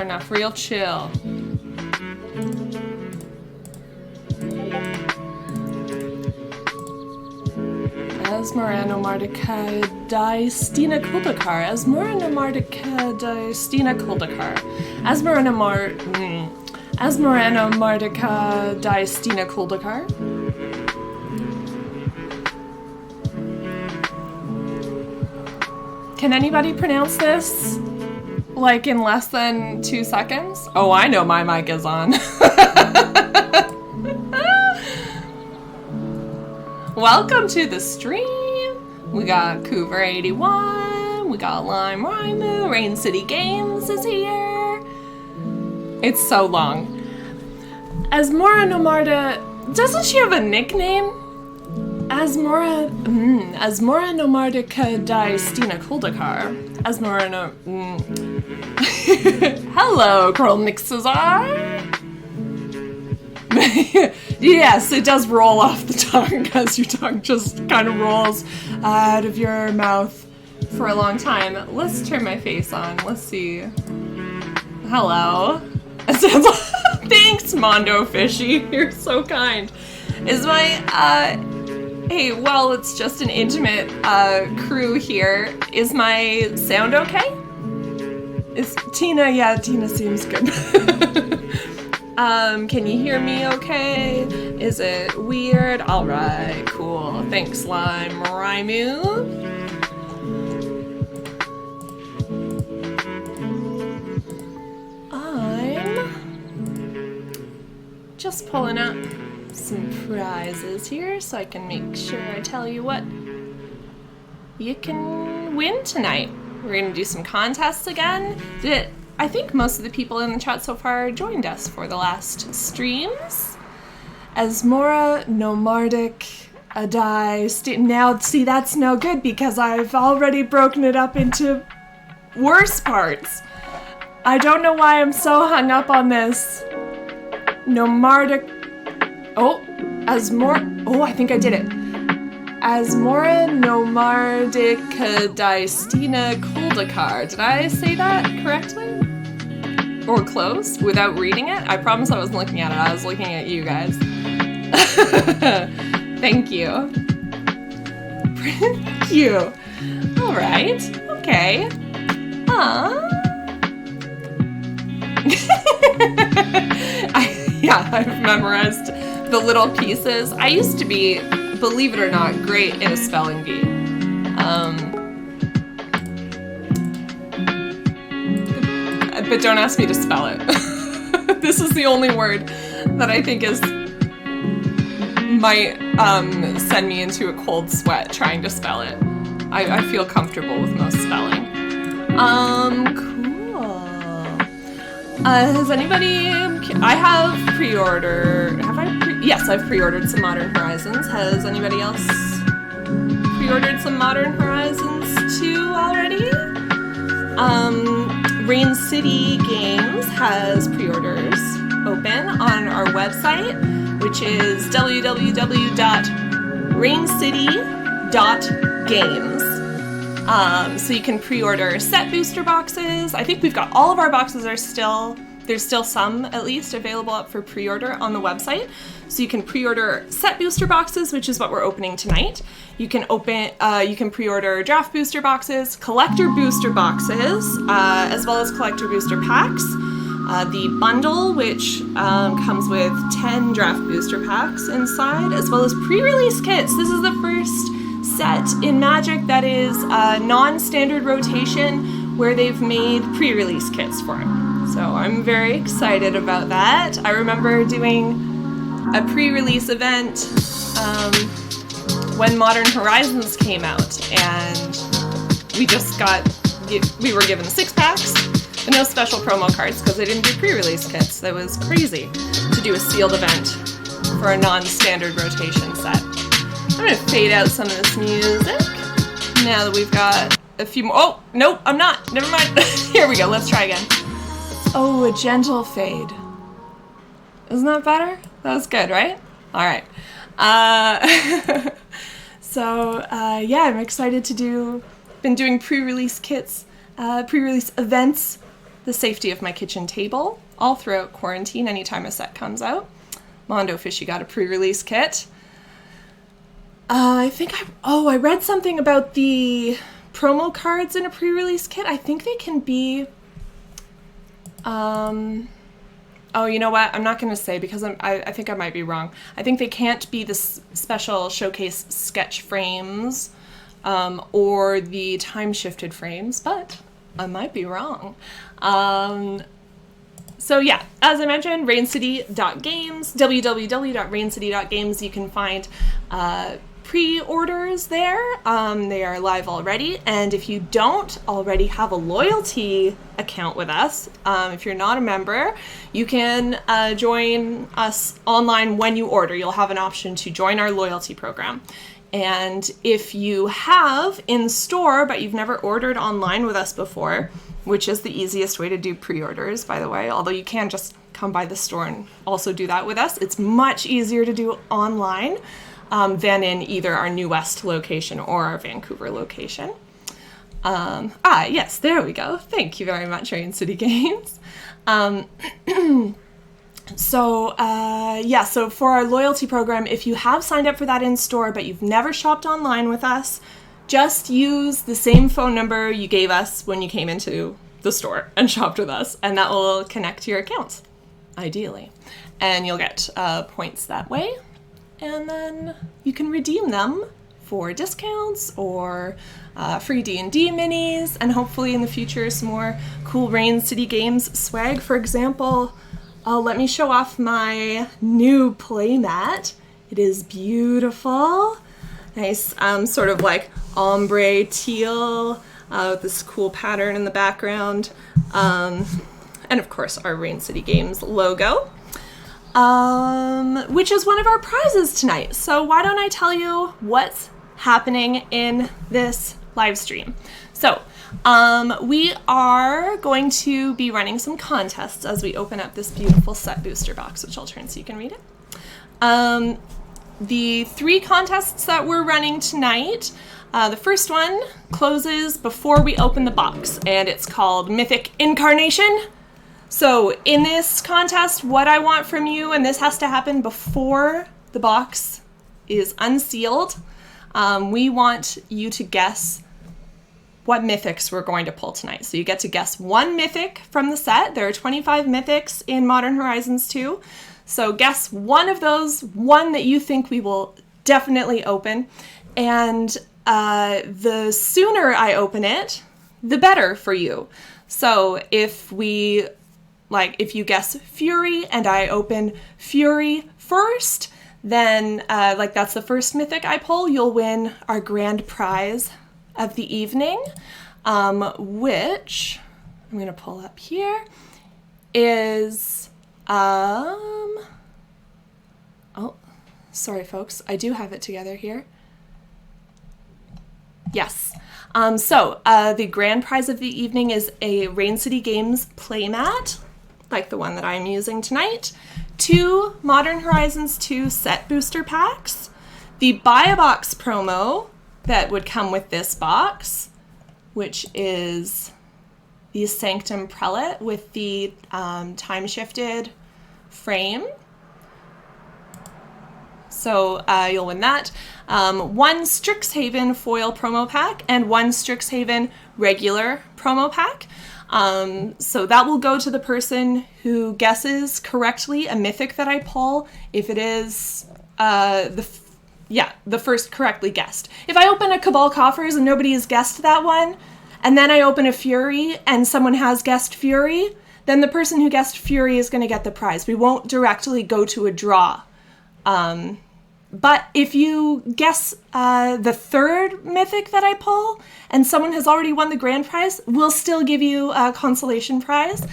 turn off real chill. Asmorano Mardica Diestina Kuldakar. Asmorano Mardica Diestina Kuldakar. Asmorano Mardica Diestina Kuldakar. Can anybody pronounce this? Like in less than 2 seconds? Oh, I know my mic is on. Welcome to the stream. We got Coover81, we got Lime Raimu, Rain City Games is here. It's so long. Asmora Nomarda, doesn't she have a nickname? Asmora Nomardica Diestina Kuldakar. Asmora no... Hello, Curl Nixazar. Yes, it does roll off the tongue because your tongue just kind of rolls out of your mouth for a long time. Let's turn my face on. Let's see. Hello. Thanks, Mondo Fishy. You're so kind. Is my, hey, well, it's just an intimate crew here. Is my sound okay? Is Tina? Yeah, Tina seems good. Can you hear me okay? Is it weird? Alright, cool. Thanks, Lime Raimu. I'm just pulling up some prizes here so I can make sure I tell you what you can win tonight. We're gonna do some contests again. I think most of the people in the chat so far joined us for the last streams. Asmora Nomardic Adai. Now, see, that's no good because I've already broken it up into worse parts. I don't know why I'm so hung up on this. Nomardic. Oh, I think I did it. Asmora Nomardica Diestina Kuldakar. Did I say that correctly? Or close without reading it? I promise I wasn't looking at it. I was looking at you guys. Thank you. Thank you. All right. Okay. I've memorized the little pieces. I used to be, believe it or not, great in a spelling bee. But don't ask me to spell it. This is the only word that I think might send me into a cold sweat trying to spell it. I feel comfortable with most spelling. Cool. Has anybody... I have pre-ordered... Yes, I've pre-ordered some Modern Horizons. Has anybody else pre-ordered some Modern Horizons 2 already? Rain City Games has pre-orders open on our website, which is www.raincity.games. So you can pre-order set booster boxes. I think we've got all of our boxes there's still some at least available up for pre-order on the website. So you can pre-order set booster boxes, which is what we're opening tonight. You can pre-order draft booster boxes, collector booster boxes, as well as collector booster packs. The bundle, which comes with 10 draft booster packs inside, as well as pre-release kits. This is the first set in Magic that is non-standard rotation where they've made pre-release kits for it. So I'm very excited about that. I remember doing a pre-release event when Modern Horizons came out, and we were given 6 packs, but no special promo cards because they didn't do pre-release kits. That was crazy to do a sealed event for a non-standard rotation set. I'm gonna fade out some of this music now that we've got a few more. Oh, nope, I'm not. Never mind. Here we go. Let's try again. Oh, a gentle fade. Isn't that better? That was good, right? All right. I'm excited to been doing pre-release kits, pre-release events the safety of my kitchen table all throughout quarantine anytime a set comes out. Mondo Fishy got a pre-release kit. I read something about the promo cards in a pre-release kit. I think they can be... you know what? I'm not going to say because I think I might be wrong. I think they can't be the special showcase sketch frames or the time-shifted frames, but I might be wrong. So yeah, as I mentioned, raincity.games, www.raincity.games. You can find pre-orders there. They are live already, and if you don't already have a loyalty account with us, if you're not a member, you can join us online when you order. You'll have an option to join our loyalty program. And if you have in store but you've never ordered online with us before, which is the easiest way to do pre-orders, by the way, although you can just come by the store and also do that with us, it's much easier to do online than in either our New West location or our Vancouver location. Yes, there we go. Thank you very much, Rain City Games. So for our loyalty program, if you have signed up for that in store but you've never shopped online with us, just use the same phone number you gave us when you came into the store and shopped with us, and that will connect to your accounts, ideally. And you'll get points that way. And then you can redeem them for discounts or free D&D minis, and hopefully in the future some more cool Rain City Games swag. For example, let me show off my new playmat. It is beautiful. Nice sort of like ombre teal with this cool pattern in the background. And of course our Rain City Games logo. Which is one of our prizes tonight. So why don't I tell you what's happening in this live stream? So we are going to be running some contests as we open up this beautiful set booster box, which I'll turn so you can read it. The 3 contests that we're running tonight, the first one closes before we open the box, and it's called Mythic Incarnation. So in this contest, what I want from you, and this has to happen before the box is unsealed, we want you to guess what mythics we're going to pull tonight. So you get to guess one mythic from the set. There are 25 mythics in Modern Horizons 2. So guess one of those, one that you think we will definitely open. And the sooner I open it, the better for you. So if you guess Fury and I open Fury first, then that's the first mythic I pull, you'll win our grand prize of the evening, which I'm going to pull up here, is, sorry folks, I do have it together here. Yes. The grand prize of the evening is a Rain City Games playmat, like the one that I'm using tonight, 2 Modern Horizons 2 set booster packs, the buy a box promo that would come with this box, which is the Sanctum Prelate with the time-shifted frame. So you'll win that. 1 Strixhaven foil promo pack and 1 Strixhaven regular promo pack. So that will go to the person who guesses correctly a mythic that I pull, if it is the first correctly guessed. If I open a Cabal Coffers and nobody has guessed that one, and then I open a Fury and someone has guessed Fury, then the person who guessed Fury is going to get the prize. We won't directly go to a draw. But if you guess the third mythic that I pull and someone has already won the grand prize, we'll still give you a consolation prize.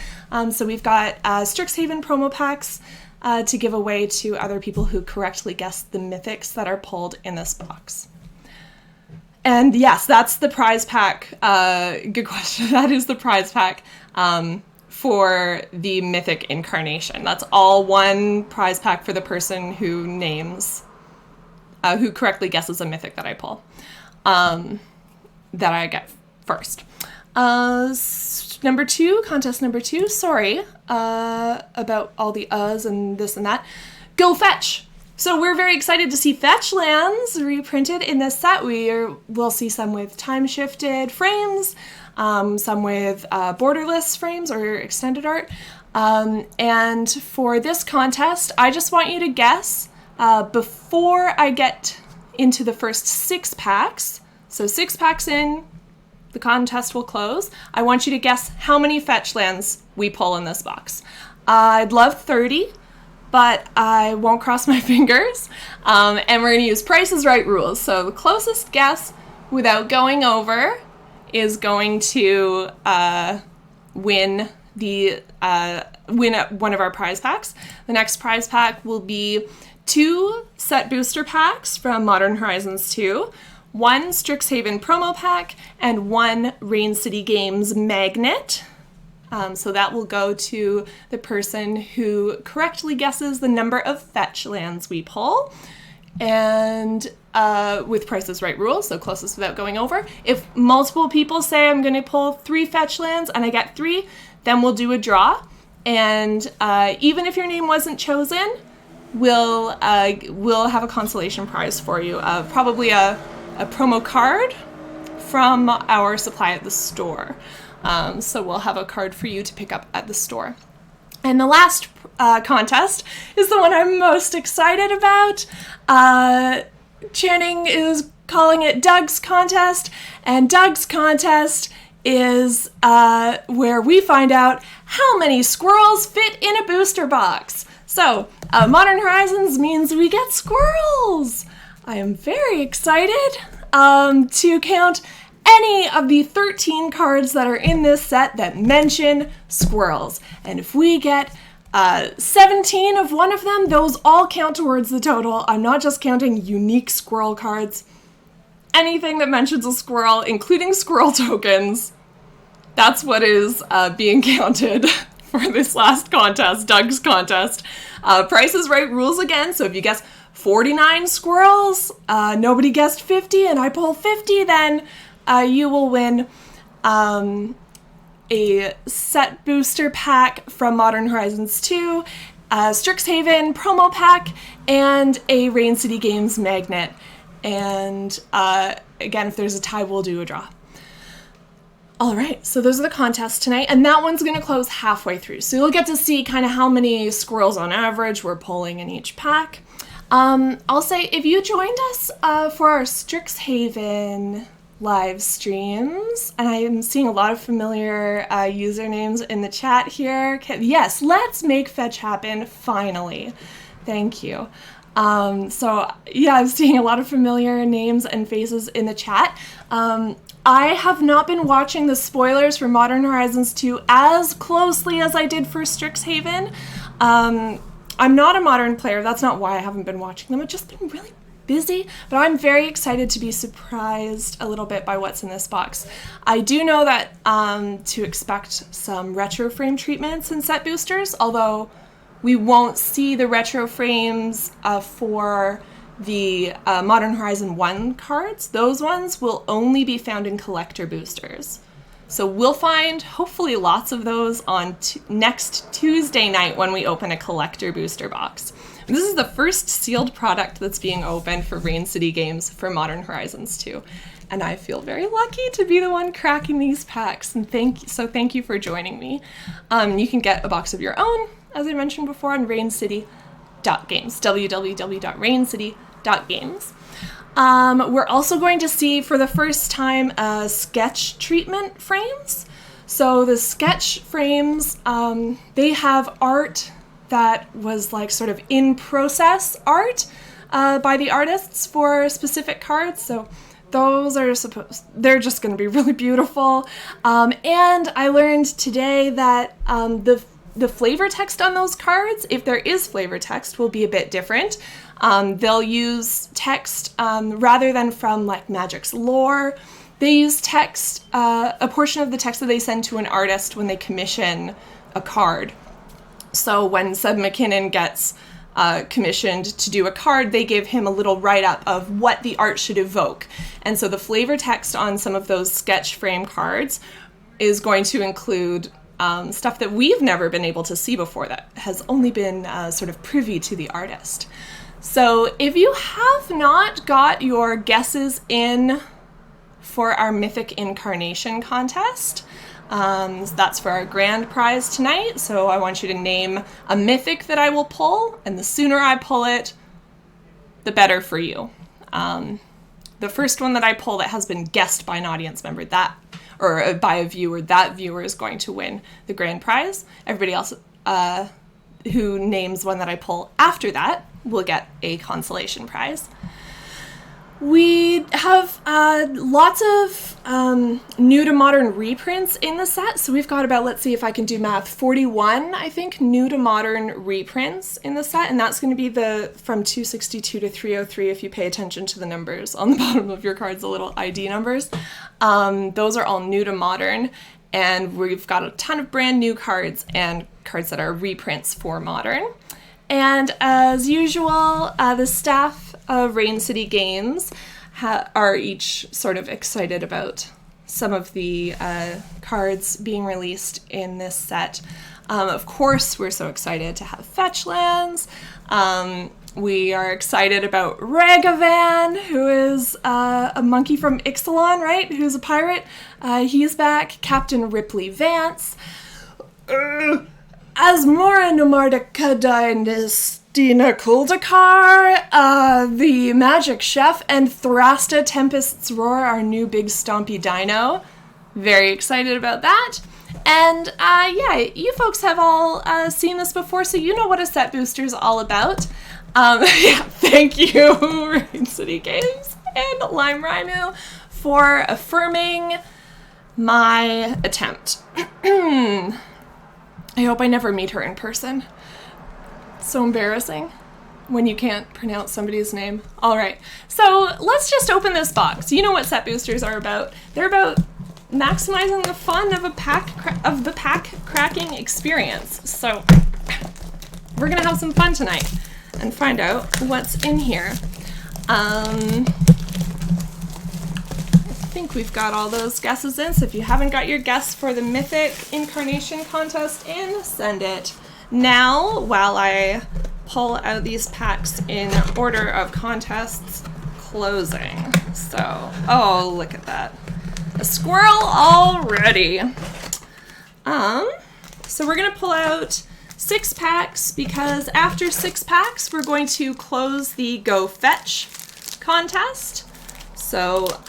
So we've got Strixhaven promo packs to give away to other people who correctly guessed the mythics that are pulled in this box. And yes, that's the prize pack. Good question. That is the prize pack for the Mythic Incarnation. That's all one prize pack for the person who who correctly guesses a mythic that I pull, that I get first. Number 2, contest number 2, sorry about all the and this and that. Go Fetch! So we're very excited to see Fetch lands reprinted in this set. We'll see some with time-shifted frames, some with borderless frames or extended art. And for this contest, I just want you to guess before I get into the first 6 packs. So 6 packs in, the contest will close. I want you to guess how many Fetch lands we pull in this box. I'd love 30. But I won't cross my fingers, and we're going to use Price is Right rules. So the closest guess without going over is going to win one of our prize packs. The next prize pack will be 2 set booster packs from Modern Horizons 2, 1 Strixhaven promo pack, and 1 Rain City Games magnet. So that will go to the person who correctly guesses the number of Fetch lands we pull. And with Price is Right rules, so closest without going over. If multiple people say I'm going to pull 3 Fetch lands and I get 3, then we'll do a draw. And even if your name wasn't chosen, we'll have a consolation prize for you of probably a promo card from our supply at the store. So we'll have a card for you to pick up at the store. And the last contest is the one I'm most excited about. Channing is calling it Doug's Contest, and Doug's Contest is where we find out how many squirrels fit in a booster box. So, Modern Horizons means we get squirrels! I am very excited to count any of the 13 cards that are in this set that mention squirrels. And if we get 17 of one of them, those all count towards the total. I'm not just counting unique squirrel cards. Anything that mentions a squirrel, including squirrel tokens, that's what is being counted for this last contest, Doug's Contest. Price is Right rules again, so if you guess 49 squirrels, nobody guessed 50, and I pull 50, then you will win a set booster pack from Modern Horizons 2, a Strixhaven promo pack, and a Rain City Games magnet. And again, if there's a tie, we'll do a draw. All right, so those are the contests tonight, and that one's going to close halfway through. So you'll get to see kind of how many squirrels on average we're pulling in each pack. I'll say, if you joined us for our Strixhaven live streams, and I am seeing a lot of familiar usernames in the chat here. Yes, let's make Fetch happen, finally. Thank you. So yeah, I'm seeing a lot of familiar names and faces in the chat. I have not been watching the spoilers for Modern Horizons 2 as closely as I did for Strixhaven. I'm not a Modern player, that's not why I haven't been watching them, I've just been really busy, but I'm very excited to be surprised a little bit by what's in this box. I do know that to expect some retro frame treatments in set boosters, although we won't see the retro frames for the Modern Horizon 1 cards. Those ones will only be found in collector boosters. So we'll find hopefully lots of those on next Tuesday night when we open a collector booster box. And this is the first sealed product that's being opened for Rain City Games for Modern Horizons 2. And I feel very lucky to be the one cracking these packs. And thank you for joining me. You can get a box of your own, as I mentioned before, on raincity.games, www.raincity.games. We're also going to see for the first time sketch treatment frames. So the sketch frames, they have art that was like sort of in process art by the artists for specific cards. So those are they're just going to be really beautiful. And I learned today that the flavor text on those cards, if there is flavor text, will be a bit different. They'll use text rather than from like Magic's lore. They use text, a portion of the text that they send to an artist when they commission a card. So when Seb McKinnon gets commissioned to do a card, they give him a little write-up of what the art should evoke. And so the flavor text on some of those sketch frame cards is going to include stuff that we've never been able to see before, that has only been sort of privy to the artist. So if you have not got your guesses in for our Mythic Incarnation contest, that's for our grand prize tonight. So I want you to name a mythic that I will pull, and the sooner I pull it, the better for you. The first one that I pull that has been guessed by an audience member, or by a viewer, that viewer is going to win the grand prize. Everybody else who names one that I pull after that will get a consolation prize. We have lots of new to modern reprints in the set. So we've got about, let's see if I can do math, 41, I think, new to modern reprints in the set. And that's going to be from 262 to 303 if you pay attention to the numbers on the bottom of your cards, the little ID numbers. Those are all new to modern. And we've got a ton of brand new cards and cards that are reprints for modern. And as usual, the staff of Rain City Games are each sort of excited about some of the cards being released in this set. Of course, we're so excited to have Fetch Lands. We are excited about Ragavan, who is a monkey from Ixalan, right? Who's a pirate. He's back. Captain Ripley Vance. Asmora Nomardika Dynastina Kuldakar, the Magic Chef, and Thrasta Tempest's Roar, our new big stompy dino. Very excited about that. And yeah, you folks have all seen this before, so you know what a set booster is all about. Yeah, thank you, Rain City Games and Lime Raimu, for affirming my attempt. I hope I never meet her in person. So embarrassing when you can't pronounce somebody's name. All right, so let's just open this box. You know what set boosters are about. They're about maximizing the fun of the pack cracking experience. So we're gonna have some fun tonight and find out what's in here. I think we've got all those guesses in, so if you haven't got your guess for the Mythic Incarnation contest in, send it now while I pull out these packs in order of contests closing. So, oh, look at that. A squirrel already. So we're gonna pull out 6 packs because after 6 packs, we're going to close the Go Fetch contest. So,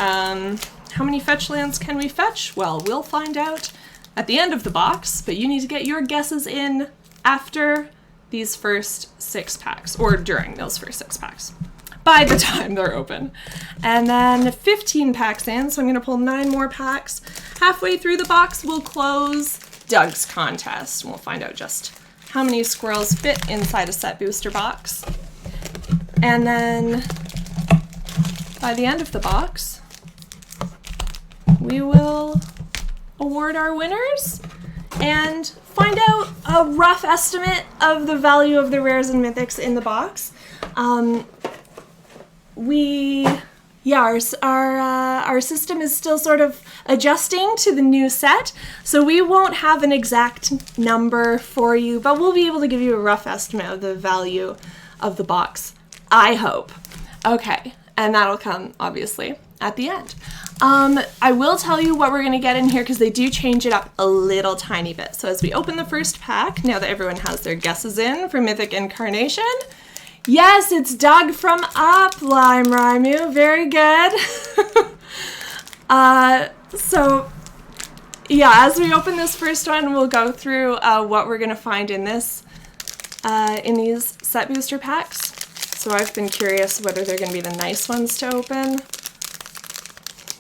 how many fetch lands can we fetch? Well, we'll find out at the end of the box, but you need to get your guesses in after these first 6 packs, or during those first 6 packs, by the time they're open. And then 15 packs in, so I'm gonna pull 9 more packs. Halfway through the box, we'll close Doug's contest, and we'll find out just how many squirrels fit inside a set booster box. And then by the end of the box, we will award our winners and find out a rough estimate of the value of the rares and mythics in the box. Our system is still sort of adjusting to the new set, so we won't have an exact number for you, but we'll be able to give you a rough estimate of the value of the box, I hope. Okay, and that'll come, obviously, at the end. I will tell you what we're going to get in here because they do change it up a little tiny bit. So as we open the first pack, now that everyone has their guesses in for Mythic Incarnation, yes, it's Doug from Up, Lime Raimu. Very good. So, yeah, as we open this first one, we'll go through what we're going to find in these set booster packs. So I've been curious whether they're going to be the nice ones to open,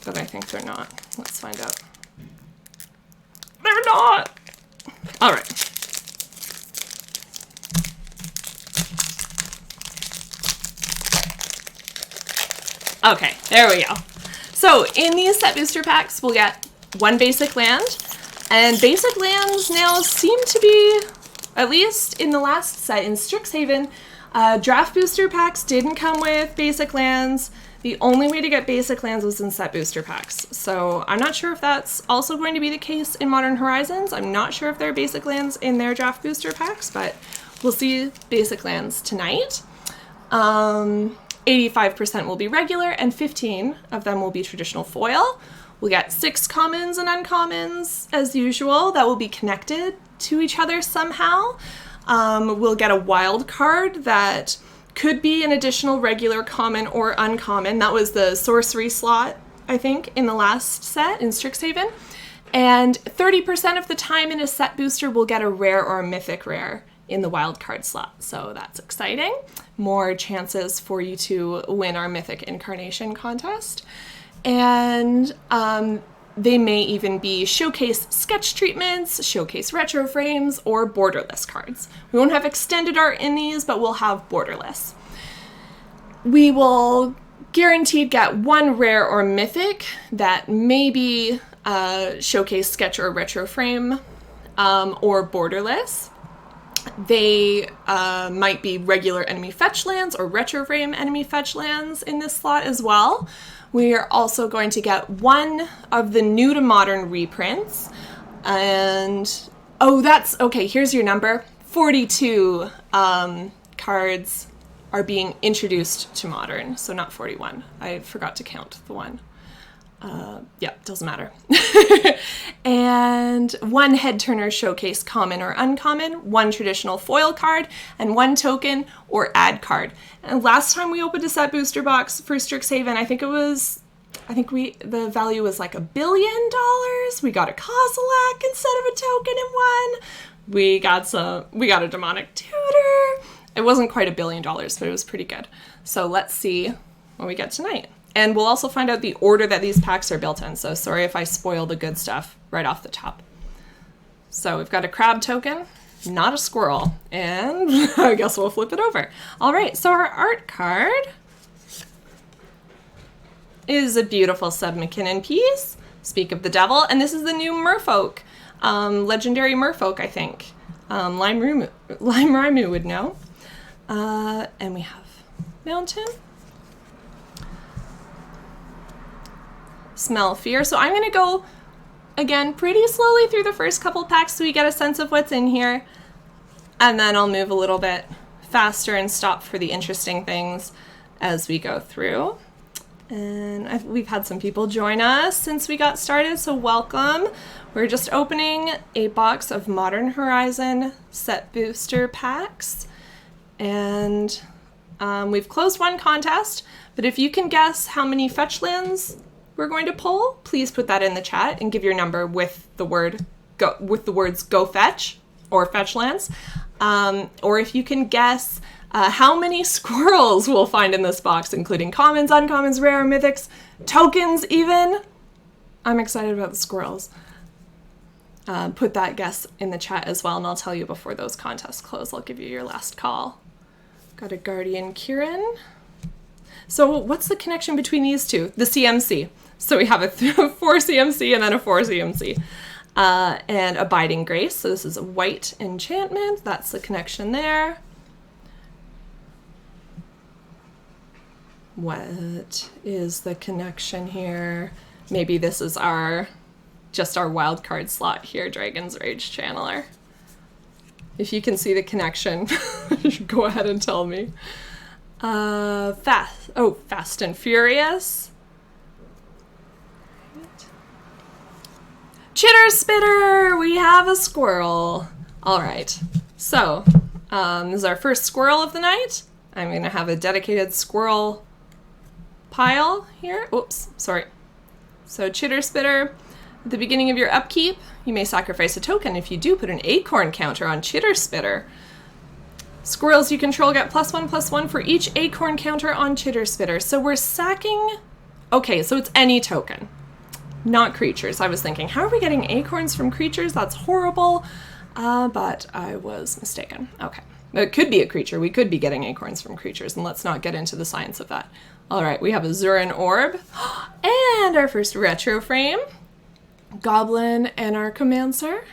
but I think they're not. Let's find out. They're not! All right. Okay, there we go. So in these set booster packs, we'll get 1 basic land, and basic lands now seem to be, at least in the last set in Strixhaven, Draft booster packs didn't come with basic lands. The only way to get basic lands was in set booster packs. So I'm not sure if that's also going to be the case in Modern Horizons. I'm not sure if there are basic lands in their draft booster packs, but we'll see basic lands tonight. 85% will be regular, and 15 of them will be traditional foil. We'll get 6 commons and uncommons as usual that will be connected to each other somehow. We'll get a wild card that could be an additional regular common or uncommon. That was the sorcery slot, I think, in the last set in Strixhaven. And 30% of the time in a set booster, we'll get a rare or a mythic rare in the wild card slot. So that's exciting. More chances for you to win our Mythic Incarnation contest. And they may even be showcase sketch treatments, showcase retro frames, or borderless cards. We won't have extended art in these, but we'll have borderless. We will guaranteed get 1 rare or mythic that may be showcase sketch or retro frame or borderless. They might be regular enemy fetch lands or retro frame enemy fetch lands in this slot as well. We are also going to get 1 of the new to modern reprints. And, oh, that's, okay, here's your number. 42 cards are being introduced to modern, so not 41. I forgot to count the 1. Yeah, doesn't matter. And 1 head turner showcase common or uncommon, 1 traditional foil card, and 1 token or ad card. And last time we opened a set booster box for Strixhaven, the value was like $1 billion. We got a Kozilek instead of a token in 1. We got a demonic tutor. It wasn't quite $1 billion, but it was pretty good. So let's see what we get tonight. And we'll also find out the order that these packs are built in. So sorry if I spoil the good stuff right off the top. So we've got a crab token, not a squirrel. And I guess we'll flip it over. All right, so our art card is a beautiful Seb McKinnon piece, Speak of the Devil. And this is the new Merfolk, legendary Merfolk, I think. Lime Raimu would know. And we have Mountain. Smell Fear. So I'm going to go, again, pretty slowly through the first couple packs so we get a sense of what's in here. And then I'll move a little bit faster and stop for the interesting things as we go through. And we've had some people join us since we got started, so welcome. We're just opening a box of Modern Horizon set booster packs. And we've closed 1 contest, but if you can guess how many fetch lands we're going to pull, please put that in the chat and give your number with the words "go fetch" or fetch lands. Or if you can guess how many squirrels we'll find in this box, including commons, uncommons, rare, mythics, tokens even. I'm excited about the squirrels. Put that guess in the chat as well, and I'll tell you before those contests close. I'll give you your last call. Got a Guardian Kirin. So what's the connection between these two? The CMC. So we have a 4 CMC and then a 4 CMC. And Abiding Grace. So this is a white enchantment. That's the connection there. What is the connection here? Maybe this is just our wild card slot here, Dragon's Rage Channeler. If you can see the connection, go ahead and tell me. Fast and Furious. Chitter Spitter! We have a squirrel. All right. So, this is our first squirrel of the night. I'm going to have a dedicated squirrel pile here. Oops, sorry. So, Chitter Spitter. At the beginning of your upkeep, you may sacrifice a token. If you do, put an acorn counter on Chitter Spitter. Squirrels you control get +1/+1 for each acorn counter on Chitter Spitter. So we're sacking... Okay, so it's any token, not creatures. I was thinking, how are we getting acorns from creatures? That's horrible. But I was mistaken. Okay. It could be a creature. We could be getting acorns from creatures, and let's not get into the science of that. All right, we have a Zurin Orb, and our first retro frame, Goblin Anarchomancer.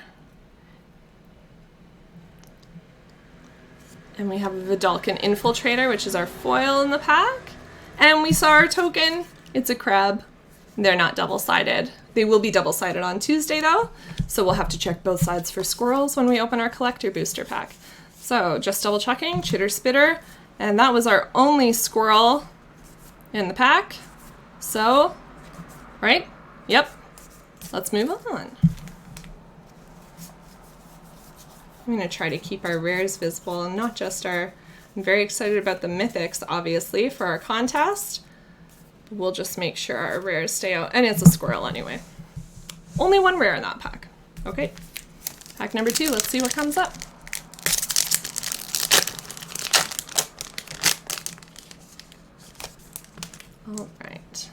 And we have a Vidalcan Infiltrator, which is our foil in the pack. And we saw our token. It's a crab. They're not double-sided. They will be double-sided on Tuesday, though. So we'll have to check both sides for squirrels when we open our collector booster pack. So just double-checking, Chitter Spitter. And that was our only squirrel in the pack. So, right? Yep. Let's move on. I'm going to try to keep our rares visible and not just our... I'm very excited about the mythics, obviously, for our contest. We'll just make sure our rares stay out. And it's a squirrel anyway. Only one rare in that pack. Okay. Pack number 2. Let's see what comes up. All right.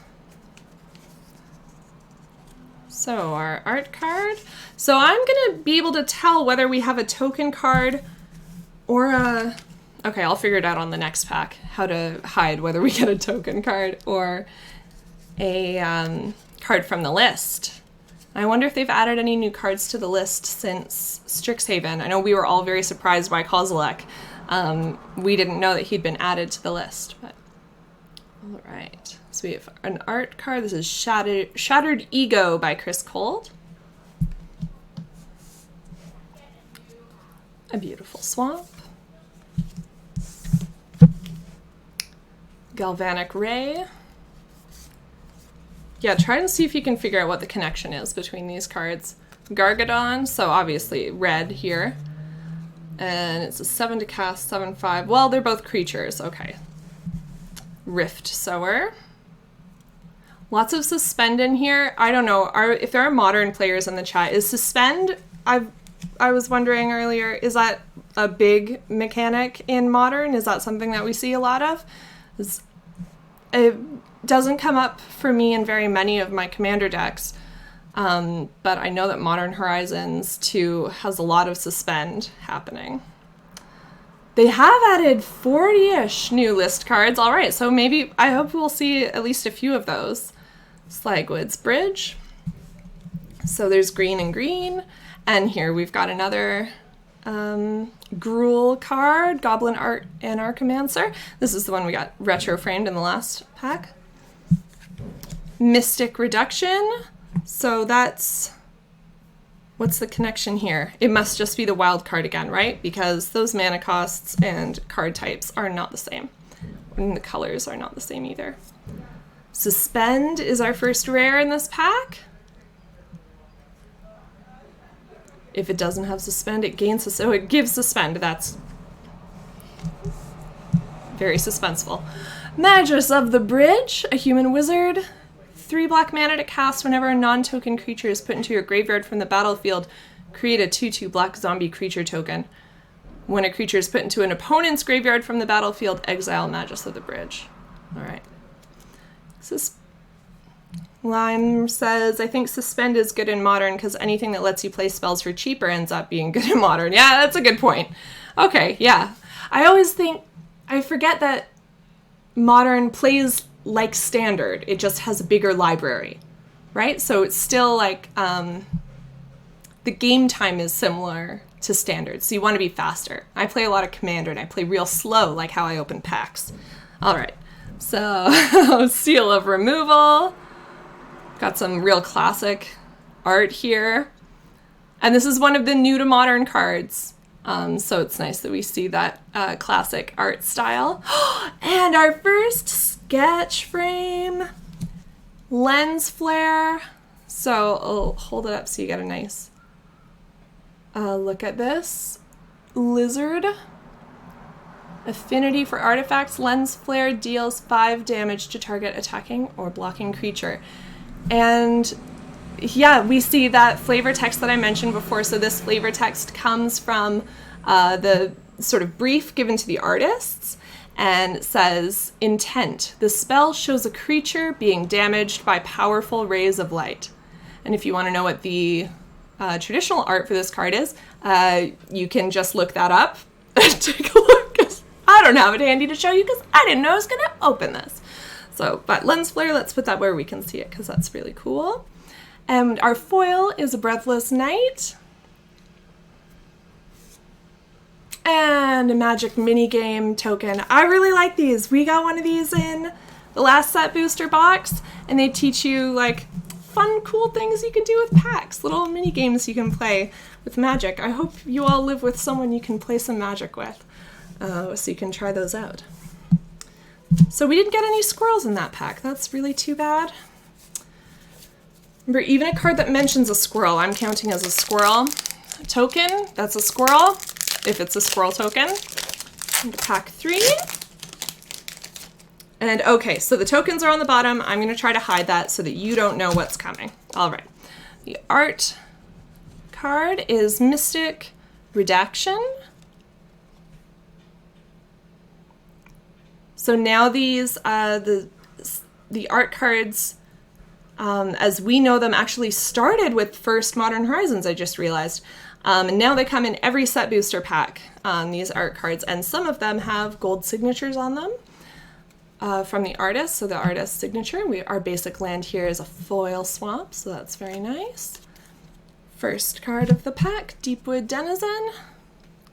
So our art card. So I'm going to be able to tell whether we have a token card or a... Okay, I'll figure it out on the next pack, how to hide whether we get a token card or a card from the list. I wonder if they've added any new cards to the list since Strixhaven. I know we were all very surprised by Kozilek. We didn't know that he'd been added to the list, but... All right, so we have an art card. This is Shattered Ego by Chris Cold. A beautiful swamp. Galvanic Ray. Yeah, try and see if you can figure out what the connection is between these cards. Gargadon, so obviously red here. And it's a 7 to cast, 7/5. Well, they're both creatures, okay. Rift Sower. Lots of Suspend in here. I don't know, if there are modern players in the chat, is Suspend, I was wondering earlier, is that a big mechanic in Modern? Is that something that we see a lot of? It doesn't come up for me in very many of my Commander decks, but I know that Modern Horizons 2 has a lot of Suspend happening. They have added 40-ish new list cards. All right, so maybe, I hope we'll see at least a few of those. Slagwood's Bridge. So there's green and green. And here we've got another Gruul card, Goblin Art and Archimancer. This is the one we got retro framed in the last pack. Mystic Reduction. So that's... What's the connection here? It must just be the wild card again, right? Because those mana costs and card types are not the same. And the colors are not the same either. Suspend is our first rare in this pack. If it doesn't have Suspend, it gains... So it gives Suspend. That's very suspenseful. Magus of the Bridge, a human wizard. 3 black mana to cast whenever a non-token creature is put into your graveyard from the battlefield. Create a 2/2 black zombie creature token. When a creature is put into an opponent's graveyard from the battlefield, exile Magus of the Bridge. Alright. Lime says, I think Suspend is good in Modern because anything that lets you play spells for cheaper ends up being good in Modern. Yeah, that's a good point. Okay, yeah. I always think, I forget that Modern plays like Standard. It just has a bigger library, right? So it's still like, the game time is similar to Standard, so you want to be faster. I play a lot of Commander and I play real slow, like how I open packs. All right, so Seal of Removal. Got some real classic art here. And this is one of the new to Modern cards. So it's nice that we see that classic art style. And our first sketch frame. Lens Flare. So I'll hold it up so you get a nice look at this. Lizard. Affinity for artifacts. Lens Flare deals 5 damage to target attacking or blocking creature. And yeah, we see that flavor text that I mentioned before. So this flavor text comes from the sort of brief given to the artists and says, intent. The spell shows a creature being damaged by powerful rays of light. And if you want to know what the traditional art for this card is, you can just look that up and take a look. I don't have it handy to show you because I didn't know I was going to open this. So, but Lens Flare, let's put that where we can see it because that's really cool. And our foil is a Breathless Night. And a magic mini game token. I really like these. We got one of these in the last set booster box, and they teach you like fun, cool things you can do with packs, little mini games you can play with Magic. I hope you all live with someone you can play some Magic with, so you can try those out. So we didn't get any squirrels in that pack. That's really too bad. Remember, even a card that mentions a squirrel, I'm counting as a squirrel. A token, that's a squirrel, if it's a squirrel token. Into pack 3. And okay, so the tokens are on the bottom. I'm going to try to hide that so that you don't know what's coming. All right. The art card is Mystic Redaction. So now these, the art cards, as we know them, actually started with first Modern Horizons, I just realized. And now they come in every set booster pack, these art cards, and some of them have gold signatures on them from the artist. So the artist's signature, our basic land here is a foil swamp, so that's very nice. First card of the pack, Deepwood Denizen,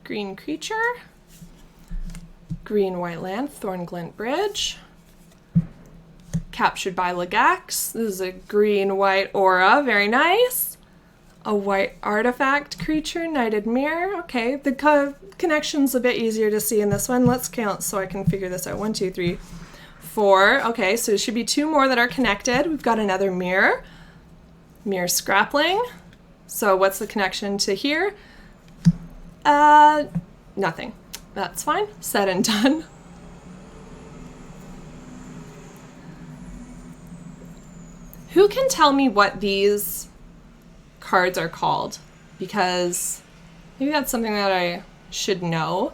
green creature, green-white land, Thornglint Bridge, Captured by Lagax. This is a green-white aura, very nice. A white artifact creature, Knighted Mirror. Okay, the connection's a bit easier to see in this one. Let's count so I can figure this out. 1, 2, 3, 4. Okay, so there should be 2 more that are connected. We've got another mirror. Mirror Scrappling. So what's the connection to here? Nothing. That's fine. Said and done. Who can tell me what these cards are called? Because maybe that's something that I should know.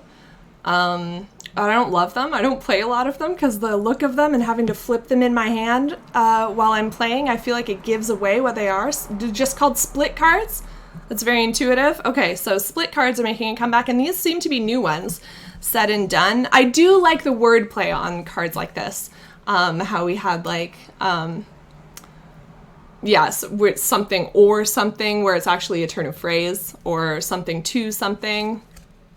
I don't love them. I don't play a lot of them because the look of them and having to flip them in my hand while I'm playing, I feel like it gives away what they are. Just called split cards. That's very intuitive. Okay, so split cards are making a comeback, and these seem to be new ones. Said and done. I do like the wordplay on cards like this. How we had like yes, with something or something where it's actually a turn of phrase, or something to something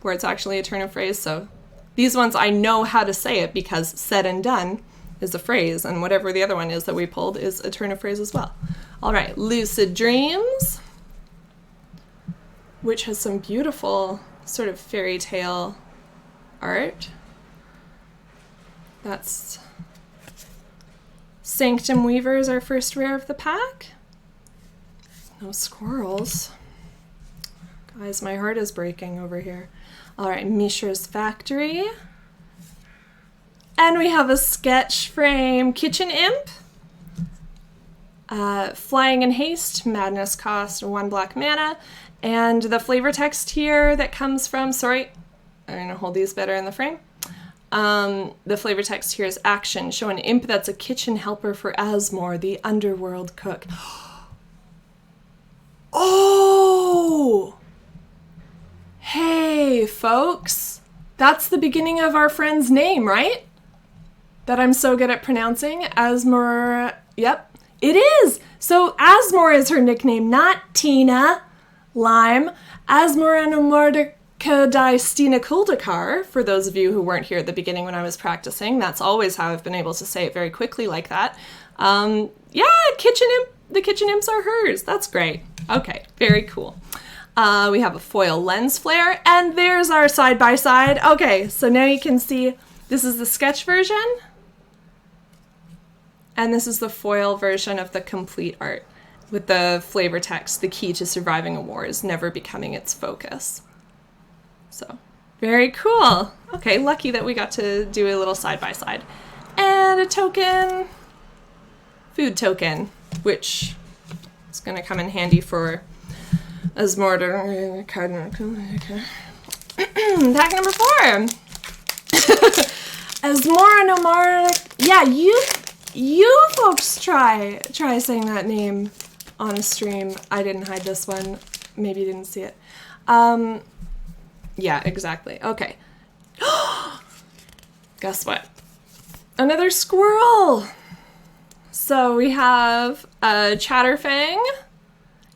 where it's actually a turn of phrase. So these ones I know how to say it because said and done is a phrase, and whatever the other one is that we pulled is a turn of phrase as well. All right, Lucid Dreams, which has some beautiful sort of fairy tale art. That's Sanctum Weaver is our first rare of the pack. No squirrels. Guys, my heart is breaking over here. All right, Mishra's Factory. And we have a sketch frame Kitchen Imp. Flying in Haste, Madness cost 1 black mana. And the flavor text here that comes from, sorry, I'm gonna hold these better in the frame. The flavor text here is action. Show an imp that's a kitchen helper for Asmore, the underworld cook. Oh! Hey, folks. That's the beginning of our friend's name, right? That I'm so good at pronouncing. Asmore. Yep, it is. So Asmore is her nickname, not Tina Lime. Asmore and Mordecai Stina Kuldakar, for those of you who weren't here at the beginning when I was practicing. That's always how I've been able to say it very quickly like that. Yeah, Kitchen Imp. The Kitchen Imps are hers. That's great. Okay, very cool. We have a foil lens flare, and there's our side-by-side. Okay, so now you can see this is the sketch version, and this is the foil version of the complete art with the flavor text, the key to surviving a war is never becoming its focus. So, very cool. Okay, lucky that we got to do a little side-by-side. And a token, food token, which is going to come in handy for Asmore card. Pack number 4. Asmore Nomar. Yeah, you folks try saying that name on a stream. I didn't hide this one. Maybe you didn't see it. Yeah, exactly. Okay. Guess what? Another squirrel. So we have a Chatterfang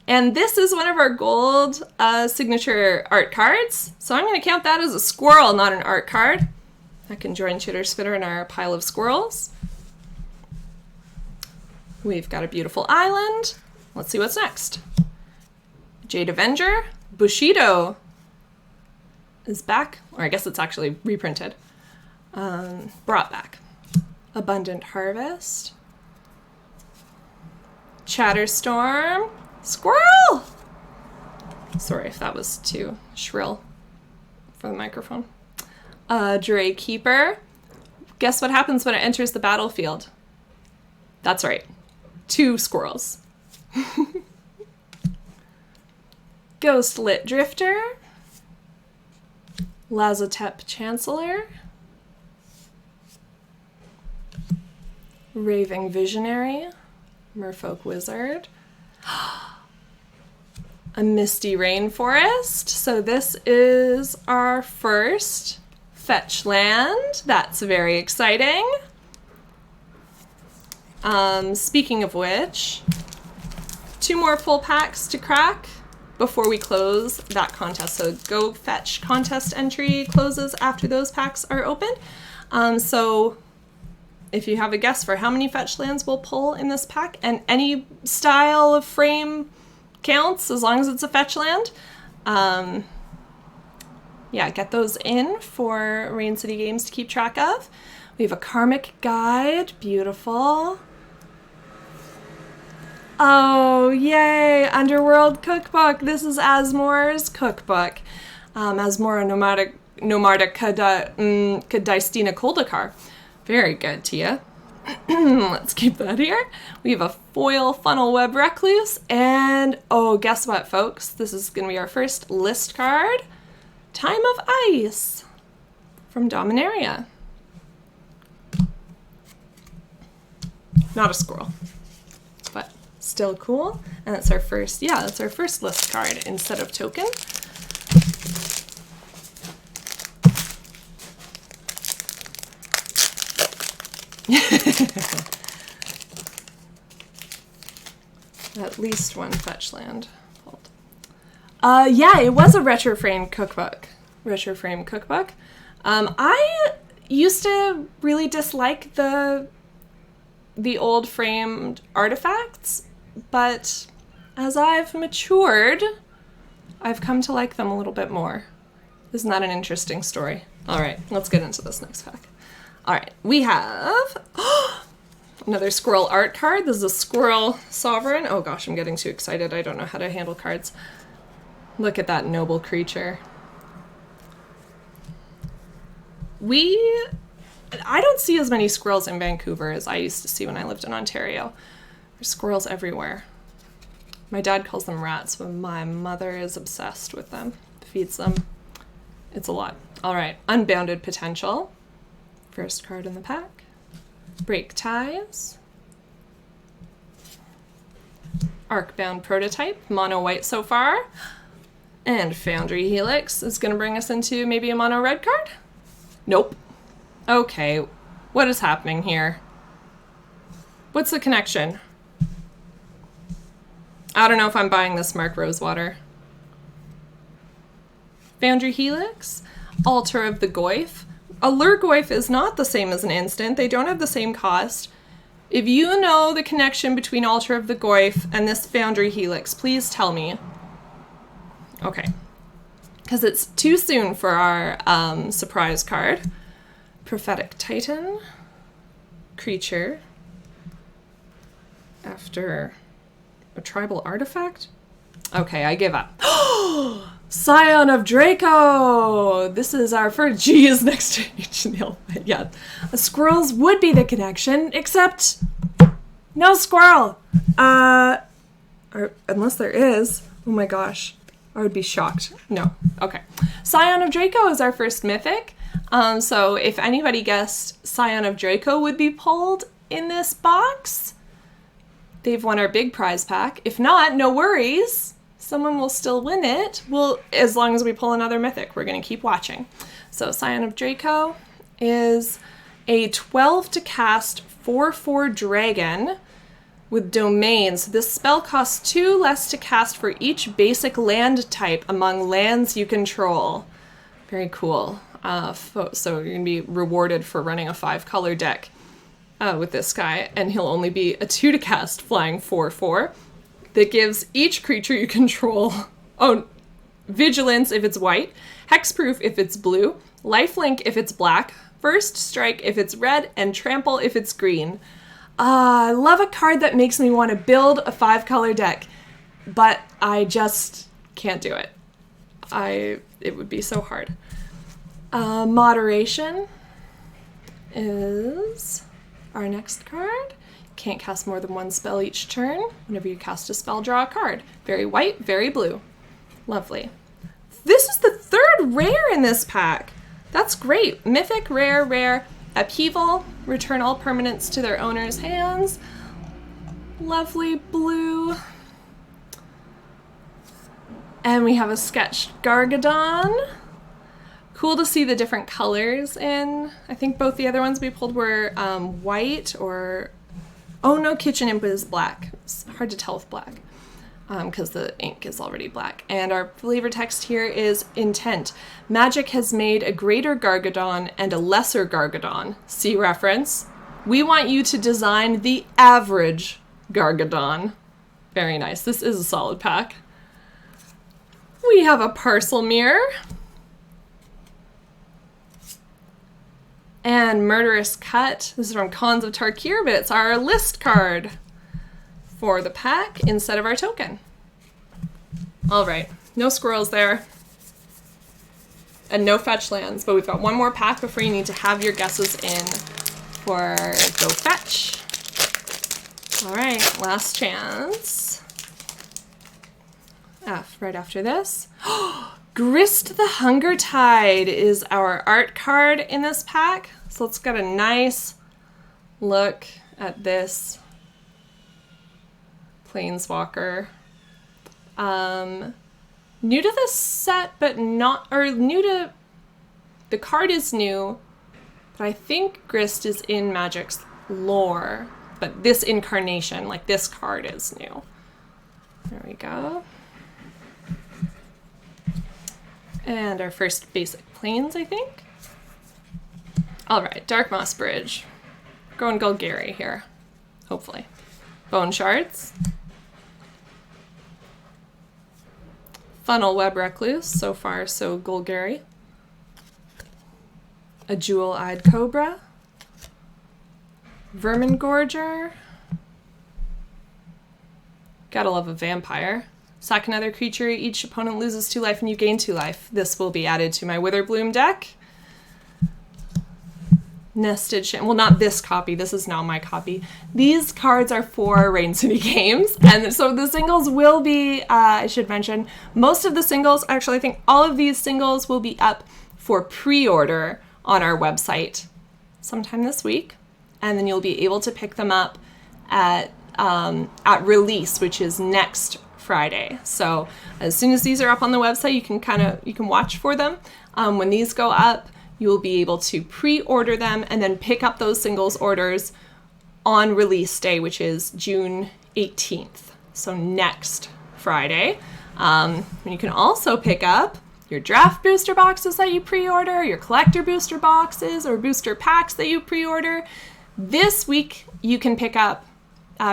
And this is one of our gold signature art cards. So I'm going to count that as a squirrel, not an art card. I can join Chitter Spitter in our pile of squirrels. We've got a beautiful island. Let's see what's next. Jade Avenger. Bushido is back. Or I guess it's actually reprinted. Brought back. Abundant Harvest. Chatterstorm. Squirrel! Sorry if that was too shrill for the microphone. Draykeeper. Guess what happens when it enters the battlefield? That's right. 2 squirrels. Ghostlit Drifter. Lazotep Chancellor. Raving Visionary. Merfolk Wizard. A Misty Rainforest. So this is our first fetch land. That's very exciting. Speaking of which, 2 more full packs to crack before we close that contest. So Go Fetch contest entry closes after those packs are opened. So if you have a guess for how many fetch lands we'll pull in this pack, and any style of frame counts as long as it's a fetch land, yeah, get those in for Rain City Games to keep track of. We have a Karmic Guide, beautiful. Oh, yay, Underworld Cookbook. This is Asmore's cookbook. Asmora Nomadica Daistina Koldakar. Very good, Tia. Let's keep that here. We have a foil funnel web recluse, and oh, guess what, folks? This is going to be our first list card. Time of Ice from Dominaria. Not a squirrel, but still cool. And that's our first, yeah, that's our first list card instead of token. At least one fetch land pulled. Yeah, it was a Retro Frame cookbook. I used to really dislike the old framed artifacts, but as I've matured, I've come to like them a little bit more. Isn't that an interesting story? All right, let's get into this next pack. All right, we have another squirrel art card. This is a Squirrel Sovereign. Oh gosh, I'm getting too excited. I don't know how to handle cards. Look at that noble creature. I don't see as many squirrels in Vancouver as I used to see when I lived in Ontario. There's squirrels everywhere. My dad calls them rats, but my mother is obsessed with them. Feeds them. It's a lot. All right, Unbounded Potential. First card in the pack. Break Ties. Arcbound Prototype, mono white so far. And Foundry Helix is going to bring us into maybe a mono red card? Nope. Okay, what is happening here? What's the connection? I don't know if I'm buying this Mark Rosewater. Foundry Helix, Altar of the Goyf. A Lurgoyf is not the same as an instant. They don't have the same cost. If you know the connection between Altar of the Goyf and this Foundry Helix, please tell me. Okay. Because it's too soon for our surprise card. Prophetic Titan. Creature. After a tribal artifact? Okay, I give up. Scion of Draco! This is our first G is next to H. Yeah. Squirrels would be the connection, except no squirrel. Or unless there is. Oh my gosh. I would be shocked. No. Okay. Scion of Draco is our first mythic. So if anybody guessed Scion of Draco would be pulled in this box, they've won our big prize pack. If not, no worries. Someone will still win it. Well, as long as we pull another mythic, we're going to keep watching. So Scion of Draco is a 12 to cast 4/4 dragon. with domains. This spell costs 2 less to cast for each basic land type among lands you control. Very cool. So you're going to be rewarded for running a 5-color deck with this guy, and he'll only be a 2 to cast flying 4/4 that gives each creature you control vigilance if it's white, hexproof if it's blue, lifelink if it's black, first strike if it's red, and trample if it's green. I love a card that makes me want to build a 5-color deck, but I just can't do it. It would be so hard. Moderation is our next card. Can't cast more than 1 spell each turn. Whenever you cast a spell, draw a card. Very white, very blue. Lovely. This is the 3rd rare in this pack. That's great. Mythic, rare. Upheaval, return all permanents to their owner's hands. Lovely blue. And we have a sketched Gargadon. Cool to see the different colors in. I think both the other ones we pulled were white or... Oh no, Kitchen Imp is black. It's hard to tell with black because the ink is already black. And our flavor text here is intent. Magic has made a greater Gargadon and a lesser Gargadon. See reference. We want you to design the average Gargadon. Very nice. This is a solid pack. We have a Parcel Mirror. And Murderous Cut. This is from Khans of Tarkir, but it's our list card for the pack instead of our token. All right, no squirrels there. And no fetch lands, but we've got one more pack before you need to have your guesses in for Go Fetch. All right, last chance. Right after this. Grist the Hunger Tide is our art card in this pack. So let's get a nice look at this Planeswalker. New to the set, but not, or new to, the card is new, but I think Grist is in Magic's lore, but this incarnation, like this card is new. There we go. And our first basic planes, I think. All right, Dark Moss Bridge. Going Golgari here, hopefully. Bone Shards. Funnel Web Recluse, so far so Golgari. A Jewel-Eyed Cobra. Vermin Gorger. Gotta love a vampire. Sack another creature, each opponent loses 2 life and you gain 2 life. This will be added to my Witherbloom deck. Nested Well, not this copy. This is now my copy. These cards are for Rain City Games. And so the singles will be, I should mention, most of the singles, actually I think all of these singles will be up for pre-order on our website sometime this week. And then you'll be able to pick them up at release, which is next Friday. So as soon as these are up on the website, you can watch for them. When these go up, you will be able to pre-order them and then pick up those singles orders on release day, which is June 18th. So next Friday. You can also pick up your draft booster boxes that you pre-order, your collector booster boxes or booster packs that you pre-order. This week, you can pick up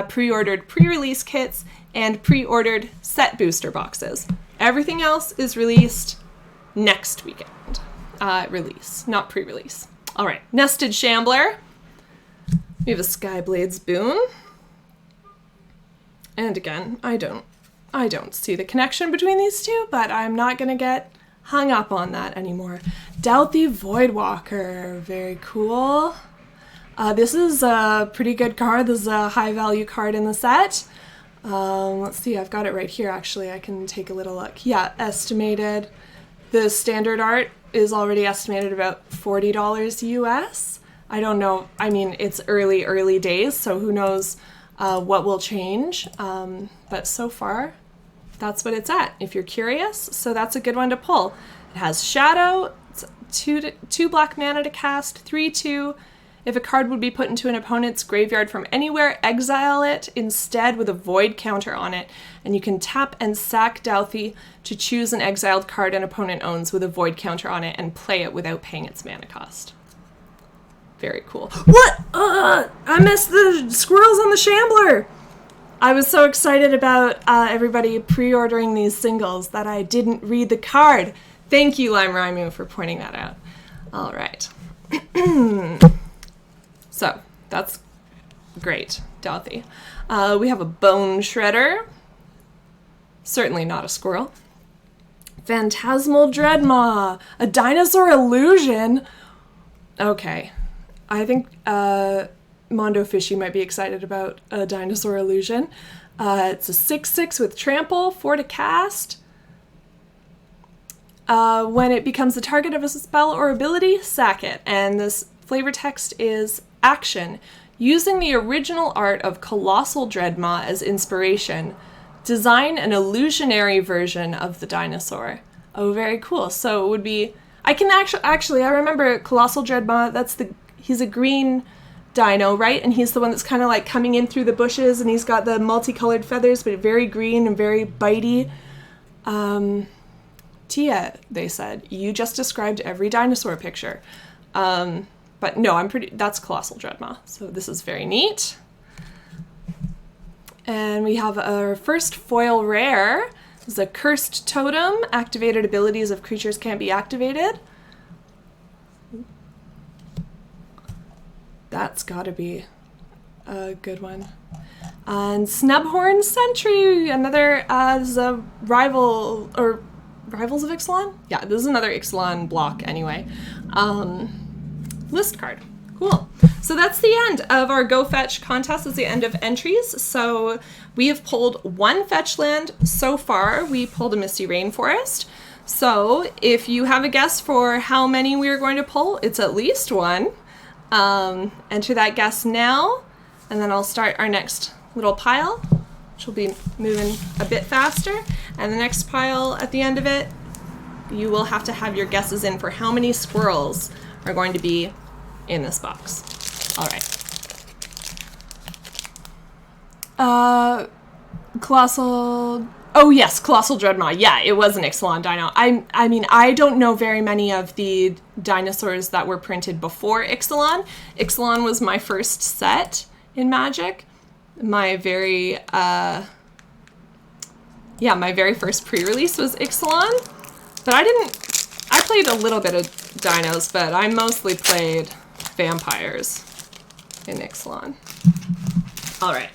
pre-ordered pre-release kits and pre-ordered set booster boxes. Everything else is released next weekend. Release, not pre-release. All right, Nested Shambler. We have a Skyblade's Boon. And again, I don't see the connection between these two, but I'm not gonna get hung up on that anymore. Dauthi Voidwalker, very cool. This is a pretty good card. This is a high value card in the set. Let's see, I've got it right here actually. I can take a little look. Yeah, estimated. The standard art is already estimated about $40 US. I don't know. I mean, it's early days, so who knows what will change. But so far, that's what it's at, if you're curious. So that's a good one to pull. It has Shadow, it's two black mana to cast, 3/2, If a card would be put into an opponent's graveyard from anywhere, exile it instead with a void counter on it, and you can tap and sack Dauthi to choose an exiled card an opponent owns with a void counter on it and play it without paying its mana cost. Very cool. What? I missed the squirrels on the Shambler! I was so excited about everybody pre-ordering these singles that I didn't read the card. Thank you, Lime Raimu, for pointing that out. All right. So, that's great, Dauthi. We have a Bone Shredder. Certainly not a squirrel. Phantasmal Dreadmaw. A Dinosaur Illusion. Okay. I think Mondo Fishy might be excited about a Dinosaur Illusion. It's a 6/6 with Trample, 4 to cast. When it becomes the target of a spell or ability, sack it. And this flavor text is action. Using the original art of Colossal Dreadmaw as inspiration, design an illusionary version of the dinosaur. Oh, very cool. So it would be... I can actually, I remember Colossal Dreadmaw, he's a green dino, right? And he's the one that's kind of like coming in through the bushes, and he's got the multicolored feathers, but very green and very bitey. Tia, they said, you just described every dinosaur picture. But no, that's Colossal Dreadmaw. So this is very neat. And we have our first foil rare. This is a Cursed Totem. Activated abilities of creatures can't be activated. That's gotta be a good one. And Snubhorn Sentry, another as a rival, or Rivals of Ixalan? Yeah, this is another Ixalan block anyway. List card. Cool. So that's the end of our Go Fetch contest. It's the end of entries. So we have pulled one fetch land so far. We pulled a Misty Rainforest. So if you have a guess for how many we are going to pull, it's at least one. Enter that guess now, and then I'll start our next little pile, which will be moving a bit faster. And the next pile at the end of it, you will have to have your guesses in for how many squirrels are going to be in this box. All right. Colossal... Oh yes, Colossal Dreadmaw. Yeah, it was an Ixalan dino. I mean, I don't know very many of the dinosaurs that were printed before Ixalan. Ixalan was my first set in Magic. My very first pre-release was Ixalan. But I played a little bit of dinos, but I mostly played vampires in Ixalan. All right.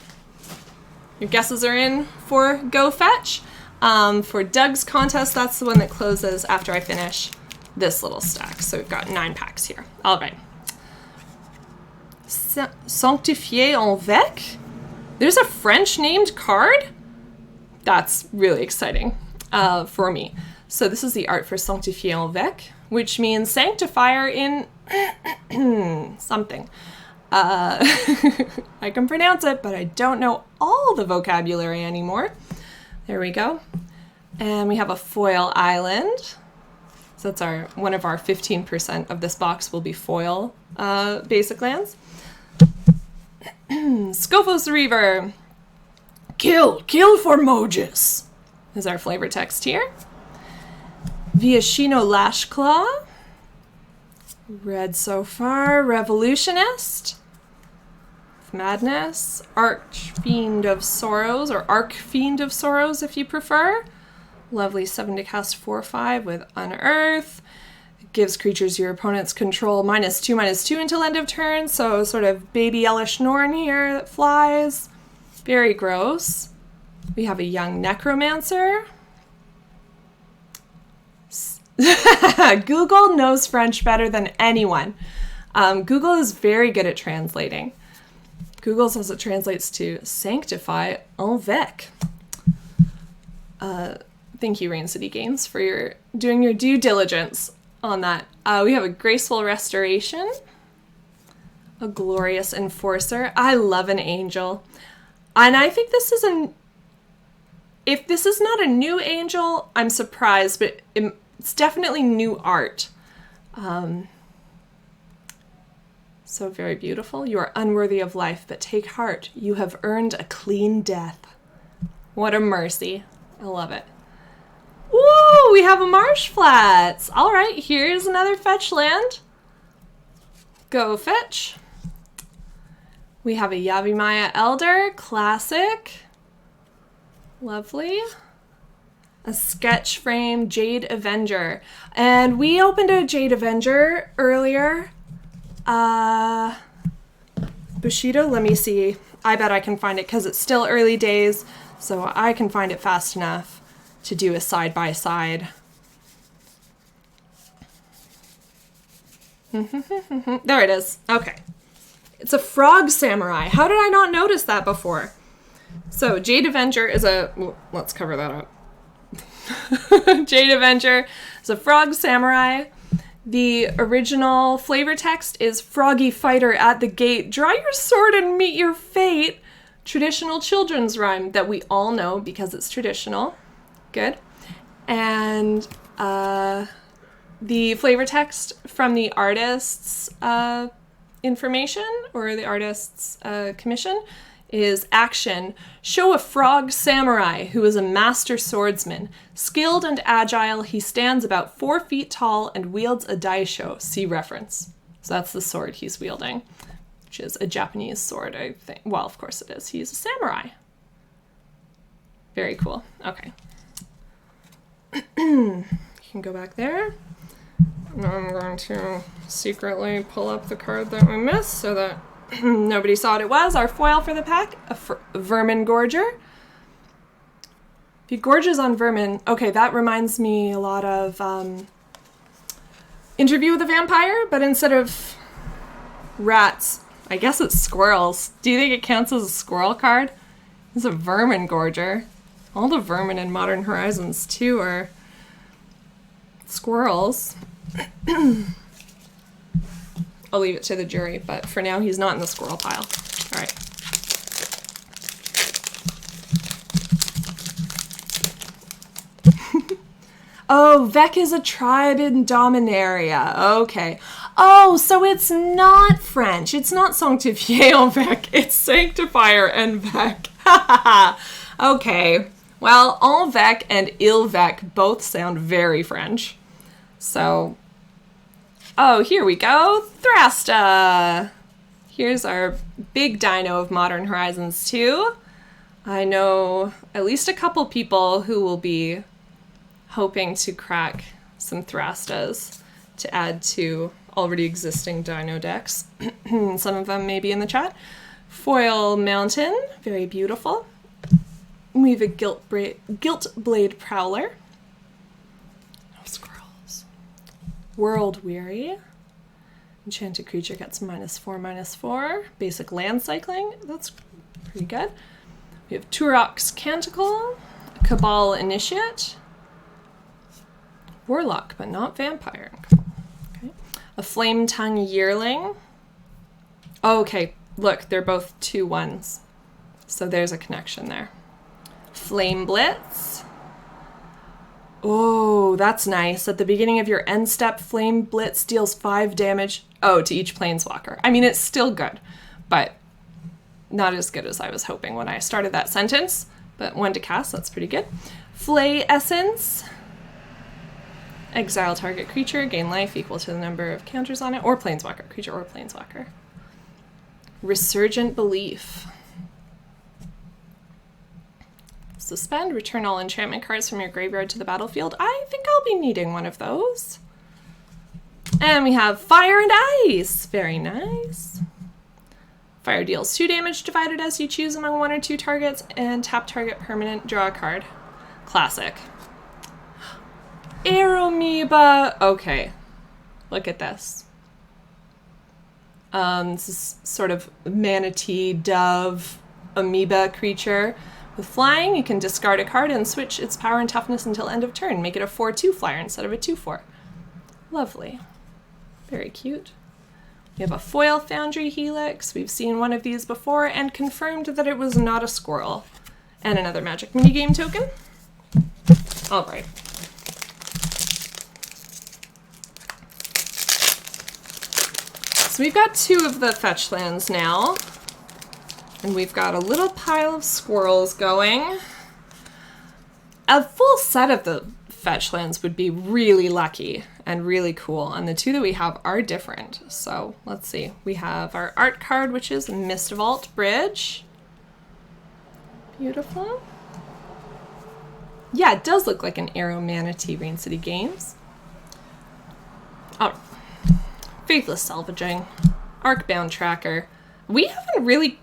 Your guesses are in for Go Fetch. For Doug's contest, that's the one that closes after I finish this little stack. So we've got 9 packs here. All right. Sanctifié en Vec? There's a French-named card? That's really exciting for me. So this is the art for Sanctifié en Vec, which means sanctifier in something. I can pronounce it, but I don't know all the vocabulary anymore. There we go. And we have a foil island. So that's one of our 15% of this box will be foil basic lands. Scophos Reaver. Kill for Mogus is our flavor text here. Viashino Lashclaw. Red so far. Revolutionist. Madness. Archfiend of Sorrows, or Archfiend of Sorrows if you prefer. Lovely 7 to cast 4/5 with Unearth. It gives creatures your opponent's control -2/2 until end of turn, so sort of baby Elesh Norn here that flies. Very gross. We have a young Necromancer. Google knows French better than anyone. Google is very good at translating. Google says it translates to sanctify en vec. Thank you, Rain City Games, for doing your due diligence on that. We have a Graceful Restoration, a Glorious Enforcer. I love an angel. And I think this is if this is not a new angel, I'm surprised, but it's definitely new art. So very beautiful. You are unworthy of life, but take heart. You have earned a clean death. What a mercy. I love it. Ooh, we have a Marsh Flats. All right, here's another fetch land. Go fetch. We have a Yavimaya Elder, classic. Lovely. A sketch frame Jade Avenger. And we opened a Jade Avenger earlier. Bushido, let me see. I bet I can find it because it's still early days, so I can find it fast enough to do a side-by-side. There it is. Okay. It's a Frog Samurai. How did I not notice that before? So Jade Avenger is a... well, let's cover that up. Jade Avenger is a Frog Samurai. The original flavor text is Froggy Fighter at the gate. Draw your sword and meet your fate. Traditional children's rhyme that we all know because it's traditional. Good. And the flavor text from the artist's information or the artist's commission is action. Show a frog samurai who is a master swordsman. Skilled and agile, he stands about 4 feet tall and wields a daisho. See reference. So that's the sword he's wielding, which is a Japanese sword, I think. Well, of course it is. He's a samurai. Very cool. Okay. You can go back there. Now I'm going to secretly pull up the card that we missed so that nobody saw what it was. Our foil for the pack, a Vermin Gorger. If he gorges on vermin, okay, that reminds me a lot of Interview with a Vampire, but instead of rats, I guess it's squirrels. Do you think it counts as a squirrel card? It's a Vermin Gorger. All the vermin in Modern Horizons 2 are squirrels. I'll leave it to the jury, but for now he's not in the squirrel pile. All right. Oh, Vec is a tribe in Dominaria. Okay. Oh, so it's not French. It's not Sanctifié Vec. It's Sanctifier and Vec. Okay. Well, En Vec and Il Vec both sound very French. So... oh, here we go. Thrasta. Here's our big dino of Modern Horizons 2. I know at least a couple people who will be hoping to crack some Thrastas to add to already existing dino decks. Some of them may be in the chat. Foil Mountain, very beautiful. We have a Gilt Blade Prowler. World Weary. Enchanted creature gets -4/-4. Basic land cycling. That's pretty good. We have Turok's Canticle. Cabal Initiate. Warlock, but not vampire. Okay. A Flame Tongue Yearling. Oh, okay. Look, they're both 2/1s. So there's a connection there. Flame Blitz. Oh, that's nice. At the beginning of your end step, Flame Blitz deals 5 damage, to each planeswalker. I mean, it's still good, but not as good as I was hoping when I started that sentence. But 1 to cast, that's pretty good. Flay Essence. Exile target creature, gain life equal to the number of counters on it, or planeswalker, creature or planeswalker. Resurgent Belief. Suspend, return all enchantment cards from your graveyard to the battlefield. I think I'll be needing one of those. And we have Fire and Ice. Very nice. Fire deals 2 damage divided as you choose among 1 or 2 targets, and tap target permanent, draw a card. Classic. Aeromoeba. Okay. Look at this. This is sort of manatee, dove, amoeba creature. With flying, you can discard a card and switch its power and toughness until end of turn. Make it a 4/2 flyer instead of a 2/4. Lovely. Very cute. We have a Foil Foundry Helix. We've seen one of these before and confirmed that it was not a squirrel. And another Magic minigame token. All right. So we've got 2 of the fetch lands now. And we've got a little pile of squirrels going. A full set of the fetch lands would be really lucky and really cool. And the 2 that we have are different. So let's see. We have our art card, which is Mistvault Bridge. Beautiful. Yeah, it does look like an Arrow Manatee Rain City Games. Oh, Faithless Salvaging. Arcbound Tracker. We haven't really,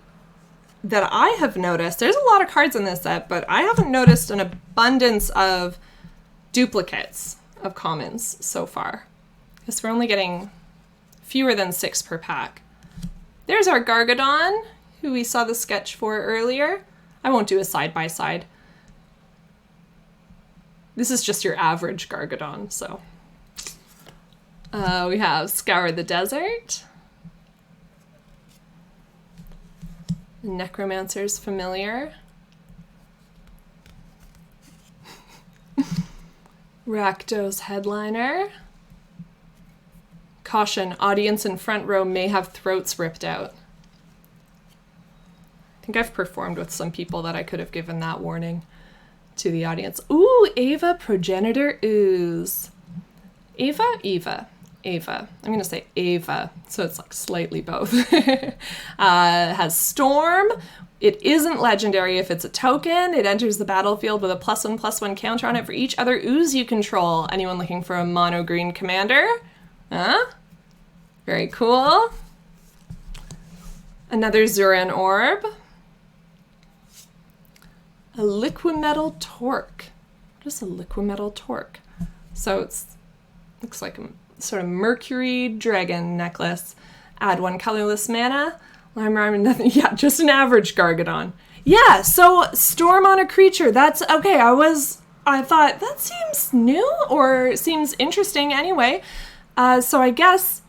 that I have noticed, there's a lot of cards in this set, but I haven't noticed an abundance of duplicates of commons so far. Because we're only getting fewer than 6 per pack. There's our Gargadon, who we saw the sketch for earlier. I won't do a side-by-side. This is just your average Gargadon, so. We have Scour the Desert. Necromancer's Familiar. Rakdos Headliner. Caution, audience in front row may have throats ripped out. I think I've performed with some people that I could have given that warning to the audience. Ooh, Ava Progenitor Ooze. Ava. I'm going to say Ava, so it's like slightly both. Has Storm. It isn't legendary if it's a token. It enters the battlefield with a +1/+1 counter on it for each other ooze you control. Anyone looking for a mono green commander? Huh? Very cool. Another Zuran Orb. A Liquimetal Torque. What is a Liquimetal Torque? So it's looks like a sort of Mercury Dragon necklace. Add 1 colorless mana. Lime Rime, nothing. Yeah, just an average Gargadon. Yeah, so Storm on a creature. That's okay. I thought that seems new or seems interesting anyway. So I guess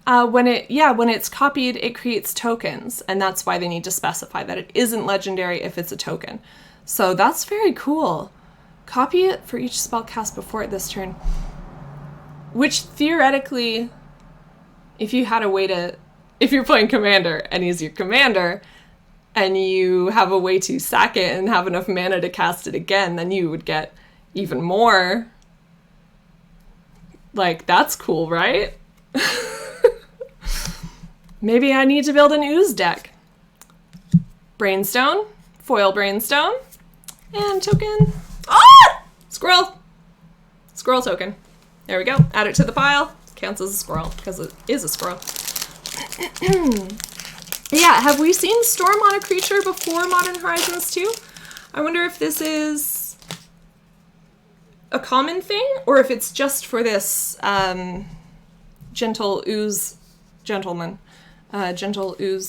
when it's copied, it creates tokens, and that's why they need to specify that it isn't legendary if it's a token. So that's very cool. Copy it for each spell cast before it this turn. Which theoretically, if you had a way to, if you're playing Commander and he's your commander, and you have a way to sack it and have enough mana to cast it again, then you would get even more. Like, that's cool, right? Maybe I need to build an ooze deck. Brainstone, foil Brainstone, and token. Ah! Squirrel! Squirrel token. There we go. Add it to the pile. Counts as a squirrel, because it is a squirrel. Yeah, have we seen Storm on a creature before Modern Horizons 2? I wonder if this is a common thing, or if it's just for this gentle ooze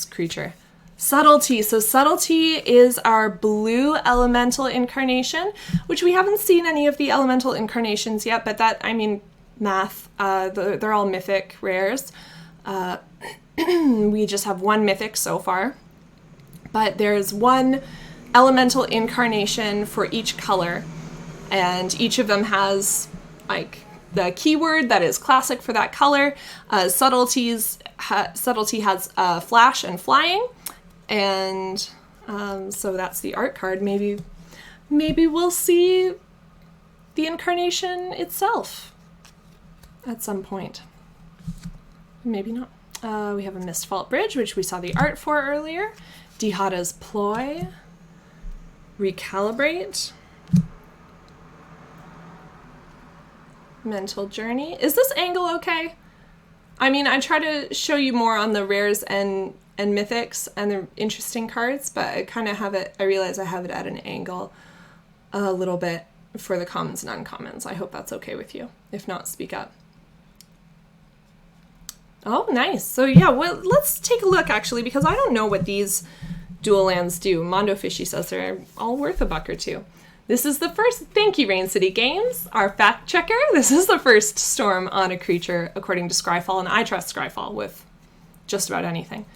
creature. Subtlety. So Subtlety is our blue elemental incarnation, which we haven't seen any of the elemental incarnations yet, but that, I mean, math, they're all mythic rares. We just have 1 mythic so far, but there's 1 elemental incarnation for each color, and each of them has like the keyword that is classic for that color. Subtlety has flash and flying. And so that's the art card. Maybe we'll see the incarnation itself at some point. Maybe not. We have a Mistvault Bridge, which we saw the art for earlier. Dihada's Ploy. Recalibrate. Mental Journey. Is this angle okay? I mean, I try to show you more on the rares and mythics and the interesting cards, but I kind of have it, I realize I have it at an angle a little bit for the commons and uncommons. I hope that's okay with you. If not, speak up. Oh, nice. So yeah, well, let's take a look actually, because I don't know what these dual lands do. Mondo Fishy says they're all worth $1 or $2. This is the first, thank you Rain City Games, our fact checker. This is the first Storm on a creature according to Scryfall, and I trust Scryfall with just about anything.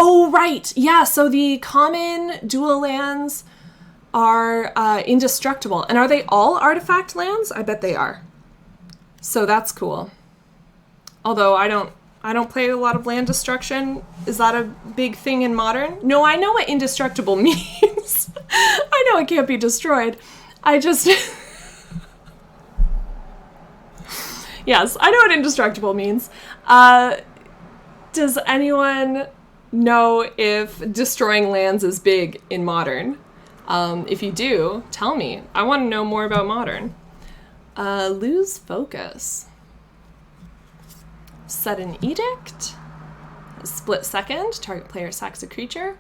Oh, right. Yeah, so the common dual lands are indestructible. And are they all artifact lands? I bet they are. So that's cool. Although I don't I don't play a lot of land destruction. Is that a big thing in Modern? No, I know what indestructible means. I know it can't be destroyed. I just... Yes, I know what indestructible means. Does anyone know if destroying lands is big in Modern? If you do, tell me. I want to know more about Modern. Lose focus. Set an edict. Split second. Target player sacks a creature.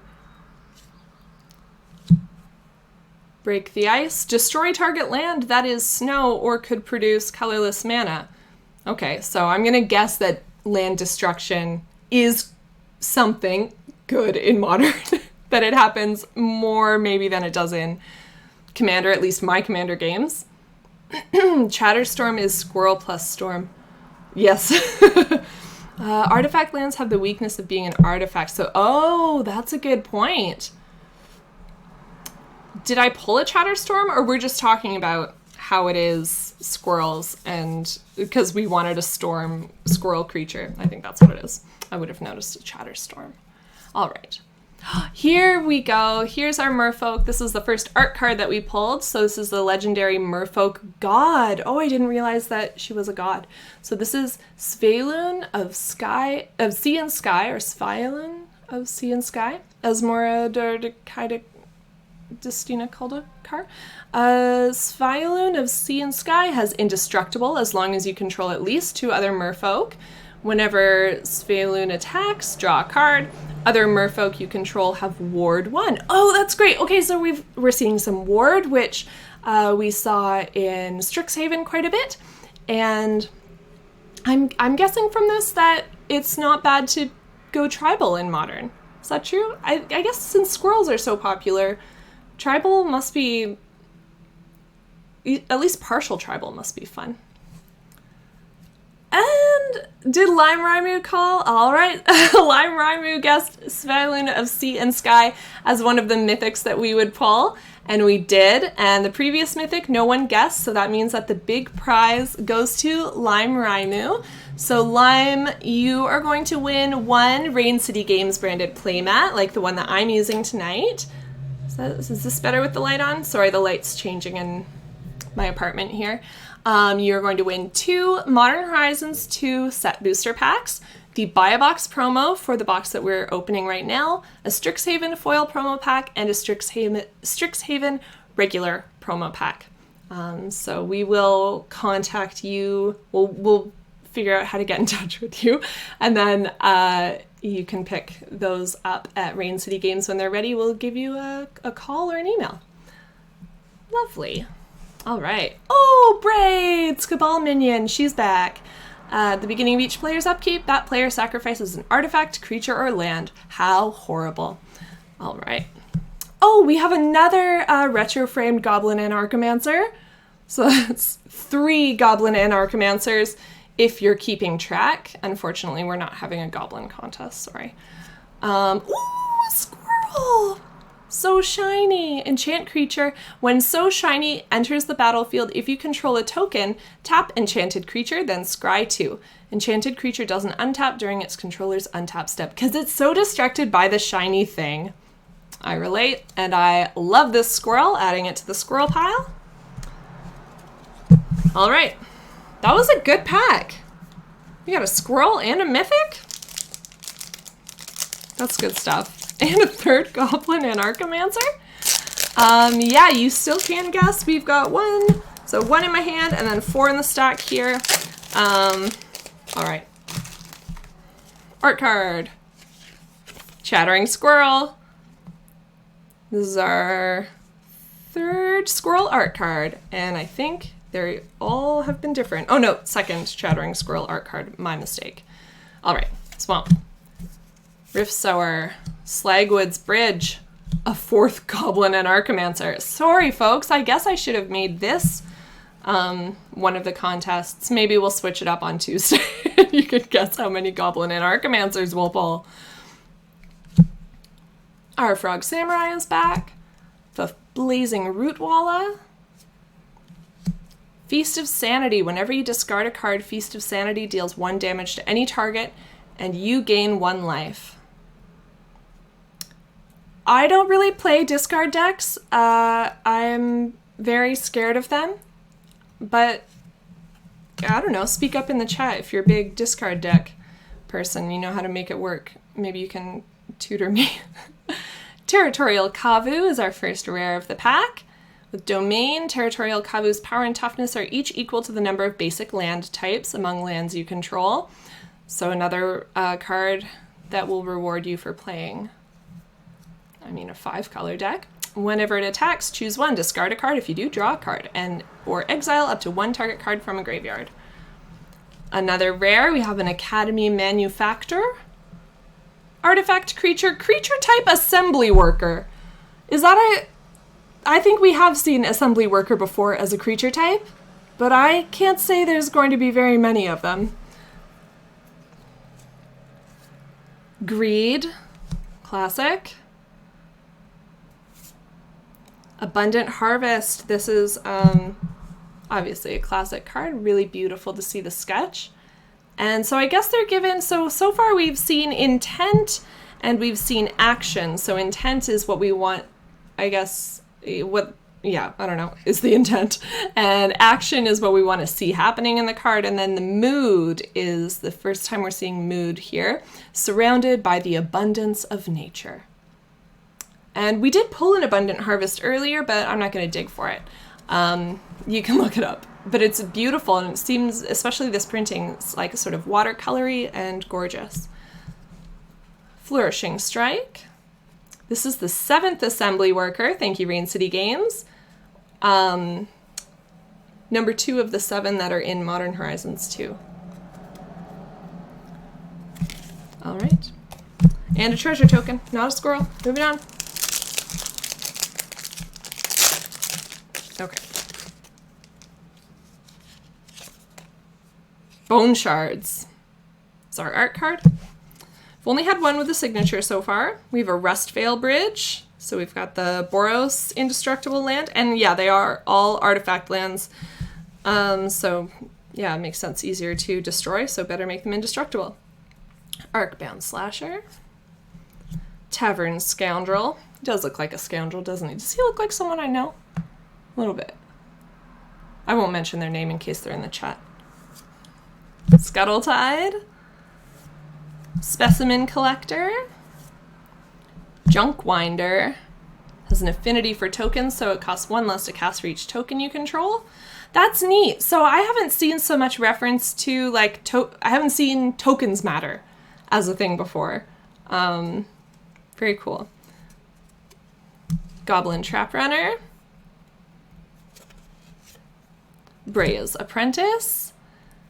Break the ice. Destroy target land that is snow or could produce colorless mana. Okay, so I'm going to guess that land destruction is something good in Modern. That it happens more maybe than it does in Commander, at least my Commander games. Chatterstorm is squirrel plus storm. Yes. Artifact lands have the weakness of being an artifact. So, oh, that's a good point. Did I pull a Chatterstorm, or we're just talking about how it is squirrels and because we wanted a storm squirrel creature? I think that's what it is. I would have noticed a Chatterstorm. All right. Here we go. Here's our Merfolk. This is the first art card that we pulled. So this is the legendary Merfolk god. Oh, I didn't realize that she was a god. So this is Svaelun of Sea and Sky, or Svaelun of Sea and Sky. Asmora Dardakaida Destina Kuldakar. Svaelun of Sea and Sky has indestructible as long as you control at least 2 other Merfolk. Whenever Svaelun attacks, draw a card. Other Merfolk you control have Ward 1. Oh, that's great. Okay, so we're seeing some Ward, which we saw in Strixhaven quite a bit. And I'm guessing from this that it's not bad to go tribal in Modern. Is that true? I guess since squirrels are so popular, tribal must be... At least partial tribal must be fun. And did Lime Raimu call? All right. Lime Raimu guessed Svaelun of Sea and Sky as one of the mythics that we would pull. And we did. And the previous mythic, no one guessed. So that means that the big prize goes to Lime Raimu. So Lime, you are going to win 1 Rain City Games branded playmat, like the one that I'm using tonight. Is this better with the light on? Sorry, the light's changing in my apartment here. You're going to win 2 Modern Horizons 2 set booster packs, the Buy a Box promo for the box that we're opening right now, a Strixhaven foil promo pack, and a Strixhaven regular promo pack. So we will contact you. We'll figure out how to get in touch with you, and then you can pick those up at Rain City Games when they're ready. We'll give you a call or an email. Lovely. All right. Oh, Braids! Cabal Minion. She's back. At the beginning of each player's upkeep, that player sacrifices an artifact, creature, or land. How horrible. All right. Oh, we have another retro-framed Goblin Anarchomancer. So that's 3 Goblin Anarchomancers if you're keeping track. Unfortunately, we're not having a Goblin contest. Sorry. Ooh, squirrel! So Shiny! Enchant creature. When So Shiny enters the battlefield, if you control a token, tap Enchanted Creature, then scry 2. Enchanted creature doesn't untap during its controller's untap step, because it's so distracted by the shiny thing. I relate, and I love this squirrel, adding it to the squirrel pile. All right. That was a good pack. You got a squirrel and a mythic? That's good stuff. And a 3rd Goblin Anarchomancer. Yeah, you still can guess. We've got 1. So 1 in my hand and then 4 in the stack here. All right. Art card. Chattering Squirrel. This is our 3rd squirrel art card. And I think they all have been different. Oh no, 2nd Chattering Squirrel art card. My mistake. All right. Swamp. Rift Sower. Slagwood's Bridge, a 4th Goblin Anarchomancer. Sorry, folks. I guess I should have made this one of the contests. Maybe we'll switch it up on Tuesday. You could guess how many Goblin Anarchomancers we'll pull. Our Frog Samurai is back. The Blazing Rootwalla. Feast of Sanity. Whenever you discard a card, Feast of Sanity deals 1 damage to any target and you gain 1 life. I don't really play discard decks. I'm very scared of them, but I don't know, speak up in the chat if you're a big discard deck person, you know how to make it work. Maybe you can tutor me. Territorial Kavu is our first rare of the pack. With Domain, Territorial Kavu's power and toughness are each equal to the number of basic land types among lands you control. So another card that will reward you for playing, a 5-color deck. Whenever it attacks, choose 1, discard a card. If you do, draw a card, or exile up to 1 target card from a graveyard. Another rare, we have an Academy Manufactor. Artifact creature type assembly worker. Is that I think we have seen assembly worker before as a creature type, but I can't say there's going to be very many of them. Greed, classic. Abundant Harvest, this is obviously a classic card, really beautiful to see the sketch. And so I guess they're given, so far we've seen intent and we've seen action. So intent is what we want, I guess, I don't know, is the intent. And action is what we want to see happening in the card. And then the mood is the first time we're seeing mood here, surrounded by the abundance of nature. And we did pull an Abundant Harvest earlier, but I'm not going to dig for it. You can look it up. But it's beautiful, and it seems, especially this printing, it's like sort of watercolory and gorgeous. Flourishing Strike. This is the 7th assembly worker. Thank you, Rain City Games. Number 2 of the 7 that are in Modern Horizons 2. All right. And a treasure token, not a squirrel. Moving on. Okay. Bone Shards. It's our art card. We've only had one with a signature so far. We have a Rustvale Bridge. So we've got the Boros Indestructible land. And yeah, they are all artifact lands. So yeah, it makes sense, easier to destroy, so better make them indestructible. Arcbound Slasher. Tavern Scoundrel. He does look like a scoundrel, doesn't he? Does he look like someone I know? A little bit. I won't mention their name in case they're in the chat. Scuttletide. Specimen Collector. Junkwinder. Has an affinity for tokens, so it costs 1 less to cast for each token you control. That's neat. So I haven't seen so much reference to, like, I haven't seen tokens matter as a thing before. Very cool. Goblin Trap Runner. Brea's Apprentice.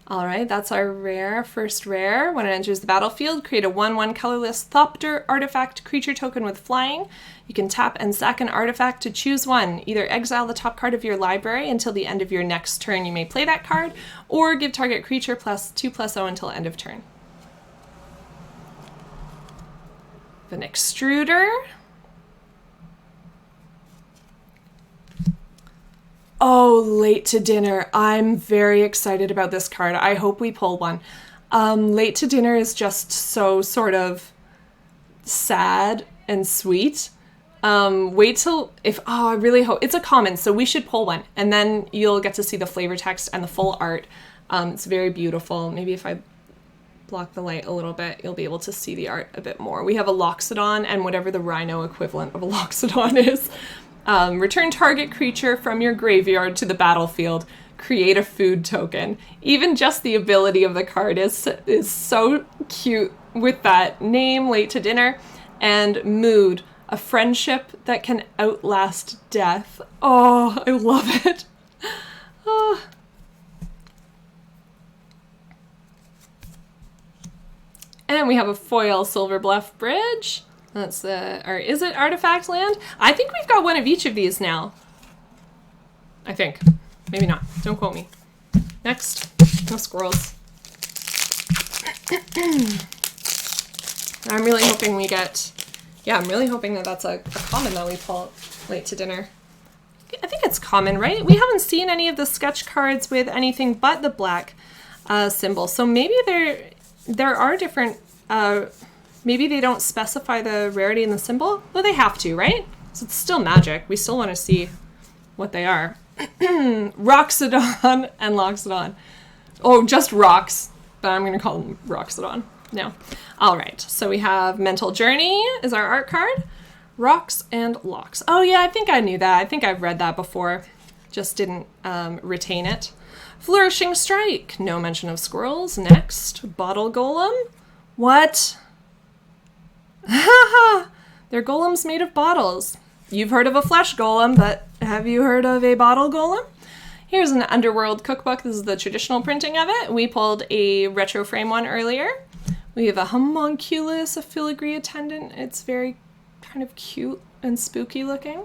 All right, that's our rare, first rare. When it enters the battlefield, create a 1/1 colorless Thopter artifact creature token with flying. You can tap and sack an artifact to choose one. Either exile the top card of your library until the end of your next turn. You may play that card, or give target creature +2/+0 until end of turn. An Extruder. Oh, Late to Dinner. I'm very excited about this card. I hope we pull one. Late to Dinner is just so sort of sad and sweet. Wait till, I really hope, it's a common, so we should pull one. And then you'll get to see the flavor text and the full art. It's very beautiful. Maybe if I block the light a little bit, you'll be able to see the art a bit more. We have a Loxodon and whatever the Rhino equivalent of a Loxodon is. Return target creature from your graveyard to the battlefield. Create a food token. Even just the ability of the card is so cute with that name, Late to Dinner, and mood, a friendship that can outlast death. Oh, I love it. Oh. And we have a foil Silver Bluff Bridge. That's or is it artifact land? I think we've got one of each of these now. I think. Maybe not. Don't quote me. Next. No squirrels. I'm really hoping we get... Yeah, I'm really hoping that that's a common that we pull Late to Dinner. I think it's common, right? We haven't seen any of the sketch cards with anything but the black symbol. So maybe there are different maybe they don't specify the rarity in the symbol. Well, they have to, right? So it's still magic. We still want to see what they are. Roxodon and Loxodon. Oh, just rocks, but I'm going to call them Roxodon. No. All right. So we have Mental Journey is our art card. Rocks and Locks. Oh, yeah, I think I knew that. I think I've read that before. Just didn't retain it. Flourishing Strike. No mention of squirrels. Next. Bottle Golem. What? They're golems made of bottles. You've heard of a flesh golem, but have you heard of a bottle golem? Here's an Underworld cookbook. This is the traditional printing of it. We pulled a retro frame one earlier. We have a homunculus, a filigree attendant. It's very kind of cute and spooky looking.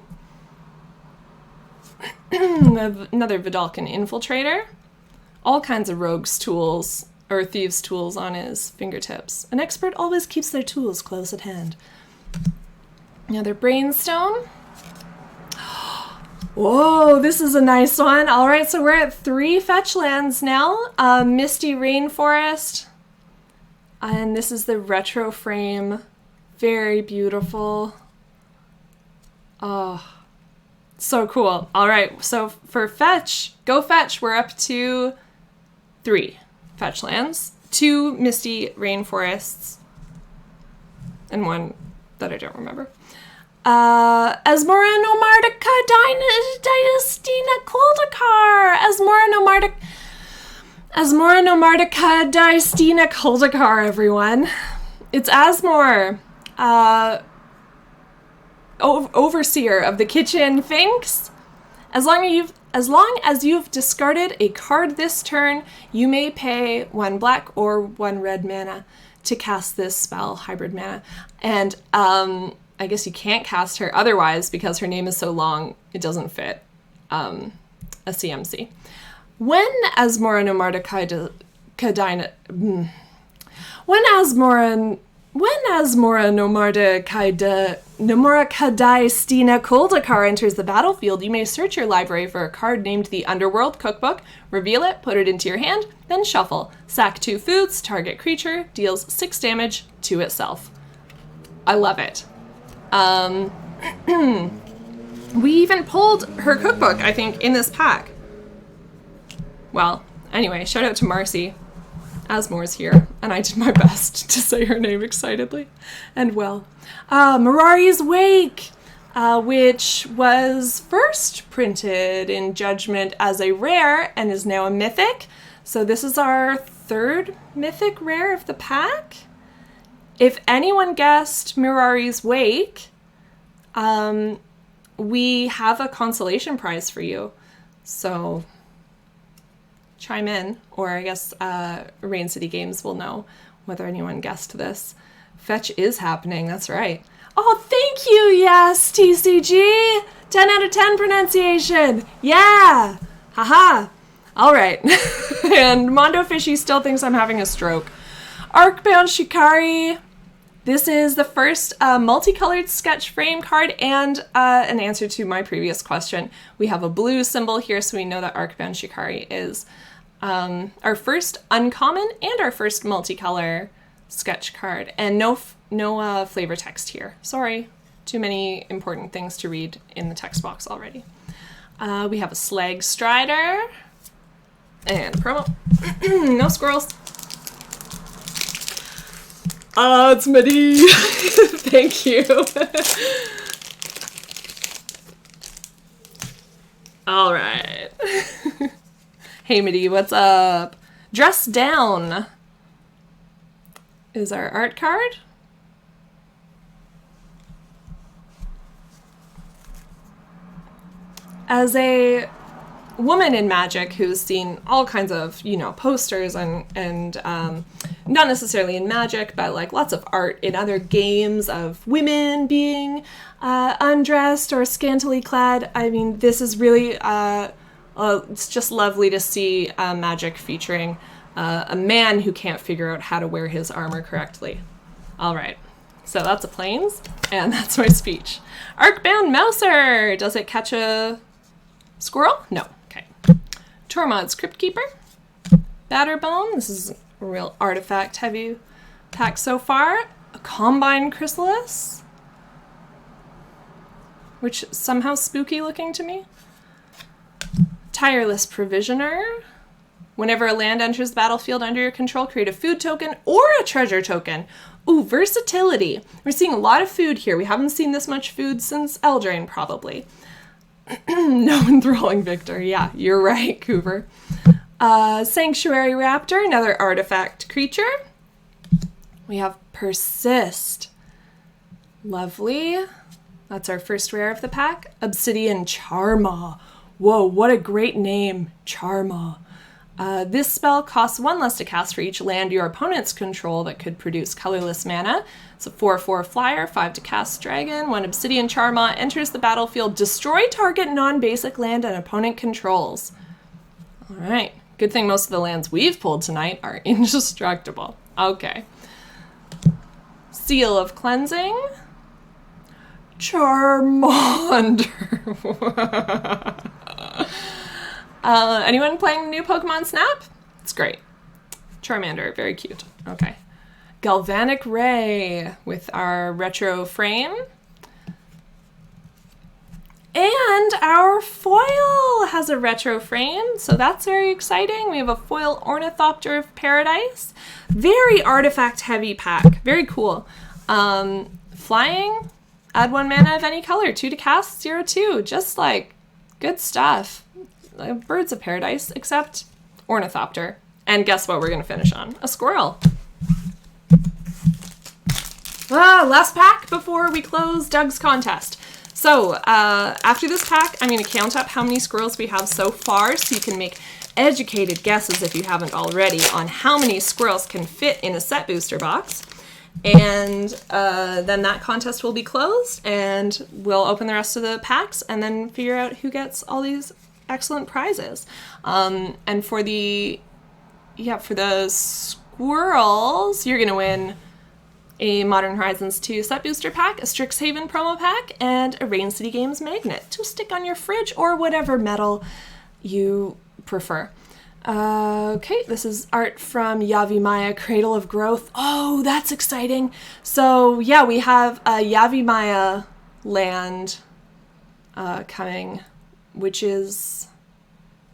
Another Vidalcan infiltrator. All kinds of rogues' tools, or thieves' tools on his fingertips. An expert always keeps their tools close at hand. Another Brainstone. Whoa, this is a nice one. All right, so we're at 3 fetch lands now. Misty Rainforest. And this is the retro frame. Very beautiful. Oh, so cool. All right, so for fetch, go fetch. We're up to 3 fetch lands, 2 Misty Rainforests, and 1 that I don't remember. Asmora Nomardica Dynastina Kuldakar. Asmora Nomardica Dynastina Kuldakar, everyone. It's Asmor, overseer of the kitchen Finks. As long as you've discarded a card this turn, you may pay 1 black or 1 red mana to cast this spell, Hybrid Mana. And I guess you can't cast her otherwise because her name is so long, it doesn't fit a CMC. When Asmora Nomardica Nomardica Kuldakar enters the battlefield, you may search your library for a card named the Underworld Cookbook, reveal it, put it into your hand, then shuffle. Sack 2 foods, target creature, deals 6 damage to itself. I love it. We even pulled her cookbook, I think, in this pack. Well, anyway, shout out to Marcy. Asmore's here, and I did my best to say her name excitedly and well. Mirari's Wake, which was first printed in Judgment as a rare and is now a mythic. So this is our 3rd mythic rare of the pack. If anyone guessed Mirari's Wake, we have a consolation prize for you. So chime in, or I guess Rain City Games will know whether anyone guessed this. Fetch is happening, that's right. Oh, thank you, yes, TCG! 10 out of 10 pronunciation! Yeah! Haha! Alright. And Mondo Fishy still thinks I'm having a stroke. Arcbound Shikari. This is the first multicolored sketch frame card and an answer to my previous question. We have a blue symbol here, so we know that Arcbound Shikari is our first uncommon and our first multicolor sketch card. And no flavor text here. Sorry, too many important things to read in the text box already. We have a Slag Strider and promo. No squirrels. It's Midi. Thank you. All right. Hey, Midi, what's up? Dress Down is our art card. As a woman in Magic who's seen all kinds of, posters and not necessarily in Magic, but like lots of art in other games of women being undressed or scantily clad. I mean, this is really, it's just lovely to see Magic featuring a man who can't figure out how to wear his armor correctly. All right, so that's a Plains, and that's my speech. Arcbound Mouser, does it catch a squirrel? No. Okay. Tormod's Crypt Keeper. Batterbone. This is a real artifact heavy pack so far. A Combine Chrysalis, which is somehow spooky looking to me. Tireless Provisioner. Whenever a land enters the battlefield under your control, create a food token or a treasure token. Ooh, versatility. We're seeing a lot of food here. We haven't seen this much food since Eldraine, probably. No enthralling victor. Yeah, you're right, Cooper. Sanctuary Raptor, another artifact creature. We have Persist. Lovely. That's our first rare of the pack. Obsidian Charmaw. Whoa, what a great name, Charmaw. This spell costs 1 less to cast for each land your opponents control that could produce colorless mana. It's a 4/4 flyer, 5 to cast dragon. 1 Obsidian Charmaw enters the battlefield. Destroy target non-basic land an opponent controls. All right. Good thing most of the lands we've pulled tonight are indestructible. Okay. Seal of Cleansing. Charmander. Anyone playing new Pokemon Snap? It's great. Charmander, very cute. Okay. Galvanic Ray with our retro frame. And our foil has a retro frame, so that's very exciting. We have a foil Ornithopter of Paradise. Very artifact heavy pack. Very cool. Flying, add 1 mana of any color, 2 to cast, 0/2. Just like good stuff. Like Birds of Paradise, except Ornithopter. And guess what we're going to finish on? A squirrel. Last pack before we close Doug's contest. So after this pack, I'm going to count up how many squirrels we have so far so you can make educated guesses, if you haven't already, on how many squirrels can fit in a set booster box. And then that contest will be closed, and we'll open the rest of the packs and then figure out who gets all these excellent prizes. And for the squirrels, you're going to win a Modern Horizons 2 set booster pack, a Strixhaven promo pack, and a Rain City Games magnet to stick on your fridge or whatever metal you prefer. Okay, this is art from Yavimaya, Cradle of Growth. Oh, that's exciting. So yeah, we have a Yavimaya land coming, which is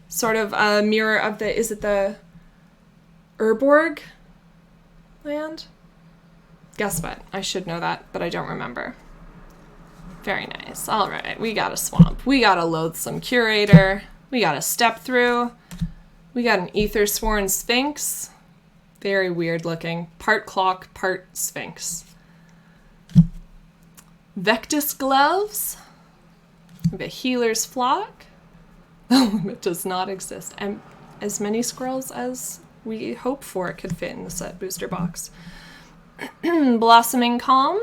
sort of a mirror of is it the Urborg land? Guess what? I should know that, but I don't remember. Very nice. All right, we got a swamp. We got a loathsome curator. We got a step through. We got an Aethersworn Sphinx. Very weird looking. Part clock, part Sphinx. Vectis Gloves. The Healer's Flock. It does not exist. And as many squirrels as we hope for could fit in the set booster box. Blossoming Calm.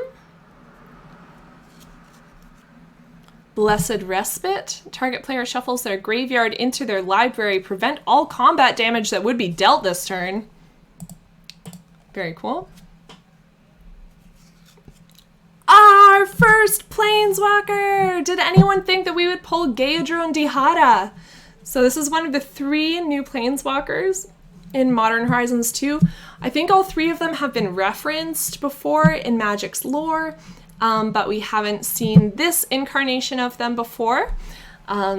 Blessed Respite. Target player shuffles their graveyard into their library. Prevent all combat damage that would be dealt this turn. Very cool. Our first Planeswalker! Did anyone think that we would pull Gaedrone Dihada? So this is one of the 3 new Planeswalkers in Modern Horizons 2. I think all 3 of them have been referenced before in Magic's lore, but we haven't seen this incarnation of them before.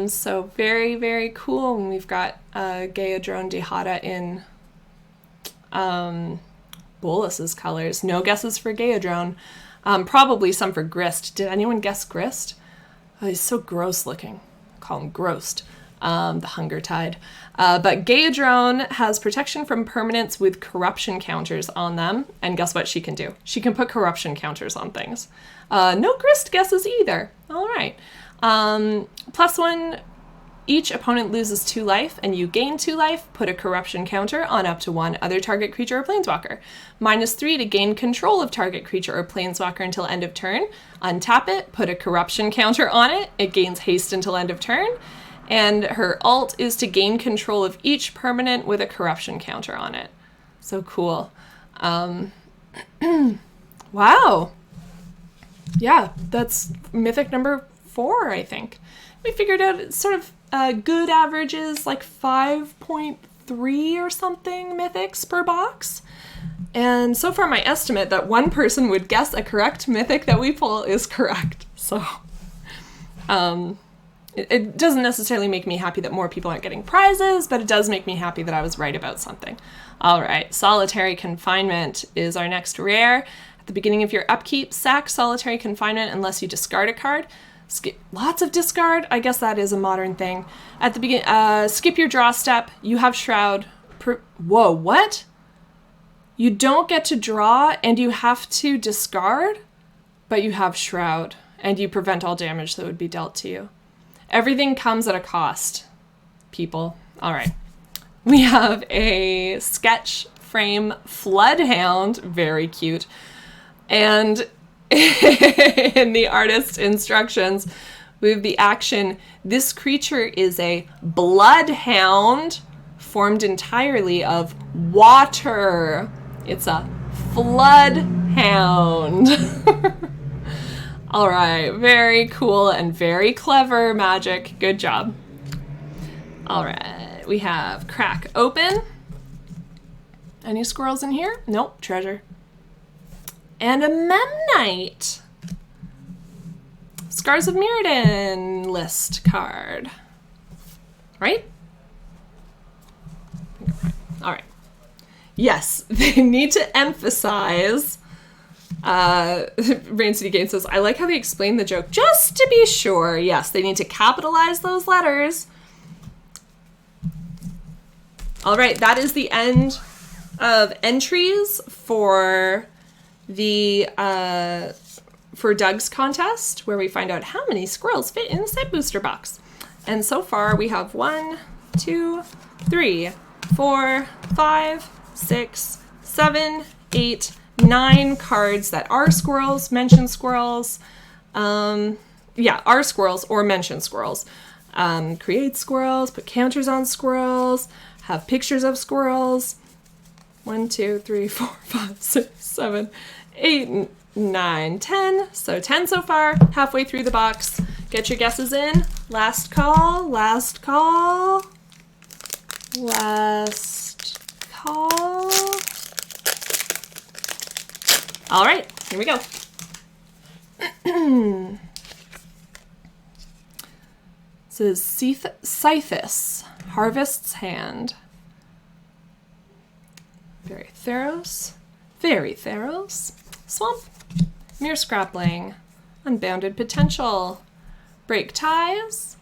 So very, very cool. And we've got Gaedrone Dihada in Bolas's colors. No guesses for Gaedrone. Probably some for Grist. Did anyone guess Grist? Oh, he's so gross looking. Call him Grossed. The Hunger Tide. But Gaedrone has protection from permanents with corruption counters on them. And guess what she can do? She can put corruption counters on things. No Grist guesses either. All right. +1, each opponent loses 2 life and you gain 2 life. Put a corruption counter on up to 1 other target creature or planeswalker. -3 to gain control of target creature or planeswalker until end of turn. Untap it. Put a corruption counter on it. It gains haste until end of turn. And her ult is to gain control of each permanent with a corruption counter on it. So cool. Wow. Yeah, that's mythic number 4, I think. We figured out it's sort of good averages, like 5.3 or something mythics per box. And so far my estimate that one person would guess a correct mythic that we pull is correct. So it doesn't necessarily make me happy that more people aren't getting prizes, but it does make me happy that I was right about something. All right, Solitary Confinement is our next rare. At the beginning of your upkeep, sack Solitary Confinement unless you discard a card. Lots of discard. I guess that is a modern thing. At the beginning, skip your draw step. You have Shroud. Whoa, what? You don't get to draw and you have to discard, but you have Shroud and you prevent all damage that would be dealt to you. Everything comes at a cost, people. All right. We have a sketch frame Floodhound, very cute. And in the artist instructions, we have the action, this creature is a bloodhound formed entirely of water. It's a floodhound. All right, very cool and very clever magic. Good job. All right, we have Crack Open. Any squirrels in here? Nope, treasure. And a Memnite. Scars of Mirrodin list card. Right? All right. Yes, they need to emphasize. Rain City Game says, I like how they explain the joke. Just to be sure, yes, they need to capitalize those letters. All right, that is the end of entries for the for Doug's contest, where we find out how many squirrels fit in the set booster box. And so far we have 1, 2, 3, 4, 5, 6, 7, 8, 9 cards that are squirrels, mention squirrels, are squirrels or mention squirrels. Create squirrels, put counters on squirrels, have pictures of squirrels. 1, 2, 3, 4, 5, 6, 7, 8, 9, 10. So 10 so far, halfway through the box. Get your guesses in. Last call, last call, last call. All right, here we go. This is Scythus, Harvest's Hand. Very Theros, Swamp, Mere Scrappling, Unbounded Potential, Break Ties,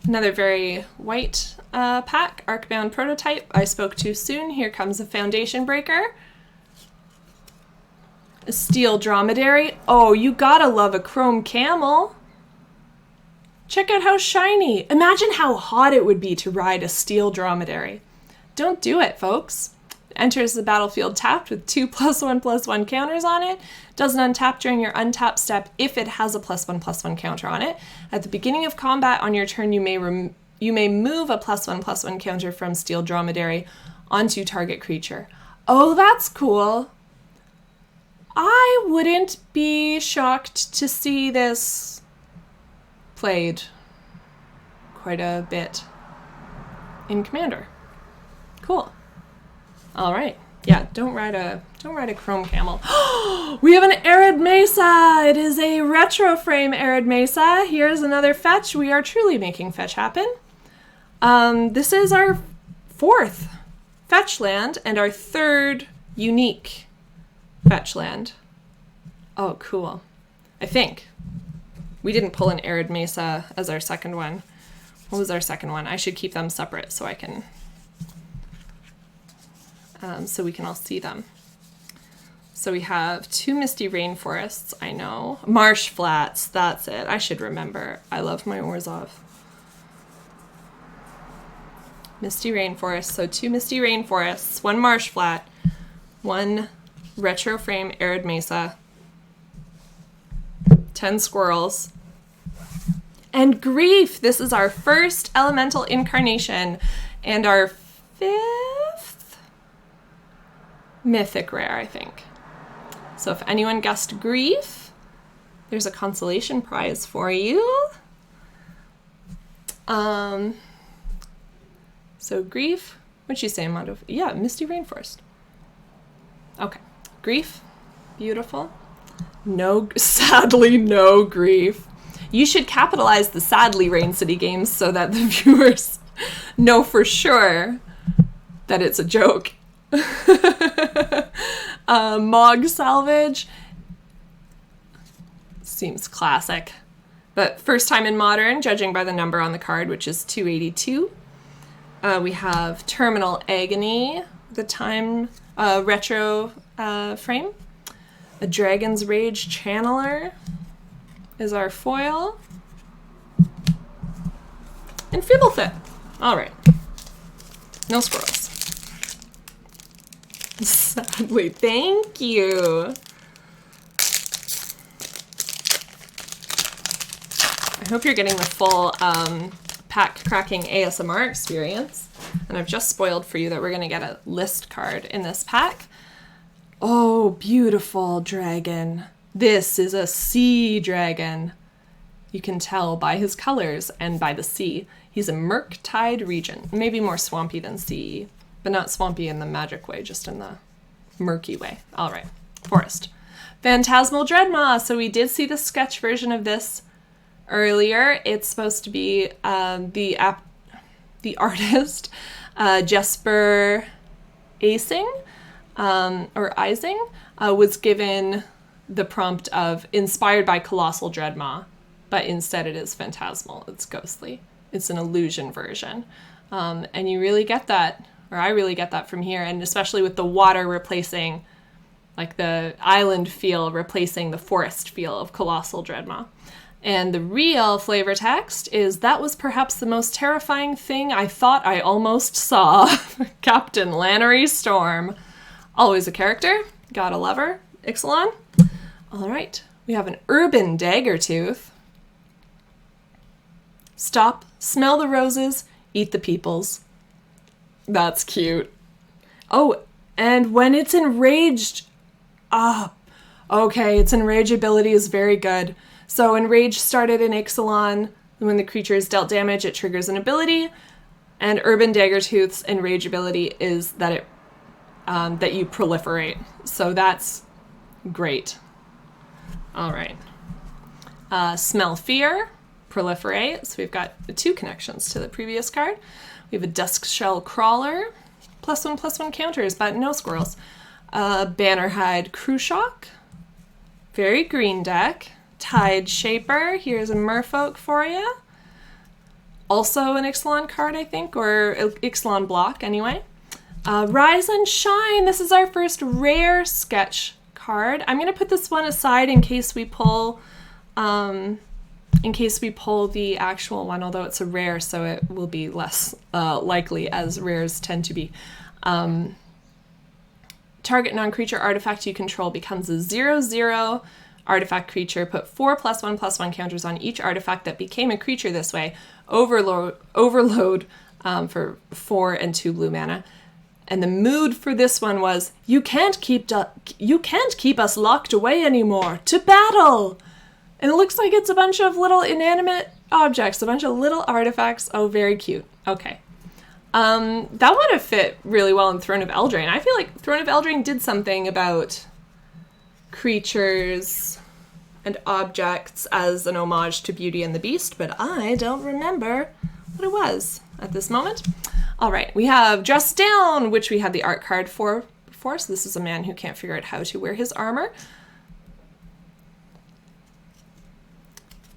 another very white pack, Arcbound Prototype, I spoke too soon, here comes a Foundation Breaker, a Steel Dromedary, oh, you gotta love a Chrome Camel. Check out how shiny. Imagine how hot it would be to ride a Steel Dromedary. Don't do it, folks. Enters the battlefield tapped with 2 +1/+1 counters on it. Doesn't untap during your untap step if it has a +1/+1 counter on it. At the beginning of combat on your turn, you may move a +1/+1 counter from Steel Dromedary onto target creature. Oh, that's cool. I wouldn't be shocked to see this played quite a bit in Commander. Cool. All right. Yeah, don't ride a Chrome Camel. We have an Arid Mesa. It is a retro frame Arid Mesa. Here's another fetch. We are truly making fetch happen. This is our 4th fetch land and our 3rd unique fetch land. Oh, cool. I think. We didn't pull an Arid Mesa as our second one. What was our second one? I should keep them separate so I can... so we can all see them. So we have 2 Misty Rainforests, I know. Marsh Flats, that's it. I should remember. I love my Orzhov. Misty Rainforest, so 2 Misty Rainforests, 1 Marsh Flat, 1 Retro Frame Arid Mesa, 10 squirrels, and Grief. This is our first elemental incarnation and our 5th mythic rare, I think. So if anyone guessed Grief, there's a consolation prize for you. So Grief, what'd she say, Mondo? Yeah, Misty Rainforest. Okay, Grief. Beautiful. No, sadly, no grief. You should capitalize the sadly Rain City games so that the viewers know for sure that it's a joke. Mog Salvage. Seems classic. But first time in Modern, judging by the number on the card, which is 282. We have Terminal Agony, the time retro frame. A Dragon's Rage Channeler is our foil. And Fibblethip. All right. No squirrels. Sadly, thank you. I hope you're getting the full pack cracking ASMR experience. And I've just spoiled for you that we're going to get a list card in this pack. Oh, beautiful dragon. This is a sea dragon. You can tell by his colors and by the sea. He's a Murktide region. Maybe more swampy than sea, but not swampy in the magic way, just in the murky way. All right, forest. Phantasmal Dreadmaw. So we did see the sketch version of this earlier. It's supposed to be the artist, Jesper Ising, was given the prompt of inspired by Colossal Dreadmaw, but instead it is phantasmal. It's ghostly. It's an illusion version. And you really get that, or I really get that from here, and especially with the water replacing, like the island feel replacing the forest feel of Colossal Dreadmaw. And the real flavor text is, that was perhaps the most terrifying thing I thought I almost saw. Captain Lannery Storm. Always a character. Gotta love her. Ixalan. All right. We have an Urban Daggertooth. Stop, smell the roses, eat the peoples. That's cute. Oh, and when it's enraged... okay, its enrage ability is very good. So Enrage started in Ixalan. When the creature is dealt damage, it triggers an ability. And Urban Daggertooth's Enrage ability is that it that you proliferate. So that's great. All right. Smell Fear, proliferate. So we've got the 2 connections to the previous card. We have a Duskshell Crawler, +1/+1 counters, but no squirrels. Bannerhide Cruciok, very green deck. Tide Shaper, here's a Merfolk for you. Also an Ixalan card, I think, or Ixalan block anyway. Rise and Shine, this is our first rare sketch card. I'm going to put this one aside in case we pull the actual one, although it's a rare, so it will be less likely, as rares tend to be. Target non-creature artifact you control becomes a 0/0 artifact creature. Put 4 +1/+1 counters on each artifact that became a creature this way. Overload for 4 and 2 blue mana. And the mood for this one was, you can't keep us locked away anymore. To battle! And it looks like it's a bunch of little inanimate objects, a bunch of little artifacts. Oh, very cute. Okay. That would have fit really well in Throne of Eldraine. I feel like Throne of Eldraine did something about creatures and objects as an homage to Beauty and the Beast, but I don't remember what it was at this moment. All right, we have Dress Down, which we had the art card for before. So this is a man who can't figure out how to wear his armor.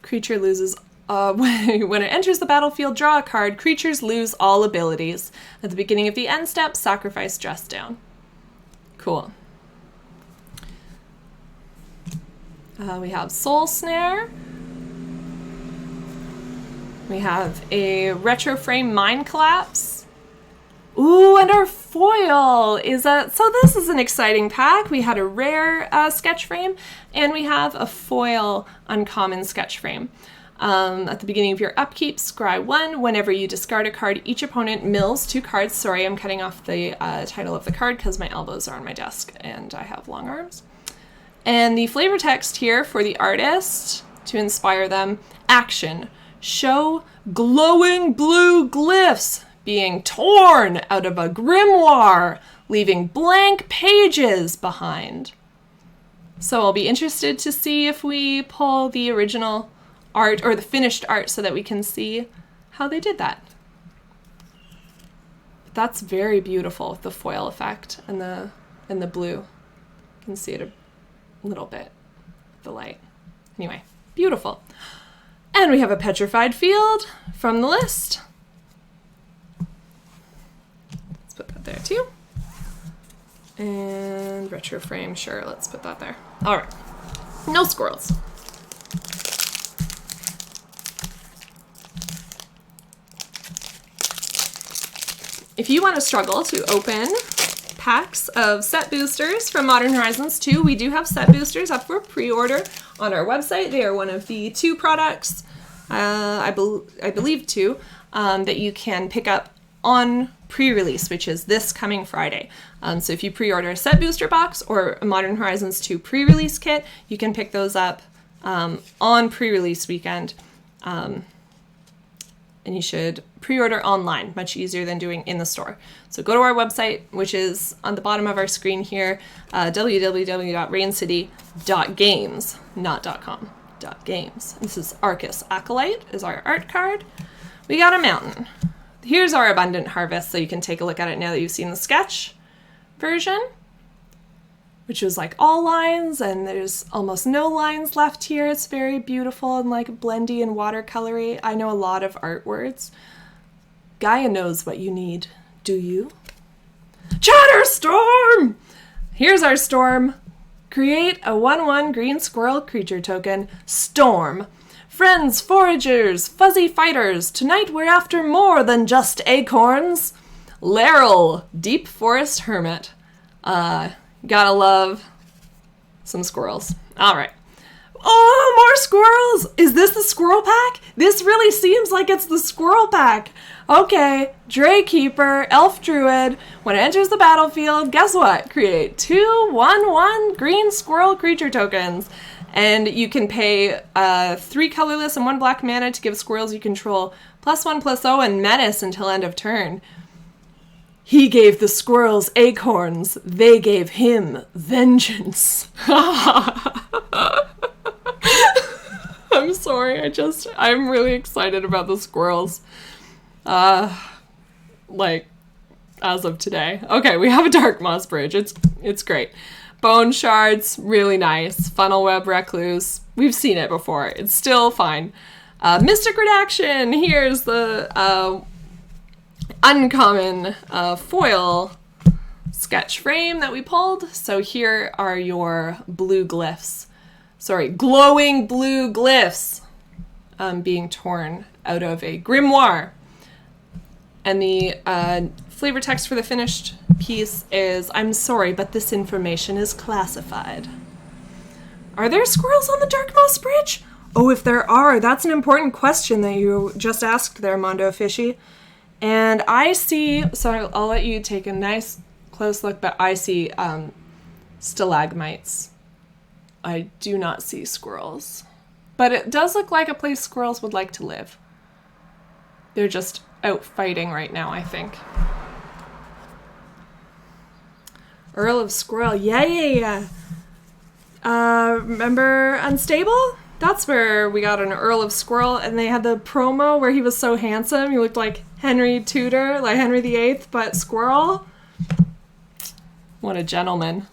Creature loses when it enters the battlefield, draw a card. Creatures lose all abilities. At the beginning of the end step, sacrifice Dress Down. Cool. We have Soul Snare. We have a Retro Frame Mind Collapse. Ooh, and our foil is so this is an exciting pack. We had a rare sketch frame, and we have a foil uncommon sketch frame. At the beginning of your upkeep, scry 1. Whenever you discard a card, each opponent mills 2 cards. Sorry, I'm cutting off the title of the card because my elbows are on my desk and I have long arms. And the flavor text here for the artist, to inspire them, action. Show glowing blue glyphs being torn out of a grimoire leaving blank pages behind. So I'll be interested to see if we pull the original art or the finished art so that we can see how they did that. That's very beautiful with the foil effect and the blue. You can see it a little bit, the light. Anyway, beautiful. And we have a petrified field from the list. Let's put that there too. And retro frame, sure, let's put that there. All right, no squirrels. If you want to struggle to open packs of set boosters from Modern Horizons 2, we do have set boosters up for pre-order on our website. They are one of the 2 products, I believe 2, that you can pick up on pre-release, which is this coming Friday. So if you pre-order a set booster box or a Modern Horizons 2 pre-release kit, you can pick those up on pre-release weekend. And you should pre-order online, much easier than doing in the store. So go to our website, which is on the bottom of our screen here, www.raincity.games, not .com, .games. This is Arcus Acolyte is our art card. We got a mountain. Here's our Abundant Harvest, so you can take a look at it now that you've seen the sketch version, which was like all lines, and there's almost no lines left here. It's very beautiful and like blendy and watercolory. I know a lot of art words. Gaia knows what you need, do you? Chatterstorm! Here's our storm. Create a 1/1 green squirrel creature token, Storm. Friends, foragers, fuzzy fighters, tonight we're after more than just acorns. Laryl, deep forest hermit. Gotta love some squirrels. All right. Oh, more squirrels! Is this the squirrel pack? This really seems like it's the squirrel pack. Okay, Dray Keeper, Elf Druid. When it enters the battlefield, guess what? Create 2 1/1 green squirrel creature tokens. And you can pay 3 colorless and 1 black mana to give squirrels you control +1/+0 and menace until end of turn. He gave the squirrels acorns. They gave him vengeance. I'm sorry. I'm really excited about the squirrels. Like, as of today. Okay, we have a Dark Moss Bridge. It's great. Bone Shards, really nice. Funnel Web Recluse. We've seen it before. It's still fine. Mystic Redaction. Here's the uncommon foil sketch frame that we pulled. So here are your blue glyphs. Sorry, glowing blue glyphs being torn out of a grimoire. And the flavor text for the finished piece is, "I'm sorry, but this information is classified." Are there squirrels on the Dark Moss Bridge? Oh, if there are, that's an important question that you just asked there, Mondo Fishy. And I see, so I'll let you take a nice close look, but I see stalagmites. I do not see squirrels. But it does look like a place squirrels would like to live. They're just out fighting right now, I think. Earl of Squirrel, yeah. Remember Unstable? That's where we got an Earl of Squirrel, and they had the promo where he was so handsome. He looked like Henry Tudor, like Henry VIII, but squirrel. What a gentleman.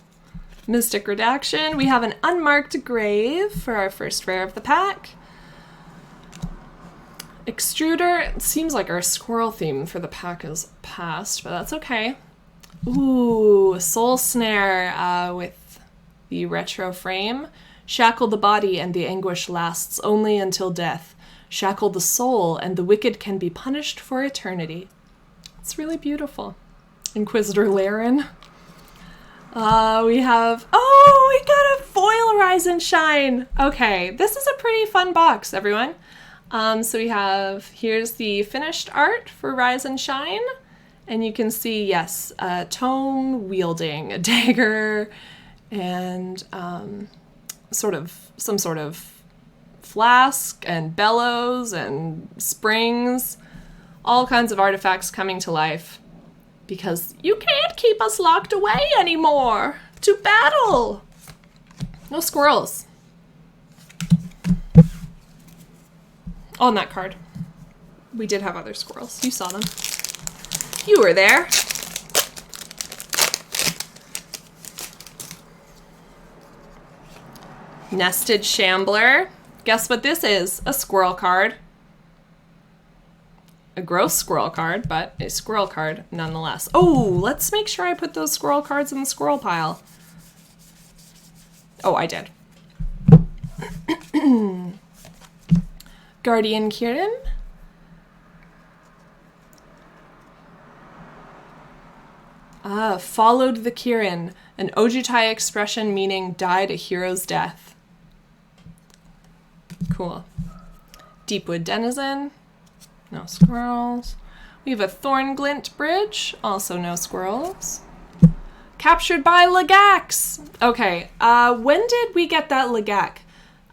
Mystic Redaction. We have an Unmarked Grave for our first rare of the pack. Extruder. It seems like our squirrel theme for the pack is past, but that's okay. Ooh, Soul Snare with the retro frame. Shackle the body and the anguish lasts only until death. Shackle the soul and the wicked can be punished for eternity. It's really beautiful. Inquisitor Laren. We got a foil Rise and Shine. Okay, this is a pretty fun box, everyone. So here's the finished art for Rise and Shine. And you can see, yes, Tome wielding a dagger and some sort of flask and bellows and springs, all kinds of artifacts coming to life. Because you can't keep us locked away anymore. To battle. No squirrels. On that card. We did have other squirrels. You saw them. You were there. Nested Shambler. Guess what this is? A squirrel card. A gross squirrel card, but a squirrel card nonetheless. Oh, let's make sure I put those squirrel cards in the squirrel pile. Oh, I did. Guardian Kirin. Followed the Kirin. An Ojutai expression meaning died a hero's death. Cool. Deepwood Denizen. No squirrels. We have a Thornglint Bridge. Also no squirrels. Captured by Lagax. Okay, when did we get that Lagak?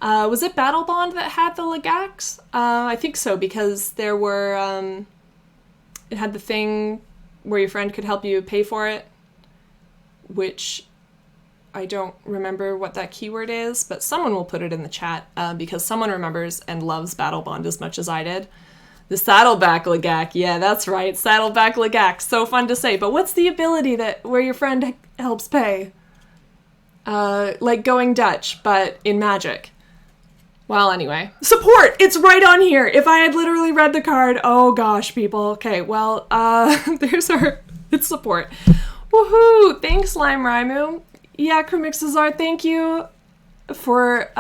Was it Battle Bond that had the Lagax? I think so, because there were, it had the thing where your friend could help you pay for it, which I don't remember what that keyword is, but someone will put it in the chat, because someone remembers and loves Battle Bond as much as I did. The Saddleback Lagak. Yeah, that's right. Saddleback Lagak. So fun to say. But what's the ability that where your friend helps pay? Like Going Dutch, but in Magic. Well, anyway. Support! It's right on here! If I had literally read the card, oh gosh, people. Okay, well, there's our... It's support. Woohoo! Thanks, Lime Raimu. Yeah, Kremixazar, thank you for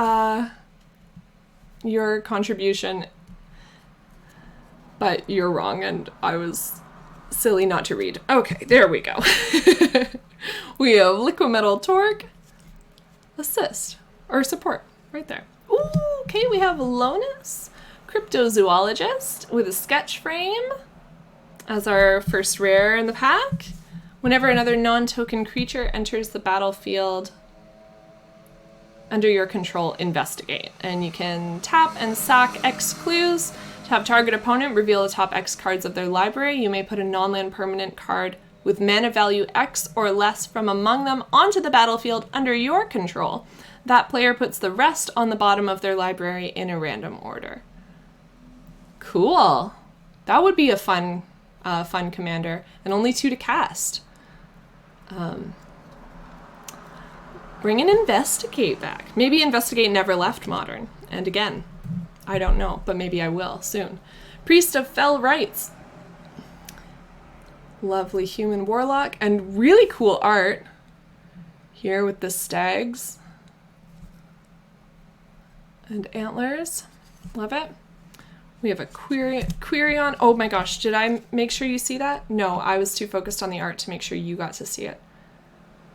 your contribution. But you're wrong, and I was silly not to read. Okay, there we go. We have Liquimetal Torque. Assist. Or support. Right there. Ooh, okay, we have Lonus. Cryptozoologist with a sketch frame as our first rare in the pack. Whenever another non-token creature enters the battlefield under your control, investigate. And you can tap and sack X clues. To have target opponent reveal the top X cards of their library. You may put a non-land permanent card with mana value X or less from among them onto the battlefield under your control. That player puts the rest on the bottom of their library in a random order. Cool. That would be a fun commander, and only 2 to cast. Bring an Investigate back. Maybe Investigate never left Modern. And again, I don't know, but maybe I will soon. Priest of Fell Rites. Lovely human warlock, and really cool art here with the stags and antlers. Love it. We have a Quirion. Oh my gosh, did I make sure you see that? No, I was too focused on the art to make sure you got to see it.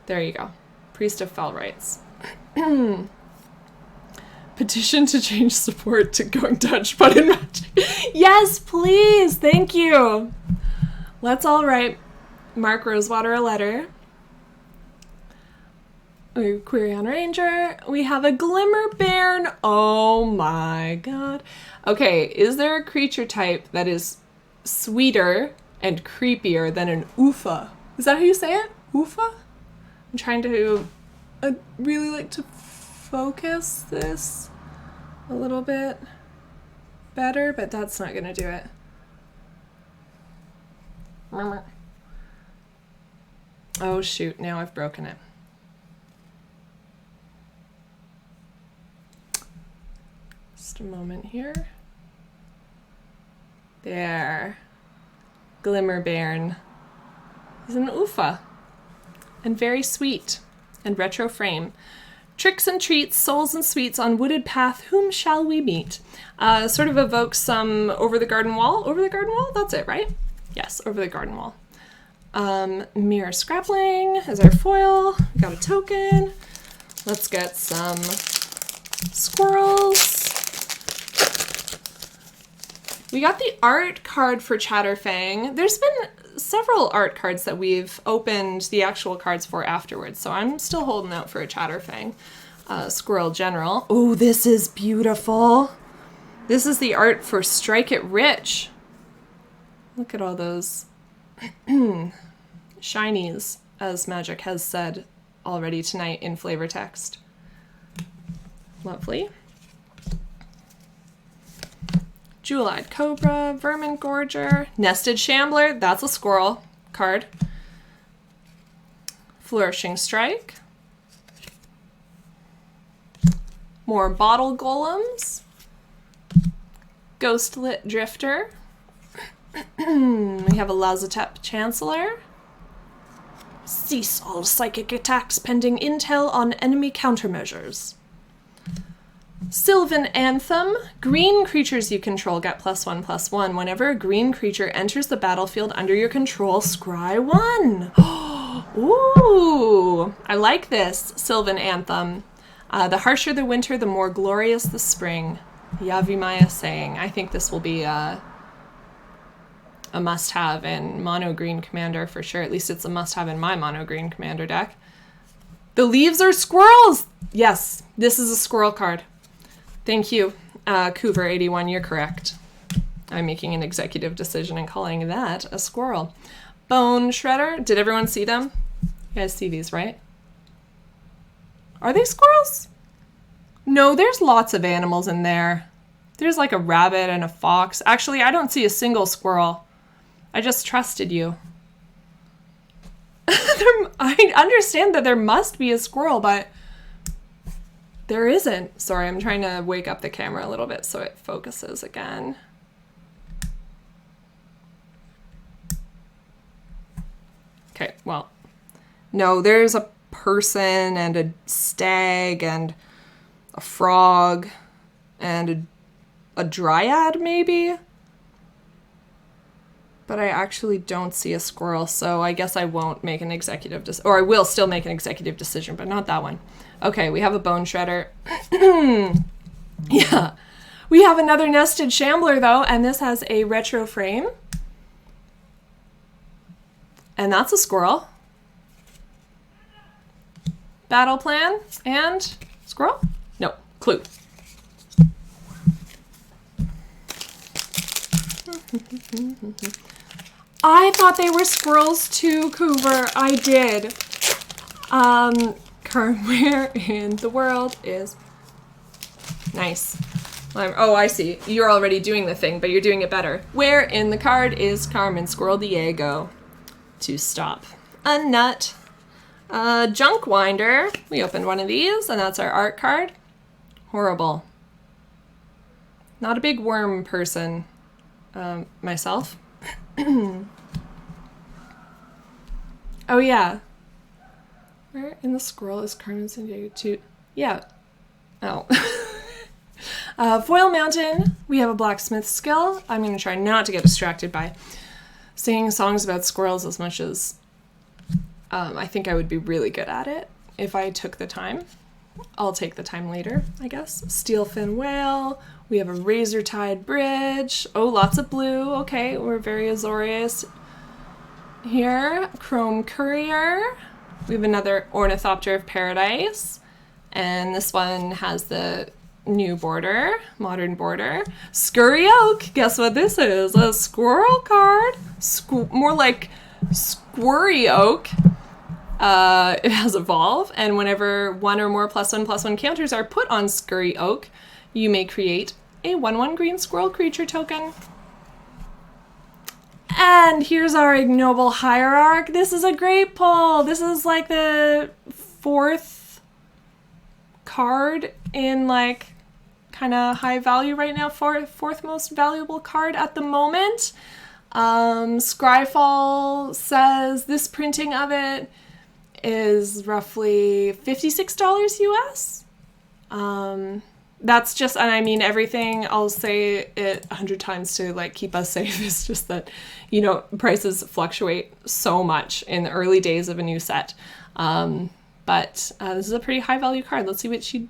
There you go. Priest of Fell Rites. Petition to change support to Going Dutch, but in Magic. Yes, please. Thank you. Let's all write Mark Rosewater a letter. Quirion Ranger. We have a Glimmerbairn. Oh my god. Okay, is there a creature type that is sweeter and creepier than an Ufa? Is that how you say it? Ufa? I'm trying to... I'd really like to focus this a little bit better, but that's not gonna do it. Oh shoot, now I've broken it. Just a moment here. There. Glimmerbairn. He's an Ufa. And very sweet. And retro frame. Tricks and treats, souls and sweets on wooded path, whom shall we meet? Sort of evokes some Over the Garden Wall. Over the Garden Wall? That's it, right? Yes, Over the Garden Wall. Mirror Scrappling is our foil. We got a token. Let's get some squirrels. We got the art card for Chatterfang. There's been several art cards that we've opened the actual cards for afterwards, so I'm still holding out for a Chatterfang. Squirrel General. Oh, this is beautiful. This is the art for Strike It Rich. Look at all those shinies, as Magic has said already tonight in flavor text. Lovely. Jewel-Eyed Cobra, Vermin Gorger, Nested Shambler, that's a squirrel card. Flourishing Strike. More Bottle Golems. Ghostlit Drifter. We have a Lazotep Chancellor. Cease all psychic attacks pending intel on enemy countermeasures. Sylvan Anthem. Green creatures you control get +1/+1. Whenever a green creature enters the battlefield under your control, scry 1. Ooh, I like this, Sylvan Anthem. The harsher the winter, the more glorious the spring. Yavimaya saying. I think this will be a must-have in Mono Green Commander for sure. At least it's a must-have in my Mono Green Commander deck. The leaves are squirrels! Yes, this is a squirrel card. Thank you, Coover81, you're correct. I'm making an executive decision and calling that a squirrel. Bone Shredder. Did everyone see them? You guys see these, right? Are they squirrels? No, there's lots of animals in there. There's like a rabbit and a fox. Actually, I don't see a single squirrel. I just trusted you. I understand that there must be a squirrel, but there isn't. Sorry, I'm trying to wake up the camera a little bit so it focuses again. Okay, well, no, there's a person and a stag and a frog and a dryad maybe, but I actually don't see a squirrel, so I guess I won't make an executive decision, or I will still make an executive decision, but not that one. Okay, we have a Bone Shredder. Yeah, we have another Nested Shambler though, and this has a retro frame, and that's a squirrel. Battle Plan and squirrel? No, clue. I thought they were squirrels too, Coover. I did. Where in the world is... Nice. Oh, I see. You're already doing the thing, but you're doing it better. Where in the card is Carmen Squirrel Diego? To stop. A nut. Junk Winder. We opened one of these, and that's our art card. Horrible. Not a big worm person. Myself. Oh yeah. Where in the scroll is Carmen Sandiego too? Yeah. Oh. Foil Mountain. We have a blacksmith skill. I'm going to try not to get distracted by singing songs about squirrels as much as I think I would be really good at it if I took the time. I'll take the time later, I guess. Steelfin Whale. We have a Razortide Bridge. Oh, lots of blue. Okay, we're very Azorius here. Chrome Courier. We have another Ornithopter of Paradise. And this one has the new border, modern border. Scurry Oak. Guess what this is? A squirrel card. More like Squirry Oak. It has Evolve, and whenever one or more +1/+1 counters are put on Scurry Oak, you may create a 1/1 green squirrel creature token. And here's our Ignoble Hierarch. This is a great pull. This is like the 4th card in like kind of high value right now. Fourth most valuable card at the moment. Scryfall says this printing of it is roughly $56 US. That's just, and I mean everything, I'll say it 100 times to like keep us safe. It's just that, you know, prices fluctuate so much in the early days of a new set. But this is a pretty high value card. Let's see what she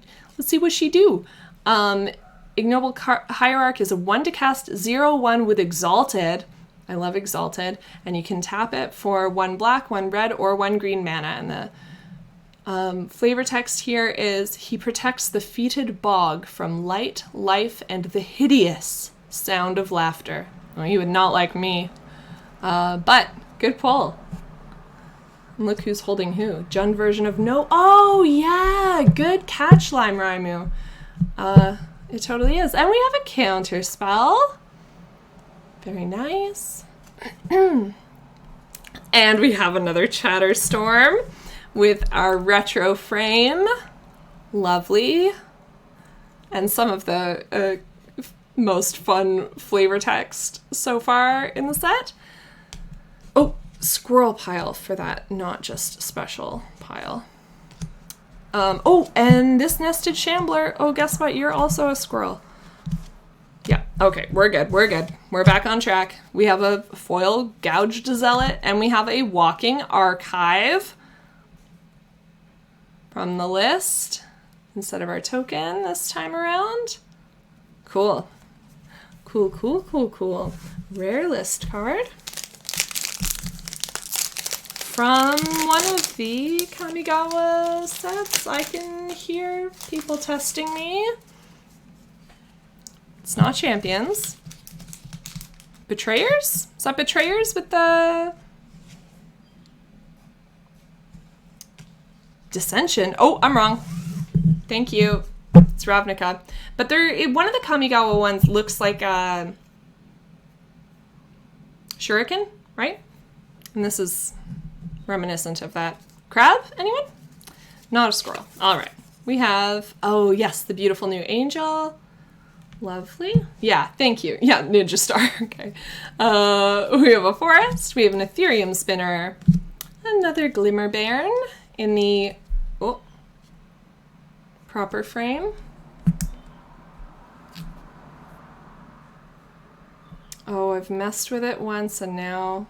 do. Ignoble Hierarch is a 1 to cast 0/1 with Exalted. I love Exalted, and you can tap it for 1 black, 1 red, or 1 green mana. And the flavor text here is, he protects the fetid bog from light, life, and the hideous sound of laughter. Well, you would not like me, but good pull. And look who's holding who. Jund version of no. Oh, yeah. Good catch, Lime Raimu. It totally is. And we have a counter spell. Very nice. And we have another Chatterstorm with our retro frame. Lovely. And some of the most fun flavor text so far in the set. Oh, squirrel pile for that, not just special pile. Oh, and this nested shambler. Oh, guess what? You're also a squirrel. Yeah, okay, we're good, we're good. We're back on track. We have a foil gouged zealot, and we have a walking archive from the list instead of our token this time around. Cool. Cool, cool, cool, cool. Rare list card. From one of the Kamigawa sets, I can hear people testing me. It's not Champions. Betrayers? Is that Betrayers with the... Dissension? Oh, I'm wrong. Thank you. It's Ravnica. But one of the Kamigawa ones looks like a Shuriken, right? And this is reminiscent of that. Crab? Anyone? Not a squirrel. All right. We have, oh yes, the beautiful new angel. Lovely. Yeah, thank you. Yeah, Ninja Star. Okay. We have a forest. We have an Ethereum spinner. Another Glimmer Bairn in the proper frame. Oh, I've messed with it once and now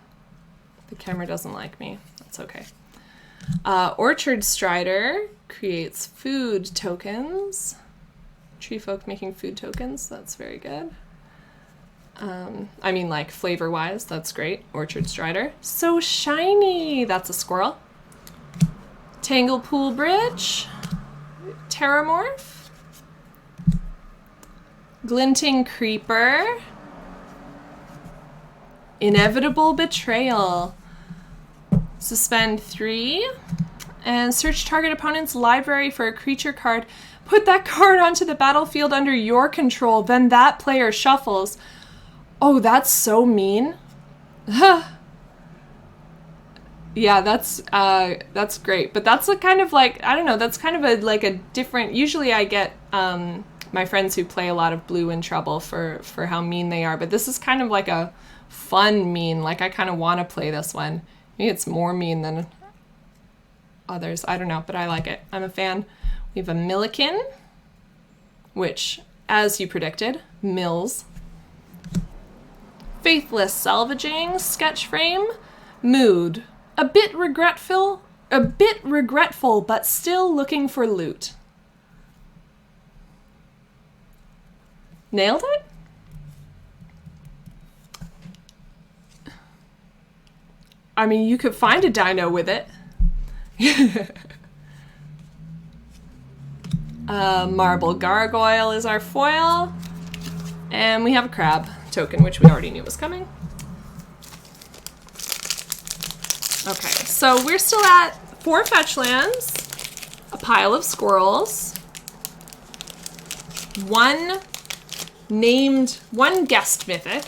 the camera doesn't like me. That's okay. Orchard Strider creates food tokens. Tree folk making food tokens. That's very good. I mean, like, flavor-wise, that's great. Orchard Strider. So shiny! That's a squirrel. Tanglepool Bridge. Terramorph. Glinting Creeper. Inevitable Betrayal. Suspend 3. And search target opponent's library for a creature card. Put that card onto the battlefield under your control, then that player shuffles. Oh, that's so mean. Yeah, that's great. But that's a kind of like, I don't know, that's kind of a different, usually I get my friends who play a lot of Blue in trouble for how mean they are, but this is kind of like a fun mean, like I kind of want to play this one. Maybe it's more mean than others, I don't know, but I like it. I'm a fan. We have a Milliken, which, as you predicted, mills. Faithless Salvaging, sketch frame. Mood, a bit regretful, but still looking for loot. Nailed it? I mean, you could find a dino with it. Marble Gargoyle is our foil. And we have a crab token, which we already knew was coming. Okay, so we're still at 4 fetch lands, a pile of squirrels, one guest mythic.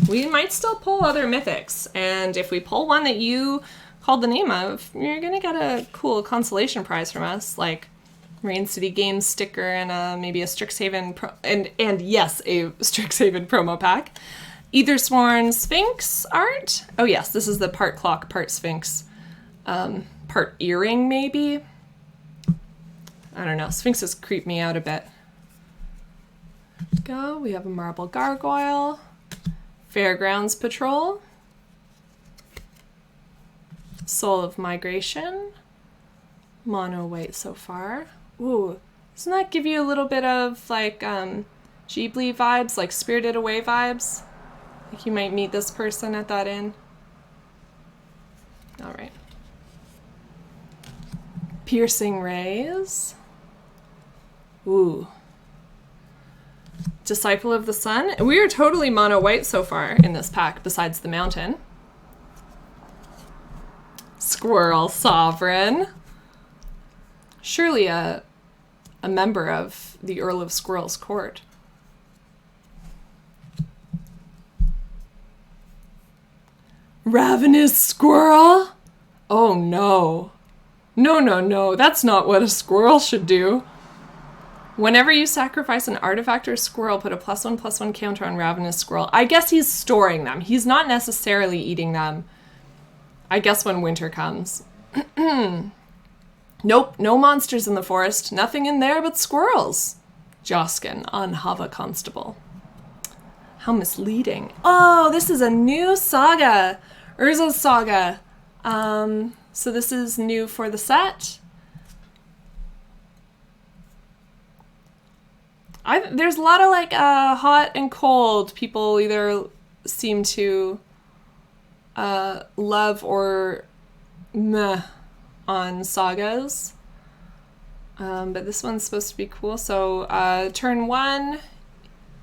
We might still pull other mythics, and if we pull one that you called the name of, you're gonna get a cool consolation prize from us, like Rain City Games sticker and maybe a Strixhaven and yes, a Strixhaven promo pack. Ethersworn Sphinx art. Oh yes, this is the part clock, part Sphinx, part earring maybe. I don't know. Sphinxes creep me out a bit. Let's go. We have a Marble Gargoyle. Fairgrounds Patrol. Soul of Migration. Mono white so far. Ooh, doesn't that give you a little bit of like Ghibli vibes, like Spirited Away vibes? Like you might meet this person at that inn. All right. Piercing Rays. Ooh. Disciple of the Sun. We are totally mono white so far in this pack, besides the mountain. Squirrel Sovereign. Surely a member of the Earl of Squirrel's court. Ravenous Squirrel? Oh no. No, that's not what a squirrel should do. Whenever you sacrifice an artifact or squirrel, put a +1/+1 counter on Ravenous Squirrel. I guess he's storing them. He's not necessarily eating them. I guess when winter comes. Nope, no monsters in the forest. Nothing in there but squirrels. Joskin on Hava Constable. How misleading. Oh, this is a new saga. Urza's Saga. So this is new for the set. There's a lot of like hot and cold. People either seem to love or meh on sagas. But this one's supposed to be cool. So turn 1,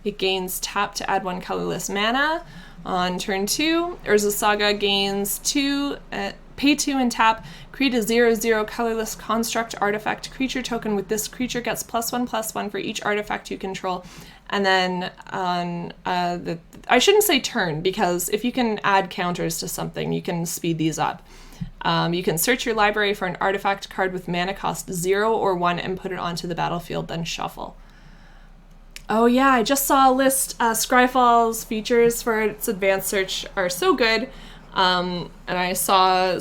it gains tap to add 1 colorless mana. On turn 2, Urza's Saga gains 2, pay 2 and tap, create a 0/0 colorless construct artifact creature token with this creature gets +1/+1 for each artifact you control. And then on I shouldn't say turn, because if you can add counters to something, you can speed these up. You can search your library for an artifact card with mana cost 0 or 1 and put it onto the battlefield, then shuffle. Oh yeah, I just saw a list. Scryfall's features for its advanced search are so good. And I saw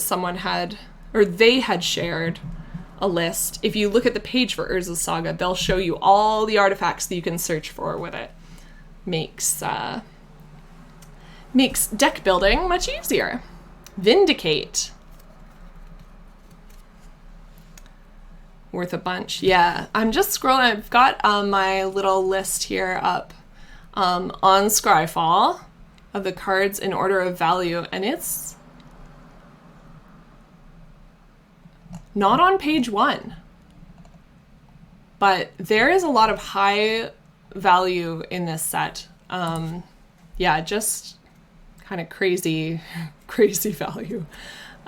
they had shared a list. If you look at the page for Urza's Saga, they'll show you all the artifacts that you can search for with it. Makes deck building much easier. Vindicate. Worth a bunch. Yeah, I'm just scrolling. I've got my little list here up on Scryfall of the cards in order of value, and it's not on page 1. But there is a lot of high value in this set. Yeah, just kind of crazy value.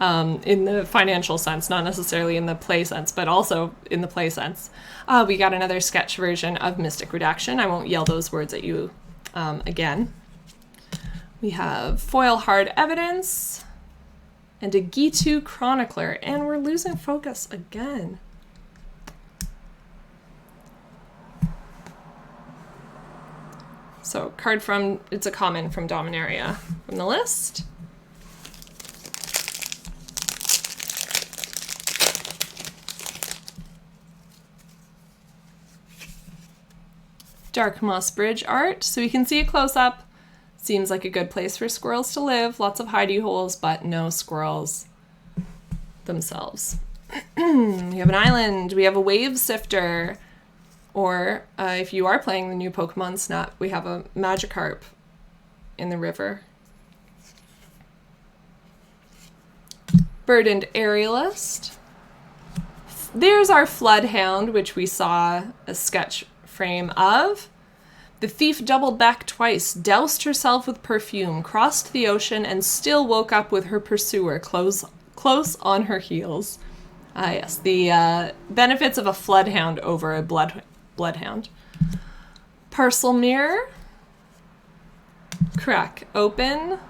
In the financial sense, not necessarily in the play sense, but also in the play sense. We got another sketch version of Mystic Redaction. I won't yell those words at you again. We have foil hard evidence and a Gitu Chronicler, and we're losing focus again. So it's a common from Dominaria from the list. Dark Moss Bridge art, so we can see a close-up. Seems like a good place for squirrels to live. Lots of hidey holes, but no squirrels themselves. We have an island. We have a Wave Sifter. Or if you are playing the new Pokemon Snap, we have a Magikarp in the river. Burdened Aerialist. There's our Floodhound, which we saw a sketch frame of. The thief doubled back twice, doused herself with perfume, crossed the ocean, and still woke up with her pursuer close on her heels. Yes, the benefits of a Floodhound over a Bloodhound. Parcel Mirror. Crack open.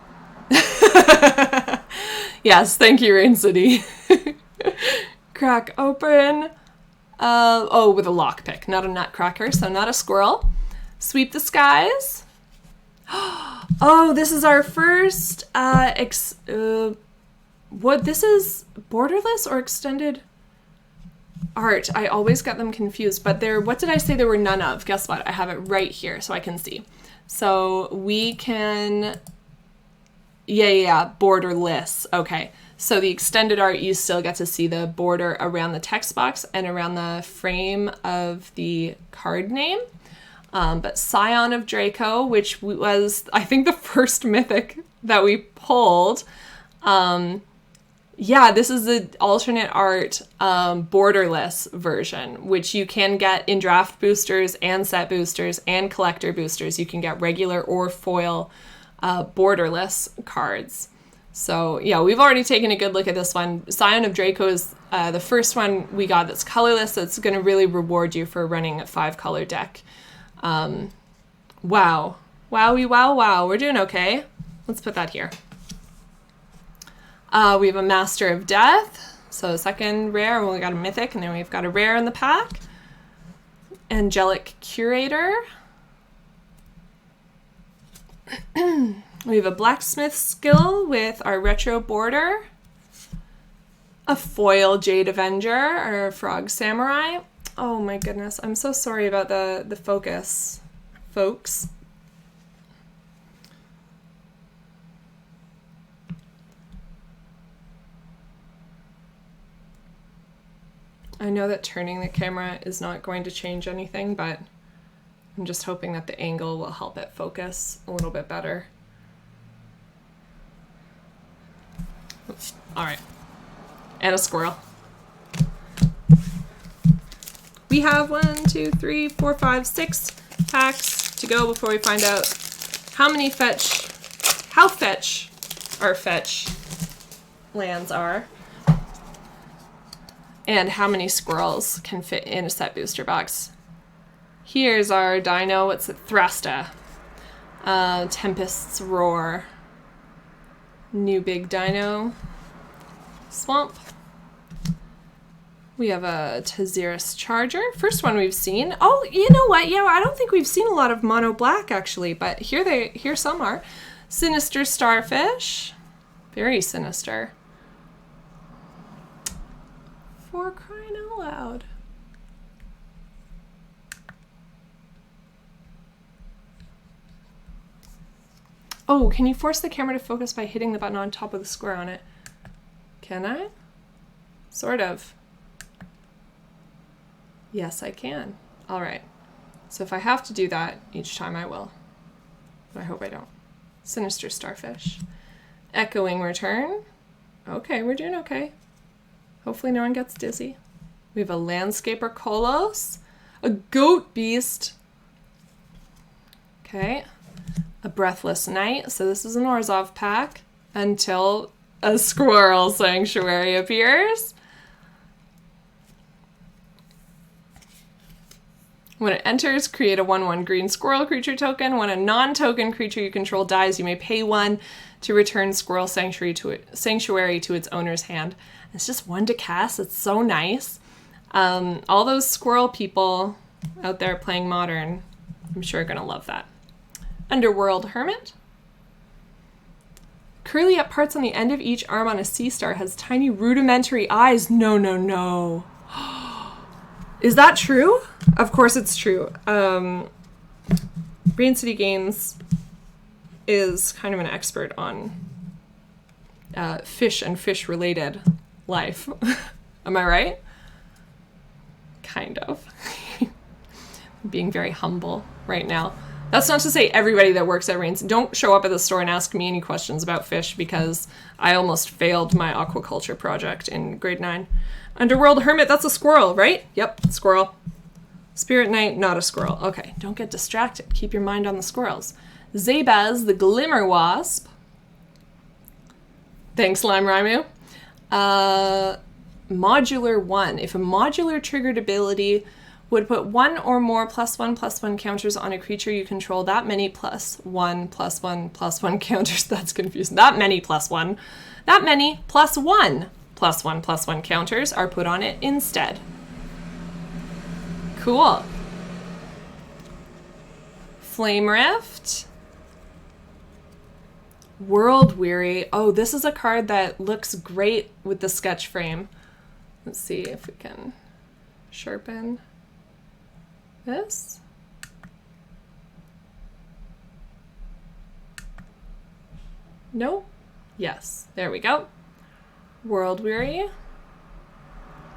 Yes, thank you, Rain City. Crack open. With a lockpick, not a nutcracker, so not a squirrel. Sweep the skies. Oh, this is our first, this is borderless or extended art? I always get them confused, but what did I say there were none of? Guess what? I have it right here so I can see. So we can, borderless. Okay. So the extended art, you still get to see the border around the text box and around the frame of the card name. But Scion of Draco, which was, I think, the first mythic that we pulled. This is the alternate art borderless version, which you can get in draft boosters and set boosters and collector boosters. You can get regular or foil borderless cards. So yeah, we've already taken a good look at this one. Scion of Draco is the first one we got that's colorless. So it's going to really reward you for running a 5-color deck. Wow. Wowie, wow, wow. We're doing okay. Let's put that here. We have a Master of Death. So second rare, we got a mythic, and then we've got a rare in the pack. Angelic Curator. We have a Blacksmith Skill with our retro border. A foil Jade Avenger or Frog Samurai. Oh my goodness, I'm so sorry about the focus, folks. I know that turning the camera is not going to change anything, but I'm just hoping that the angle will help it focus a little bit better. All right. And a squirrel. We have 1, 2, 3, 4, 5, 6 packs to go before we find out how fetch our fetch lands are. And how many squirrels can fit in a set booster box. Here's our dino. What's it? Thrasta. Tempest's Roar. New big dino. Swamp. We have a Taziris Charger. First one we've seen. Oh, you know what? Yeah, I don't think we've seen a lot of mono black actually, but here some are. Sinister Starfish. Very sinister. For crying out loud. Oh, can you force the camera to focus by hitting the button on top of the square on it? Can I? Sort of. Yes, I can. All right. So if I have to do that each time, I will. But I hope I don't. Sinister Starfish. Echoing Return. Okay, we're doing okay. Hopefully no one gets dizzy. We have a Landscaper Kolos. A Goat Beast. Okay. A Breathless Knight. So this is an Orzhov pack until a Squirrel Sanctuary appears. When it enters, create a 1/1 green squirrel creature token. When a non-token creature you control dies, you may pay 1 to return Squirrel Sanctuary to its owner's hand. It's just 1 to cast. It's so nice. All those squirrel people out there playing Modern, I'm sure are going to love that. Underworld Hermit. Curly up parts on the end of each arm on a sea star has tiny rudimentary eyes. No, no, no. Is that true? Of course it's true. Brain City Games is kind of an expert on fish and fish-related life. Am I right? Kind of. Being very humble right now. That's not to say everybody that works at Rains. Don't show up at the store and ask me any questions about fish because I almost failed my aquaculture project in grade 9. Underworld Hermit, that's a squirrel, right? Yep, squirrel. Spirit Knight, not a squirrel. Okay, don't get distracted. Keep your mind on the squirrels. Zabaz, the Glimmer Wasp. Thanks, Lime Raimu. Modular 1. If a modular triggered ability would put 1 or more +1/+1 counters on a creature you control, that many +1/+1/+1 counters, that's confusing. That many +1. That many +1/+1/+1 counters are put on it instead. Cool. Flame Rift. World Weary. Oh, this is a card that looks great with the sketch frame. Let's see if we can sharpen this. No? Yes. There we go. World Weary.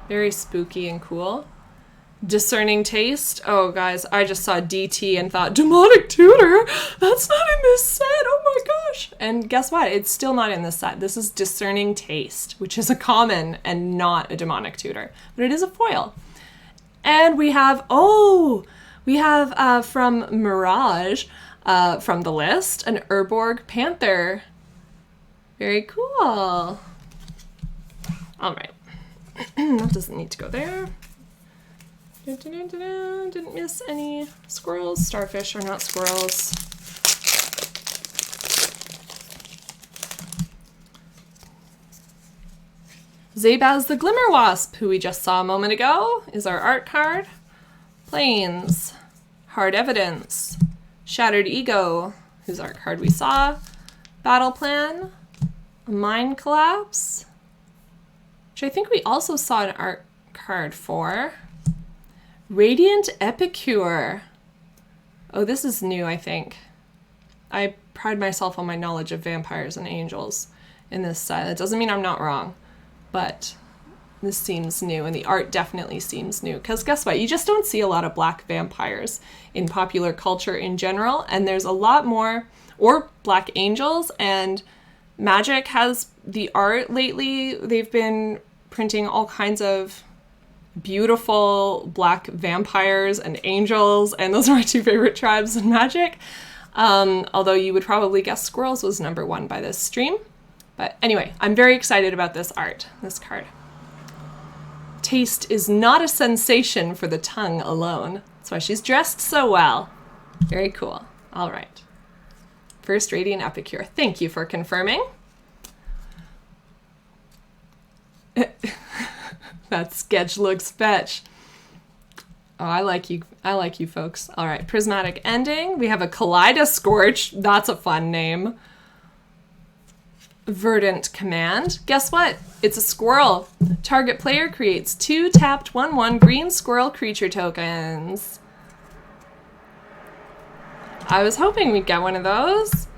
Very spooky and cool. Discerning Taste. Oh, guys, I just saw DT and thought, Demonic Tutor? That's not in this set. Oh my gosh. And guess what? It's still not in this set. This is Discerning Taste, which is a common and not a Demonic Tutor. But it is a foil. And we have from Mirage, from the list, an Urborg Panther. Very cool. All right. That doesn't need to go there. Didn't miss any squirrels. Starfish are not squirrels. Zabaz the Glimmer Wasp, who we just saw a moment ago, is our art card. Plains, Hard Evidence, Shattered Ego, who's our card we saw. Battle Plan, Mind Collapse, which I think we also saw an art card for. Radiant Epicure. Oh, this is new, I think. I pride myself on my knowledge of vampires and angels in this set. That doesn't mean I'm not wrong, but this seems new, and the art definitely seems new. Because guess what? You just don't see a lot of black vampires in popular culture in general, and there's a lot more, or black angels, and Magic has the art lately. They've been printing all kinds of beautiful black vampires and angels, and those are my two favorite tribes in Magic. Although you would probably guess squirrels was number one by this stream. But anyway, I'm very excited about this art, this card. Taste is not a sensation for the tongue alone. That's why she's dressed so well. Very cool. All right. First Radiant Epicure. Thank you for confirming. That sketch looks fetch. Oh, I like you. I like you folks. All right, Prismatic Ending. We have a Kaleidoscorch. That's a fun name. Verdant Command. Guess what? It's a squirrel. Target player creates 2 tapped 1/1 green squirrel creature tokens. I was hoping we'd get one of those.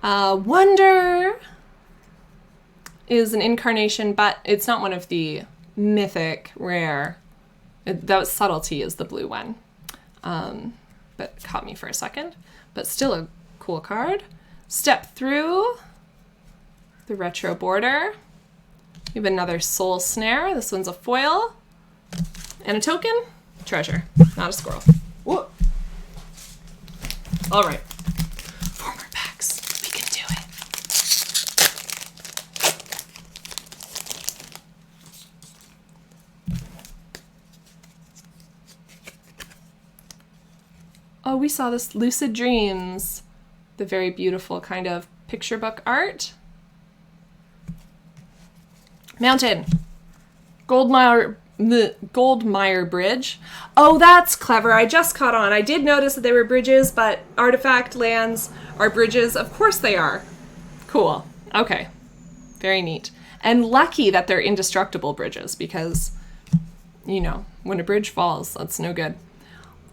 Wonder is an incarnation, but it's not one of the mythic rare. That was Subtlety is the blue one. But it caught me for a second. But still a cool card. Step Through. The retro border. We have another Soul Snare. This one's a foil. And a token. Treasure. Not a squirrel. Whoa. All right. 4 more packs. We can do it. Oh, we saw this Lucid Dreams. The very beautiful kind of picture book art. Mountain. Goldmire Bridge. Oh, that's clever. I just caught on. I did notice that they were bridges, but artifact lands are bridges. Of course they are. Cool. Okay. Very neat. And lucky that they're indestructible bridges because, you know, when a bridge falls, that's no good.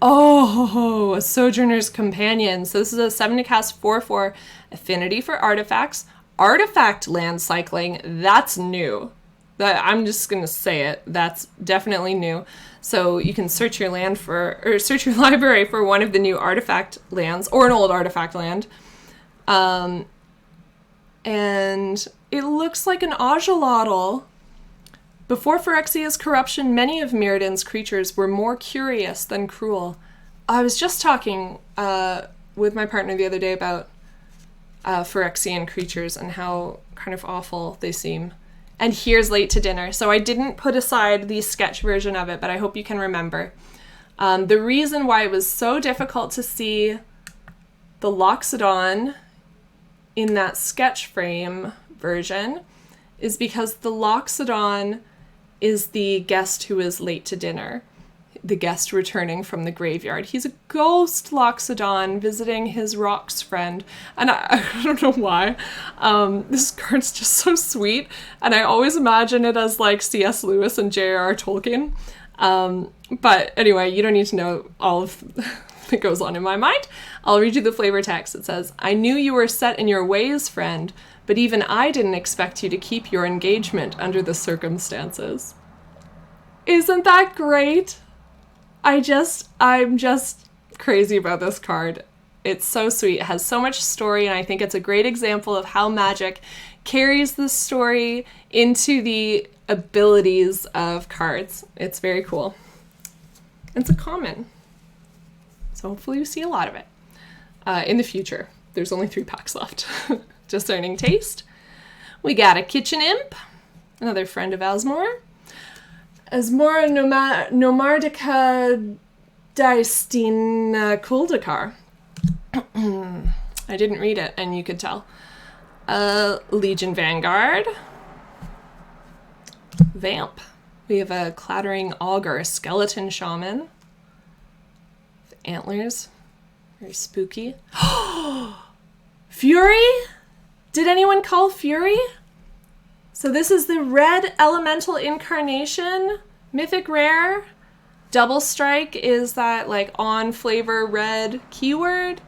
Oh, a Sojourner's Companion. So this is a 7 to cast 4/4 affinity for artifacts. Artifact land cycling, that's new. I'm just going to say it. That's definitely new. So you can search your land for, or search your library for one of the new artifact lands, or an old artifact land. And it looks like an Ajolotl. Before Phyrexia's corruption, many of Mirrodin's creatures were more curious than cruel. I was just talking with my partner the other day about Phyrexian creatures and how kind of awful they seem. And here's Late to Dinner. So I didn't put aside the sketch version of it, but I hope you can remember. The reason why it was so difficult to see the Loxodon in that sketch frame version is because the Loxodon is the guest who is late to dinner, the guest returning from the graveyard. He's a ghost Loxodon visiting his rocks friend. And I don't know why. This card's just so sweet. And I always imagine it as like C.S. Lewis and J.R.R. Tolkien. But anyway, you don't need to know all of that goes on in my mind. I'll read you the flavor text. It says, "I knew you were set in your ways, friend, but even I didn't expect you to keep your engagement under the circumstances." Isn't that great? I'm just crazy about this card. It's so sweet. It has so much story, and I think it's a great example of how Magic carries the story into the abilities of cards. It's very cool. It's a common. So hopefully you see a lot of it in the future. There's only 3 packs left. Discerning Taste. We got a kitchen imp, another friend of Asmore. Asmora Nomardica Daistina Kuldakar. I didn't read it, and you could tell. Legion Vanguard. Vamp. We have a Clattering Augur, Skeleton Shaman. With antlers. Very spooky. Fury? Did anyone call Fury? So this is the red elemental incarnation. Mythic rare. Double strike is that like on flavor red keyword.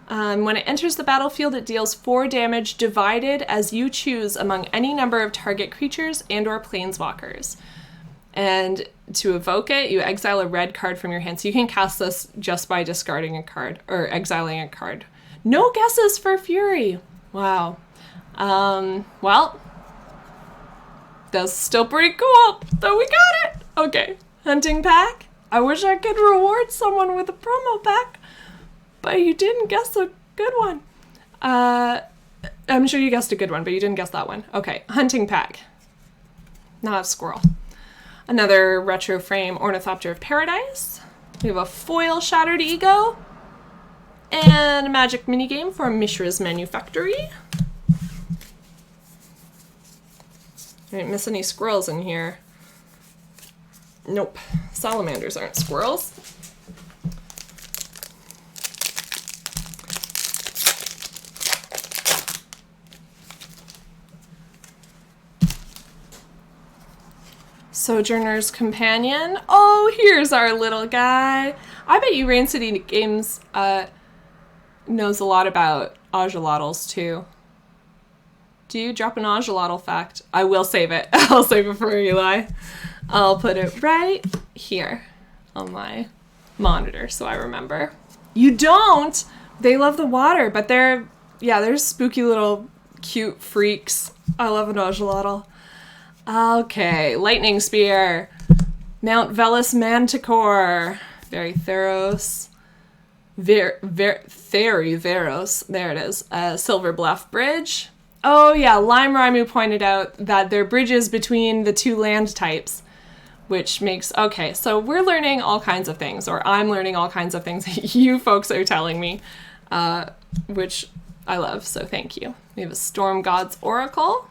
When it enters the battlefield, it deals 4 damage divided as you choose among any number of target creatures and or planeswalkers. And to evoke it, you exile a red card from your hand. So you can cast this just by discarding a card or exiling a card. No guesses for Fury. Wow. Well, that's still pretty cool. So we got it. Okay. Hunting pack. I wish I could reward someone with a promo pack, but you didn't guess a good one. I'm sure you guessed a good one, but you didn't guess that one. Okay. Hunting pack. Not a squirrel. Another retro frame Ornithopter of Paradise. We have a foil Shattered Ego. And a magic minigame for Mishra's Manufactory. I didn't miss any squirrels in here. Nope. Salamanders aren't squirrels. Sojourner's Companion. Oh, here's our little guy. I bet you Rain City Games knows a lot about Ajolotls too. Do you drop an Ajolotl fact? I will save it. I'll save it for Eli. I'll put it right here on my monitor so I remember. You don't! They love the water, but they're spooky little cute freaks. I love an Ajolotl. Okay, Lightning Spear. Mount Velis Manticore. Very Theros. Veros. There it is. Silver Bluff Bridge. Oh yeah, Lime Raimu pointed out that they're bridges between the 2 land types, which makes... Okay, so we're learning all kinds of things, or I'm learning all kinds of things that you folks are telling me, which I love, so thank you. We have a Storm God's Oracle.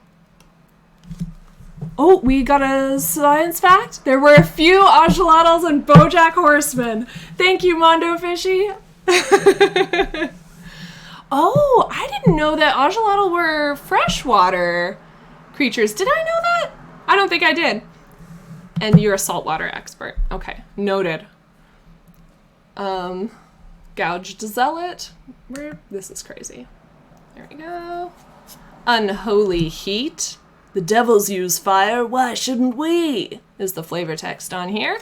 Oh, we got a science fact. There were a few Ajolotls and Bojack Horsemen. Thank you, Mondo Fishy. Oh, I didn't know that Ajolotl were freshwater creatures. Did I know that? I don't think I did. And you're a saltwater expert. Okay, noted. Gouged Zealot. This is crazy. There we go. Unholy Heat. The devils use fire, why shouldn't we? Is the flavor text on here.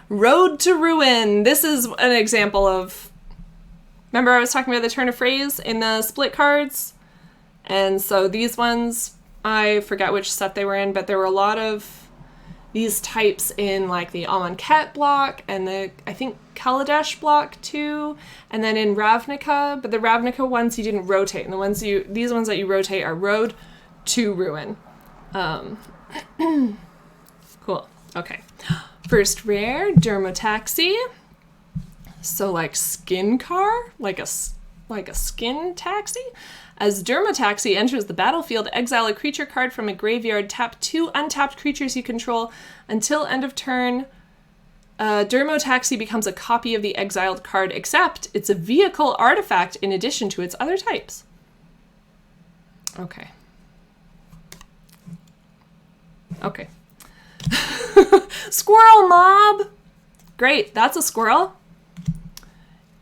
Road to Ruin. This is an example of... Remember I was talking about the turn of phrase in the split cards? And so these ones, I forget which set they were in, but there were a lot of these types in like the Amonkhet block and the, I think, Kaladesh block too, and then in Ravnica, but the Ravnica ones you didn't rotate, and these ones that you rotate are Road to Ruin. Cool. Okay. First rare, Dermotaxi. So like skin car, like a skin taxi. As Dermotaxi enters the battlefield, exile a creature card from a graveyard, tap 2 untapped creatures you control until end of turn. Dermotaxi becomes a copy of the exiled card, except it's a vehicle artifact in addition to its other types. Okay. Okay. Squirrel Mob! Great, that's a squirrel.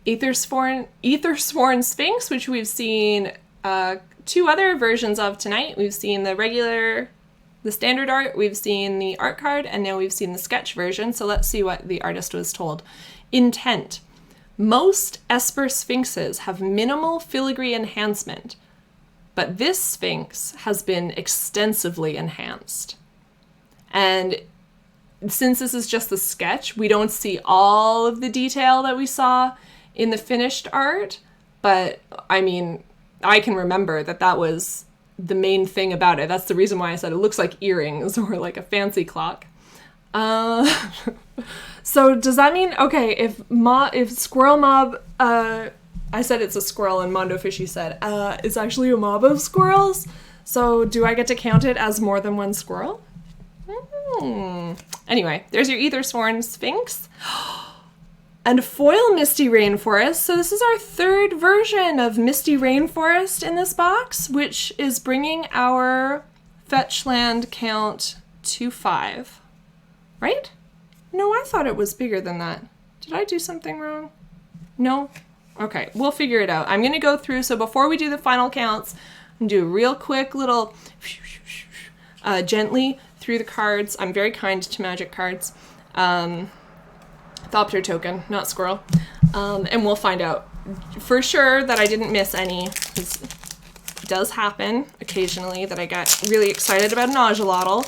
Aethersworn Sphinx, which we've seen 2 other versions of tonight. We've seen the standard art, we've seen the art card, and now we've seen the sketch version. So let's see what the artist was told. Intent. Most Esper Sphinxes have minimal filigree enhancement, but this Sphinx has been extensively enhanced. And since this is just the sketch, we don't see all of the detail that we saw in the finished art, but I mean, I can remember that was the main thing about it. That's the reason why I said it looks like earrings or like a fancy clock. So does that mean, okay, if Squirrel Mob, I said it's a squirrel and Mondo Fishy said, it's actually a mob of squirrels. So do I get to count it as more than one squirrel? Anyway, there's your Aethersworn Sphinx. And foil Misty Rainforest. So this is our third version of Misty Rainforest in this box, which is bringing our fetch land count to 5. Right? No, I thought it was bigger than that. Did I do something wrong? No? Okay, we'll figure it out. I'm going to go through, so before we do the final counts, I'm going to do a real quick little gently through the cards. I'm very kind to magic cards. Thopter token, not squirrel. And we'll find out for sure that I didn't miss any. It does happen occasionally that I get really excited about an Axolotl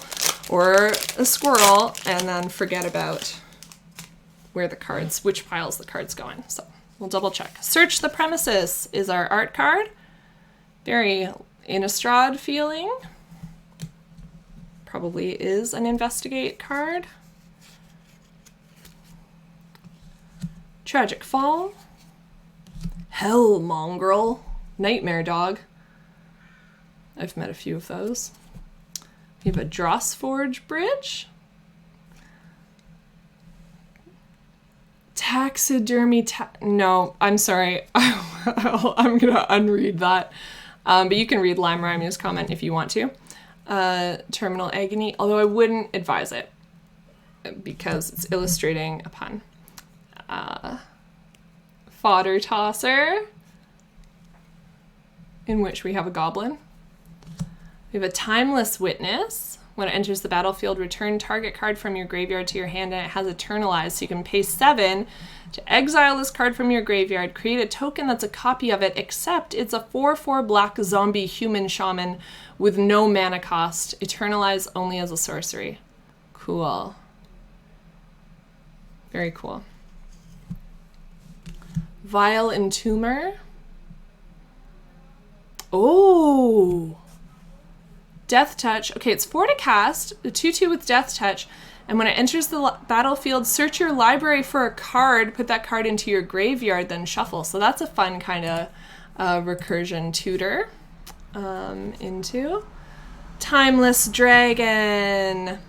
or a squirrel and then forget about which piles the cards go in. So we'll double check. Search the Premises is our art card. Very Innistrad feeling. Probably is an Investigate card. Tragic Fall. Hell Mongrel. Nightmare Dog. I've met a few of those. We have a Drossforge Bridge. Taxidermy. No, I'm sorry. I'm going to unread that. But you can read Lime Rimu's comment if you want to. Terminal Agony, although I wouldn't advise it because it's illustrating a pun. Fodder Tosser, in which we have a goblin. We have a Timeless Witness. When it enters the battlefield, return target card from your graveyard to your hand, and it has Eternalize, so you can pay 7 to exile this card from your graveyard, create a token that's a copy of it, except it's a 4/4 black zombie human shaman with no mana cost. Eternalize only as a sorcery. Cool. Very cool. Vile Entomber. Oh! Death Touch. Okay, it's 4 to cast, a 2/2 with Death Touch, and when it enters the battlefield, search your library for a card, put that card into your graveyard, then shuffle. So that's a fun kind of recursion tutor. Into Timeless Dragon.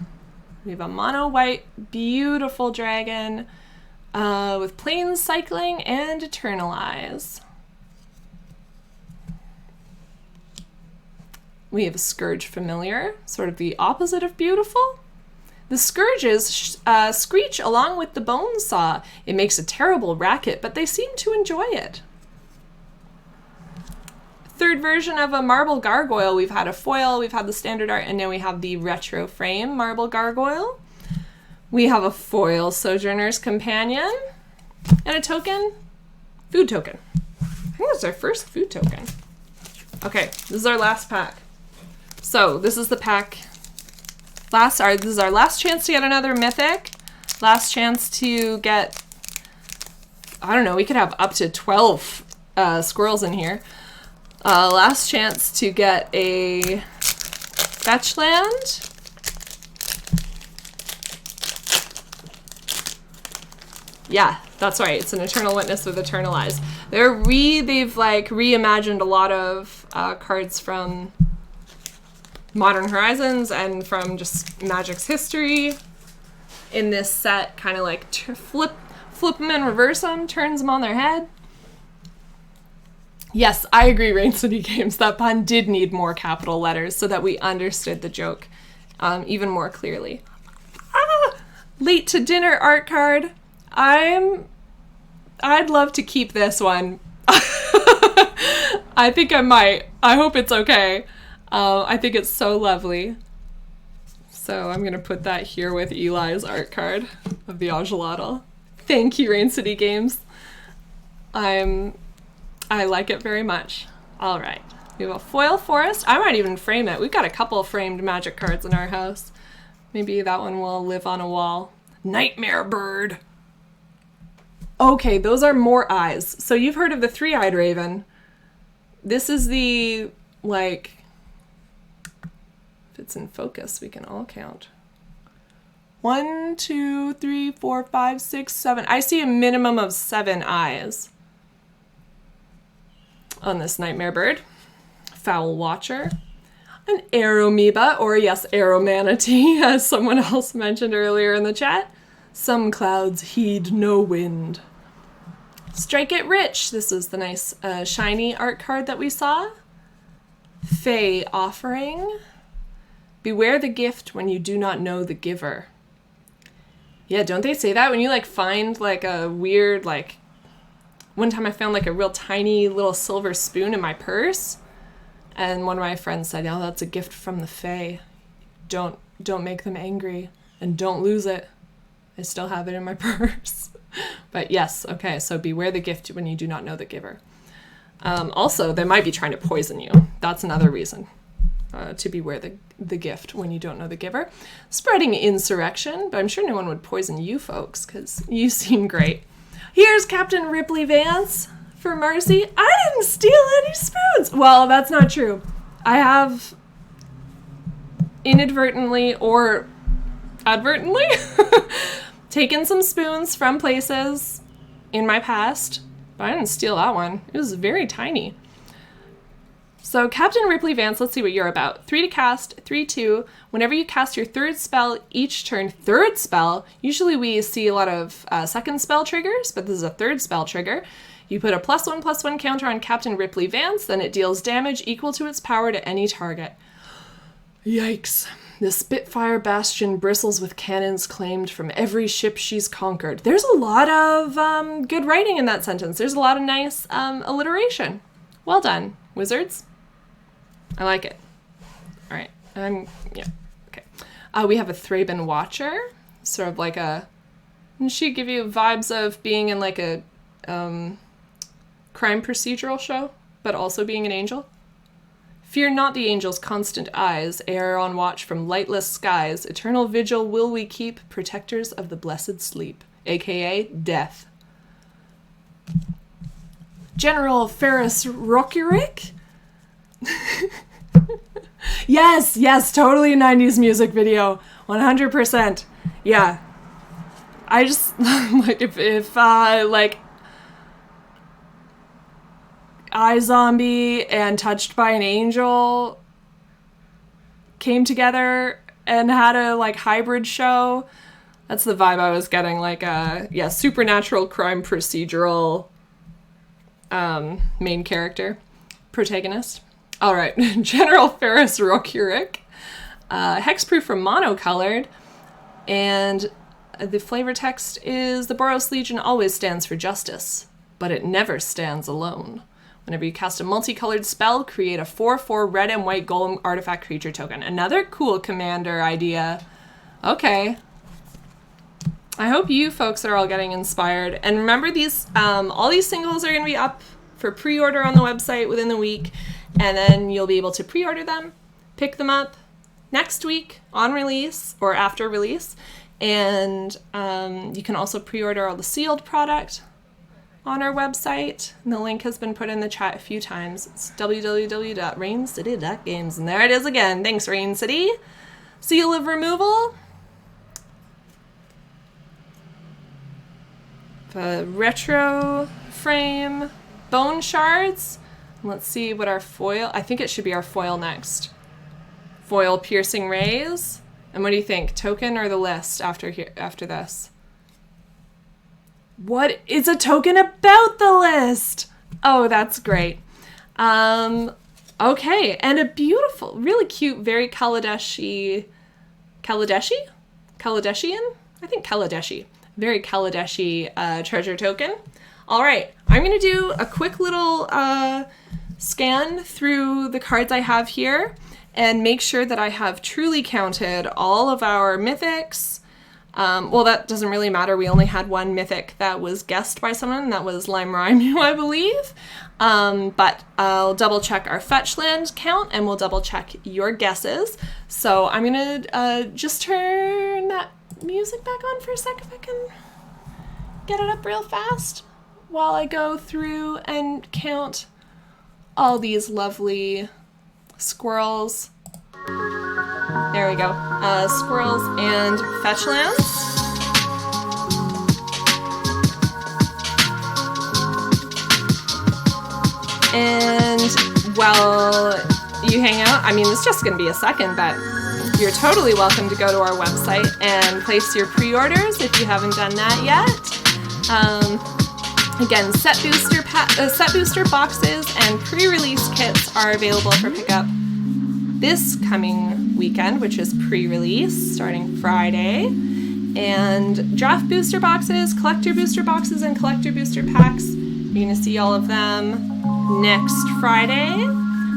We have a mono white, beautiful dragon with Plains Cycling and Eternalize. We have a Scourge Familiar, sort of the opposite of beautiful. The Scourges screech along with the Bone Saw. It makes a terrible racket, but they seem to enjoy it. Third version of a Marble Gargoyle. We've had a foil, we've had the standard art, and now we have the retro frame Marble Gargoyle. We have a foil Sojourner's Companion, and a token, food token. I think that's our first food token. Okay, this is our last pack. So this is the pack. This is our last chance to get another mythic. Last chance to get, I don't know, we could have up to 12 squirrels in here. Last chance to get a fetch land. Yeah, that's right. It's an Eternal Witness with Eternalize. They've like reimagined a lot of cards from Modern Horizons and from just Magic's history in this set. Kind of like flip them and reverse them, turns them on their head. Yes, I agree, Rain City Games. That pun did need more capital letters so that we understood the joke even more clearly. Late to Dinner art card. I'd love to keep this one. I think I might. I hope it's okay. I think it's so lovely. So I'm going to put that here with Eli's art card of the Axolotl. Thank you, Rain City Games. I like it very much. All right. We have a foil forest. I might even frame it. We've got a couple framed magic cards in our house. Maybe that one will live on a wall. Nightmare Bird. Okay, those are more eyes. So you've heard of the three-eyed raven. This is the, like, if it's in focus, we can all count. 1, 2, 3, 4, 5, 6, 7. I see a minimum of 7 eyes on this nightmare bird. Fowl watcher. An aeromoeba, or yes, aeromanatee, as someone else mentioned earlier in the chat. Some clouds heed no wind. Strike It Rich. This was the nice shiny art card that we saw. Fey offering. Beware the gift when you do not know the giver. Yeah, don't they say that when you like find like a weird, like, one time I found like a real tiny little silver spoon in my purse, and one of my friends said, "Oh, that's a gift from the Fae. Don't make them angry, and don't lose it." I still have it in my purse. But yes, okay, so beware the gift when you do not know the giver. Also, they might be trying to poison you. That's another reason to beware the gift when you don't know the giver. Spreading insurrection, but I'm sure no one would poison you folks, because you seem great. Here's Captain Ripley Vance for Marcy. I didn't steal any spoons! Well, that's not true. I have inadvertently or advertently taken some spoons from places in my past, but I didn't steal that one. It was very tiny. So Captain Ripley Vance, let's see what you're about. 3 to cast, 3/2. Whenever you cast your third spell each turn, third spell, usually we see a lot of second spell triggers, but this is a third spell trigger. You put a +1/+1 counter on Captain Ripley Vance, then it deals damage equal to its power to any target. Yikes. The Spitfire Bastion bristles with cannons claimed from every ship she's conquered. There's a lot of good writing in that sentence. There's a lot of nice alliteration. Well done, wizards. I like it. All right. Yeah. Okay. We have a Thraben Watcher, sort of like a. Doesn't she give you vibes of being in like a crime procedural show, but also being an angel? Fear not the angel's constant eyes, ere on watch from lightless skies. Eternal vigil will we keep, protectors of the blessed sleep, aka death. General Ferris Rockerick? Yes, totally a 90s music video. 100%. Yeah. I just, like, if like, iZombie and Touched by an Angel came together and had a, like, hybrid show, that's the vibe I was getting. Like, yeah, supernatural crime procedural main character, protagonist. All right, General Ferris Rockerick, hexproof from monocolored, and the flavor text is the Boros Legion always stands for justice, but it never stands alone. Whenever you cast a multicolored spell, create a 4/4 red and white golem artifact creature token. Another cool commander idea. Okay. I hope you folks are all getting inspired. And remember, these all these singles are going to be up for pre-order on the website within the week. And then you'll be able to pre-order them, pick them up next week on release or after release. And you can also pre-order all the sealed product on our website. And the link has been put in the chat a few times. It's www.raincity.games. And there it is again. Thanks, Rain City. Seal of removal. The retro frame bone shards. Let's see what our foil... I think it should be our foil next. Foil piercing rays. And what do you think? Token or the list after this? What is a token about the list? Oh, that's great. Okay, and a beautiful, really cute, very Kaladeshi... Kaladeshian? I think Kaladeshi. Very Kaladeshi treasure token. All right, I'm going to do a quick little scan through the cards I have here and make sure that I have truly counted all of our mythics. Well, that doesn't really matter. We only had one mythic that was guessed by someone, and that was Lime Rhyme, I believe. But I'll double check our fetch land count, and we'll double check your guesses. So I'm going to just turn that music back on for a sec if I can get it up real fast while I go through and count all these lovely squirrels. There we go. Squirrels and Fetchlands. And while you hang out, I mean, it's just going to be a second, but you're totally welcome to go to our website and place your pre-orders if you haven't done that yet. Again, set booster boxes and pre-release kits are available for pickup this coming weekend, which is pre-release starting Friday. And draft booster boxes, collector booster boxes, and collector booster packs, you're going to see all of them next Friday.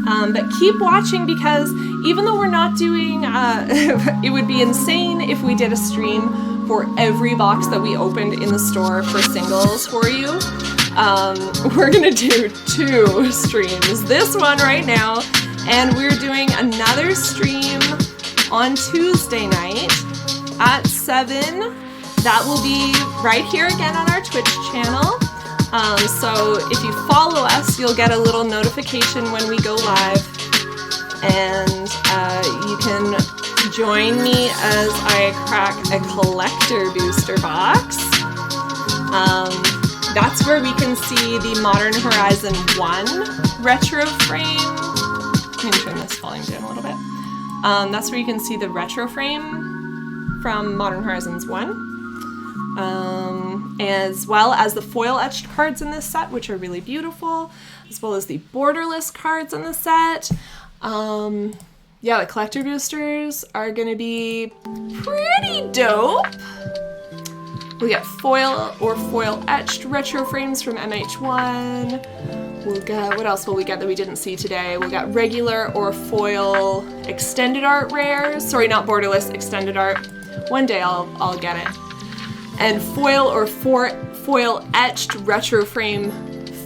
But keep watching, because even though we're not doing, it would be insane if we did a stream for every box that we opened in the store for singles for you. We're gonna do 2 streams. This one right now, and we're doing another stream on Tuesday night at 7. That will be right here again on our Twitch channel. So if you follow us, you'll get a little notification when we go live, and you can join me as I crack a collector booster box. That's where we can see the Modern Horizon 1 retro frame. Let me turn this volume down a little bit. That's where you can see the retro frame from Modern Horizons 1. As well as the foil etched cards in this set, which are really beautiful, as well as the borderless cards in the set. Yeah, the collector boosters are gonna be pretty dope. We get foil or foil etched retro frames from MH1. We'll get, what else will we get that we didn't see today? We'll get regular or foil extended art rares. Sorry, not borderless, extended art. One day I'll get it. And foil or foil etched retro frame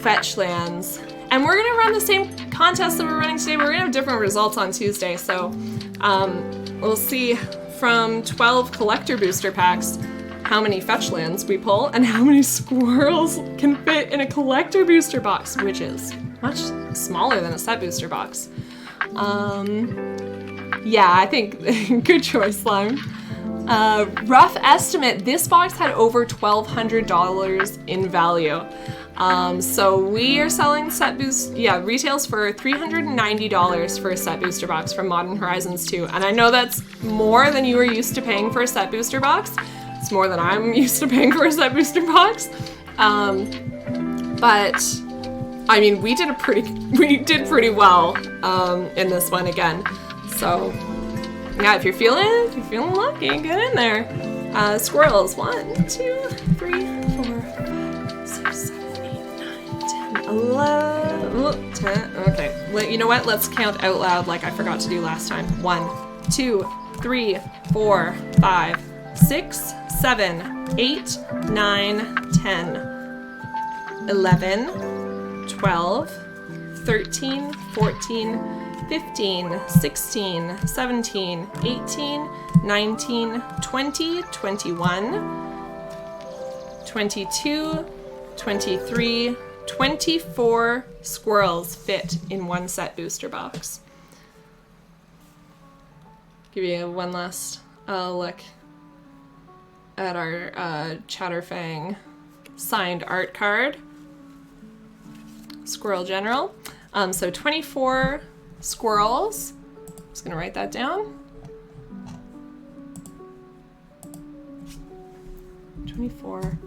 Fetchlands. And we're gonna run the same contest that we're running today. We're gonna have different results on Tuesday, so we'll see from 12 collector booster packs how many Fetchlands we pull and how many squirrels can fit in a collector booster box, which is much smaller than a set booster box. Yeah, I think good choice, Slime. Rough estimate, this box had over $1,200 in value. So we are selling retails for $390 for a set booster box from Modern Horizons 2. And I know that's more than you were used to paying for a set booster box. It's more than I'm used to paying for a set booster box. But I mean, we did pretty well in this one again. So yeah, if you're feeling lucky, get in there. Squirrels, 1, 2, 3, 4, 6, 7, 8, 9, 10, 11, 10. Okay, you know what? Let's count out loud like I forgot to do last time. 1, 2, 3, 4, 5, 6, 7, 8, 9, 10, 11, 12, 13, 14, 15, 16, 17, 18, 19, 20, 21, 22, 23, 24 squirrels fit in one set booster box. Give you one last look at our Chatterfang signed art card. Squirrel General. So 24 squirrels. Just gonna write that down. 24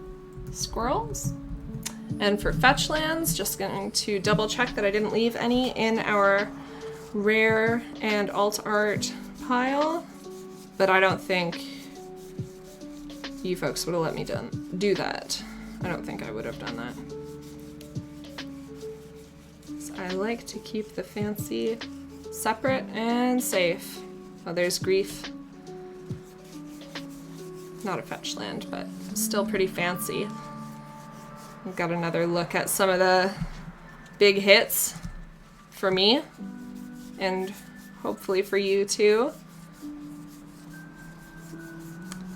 squirrels. And for Fetchlands, just going to double check that I didn't leave any in our rare and alt art pile, but I don't think you folks would have let me do that. I don't think I would have done that. So I like to keep the fancy separate and safe. Oh, there's Grief. Not a Fetchland, but still pretty fancy. We've got another look at some of the big hits for me, and hopefully for you too.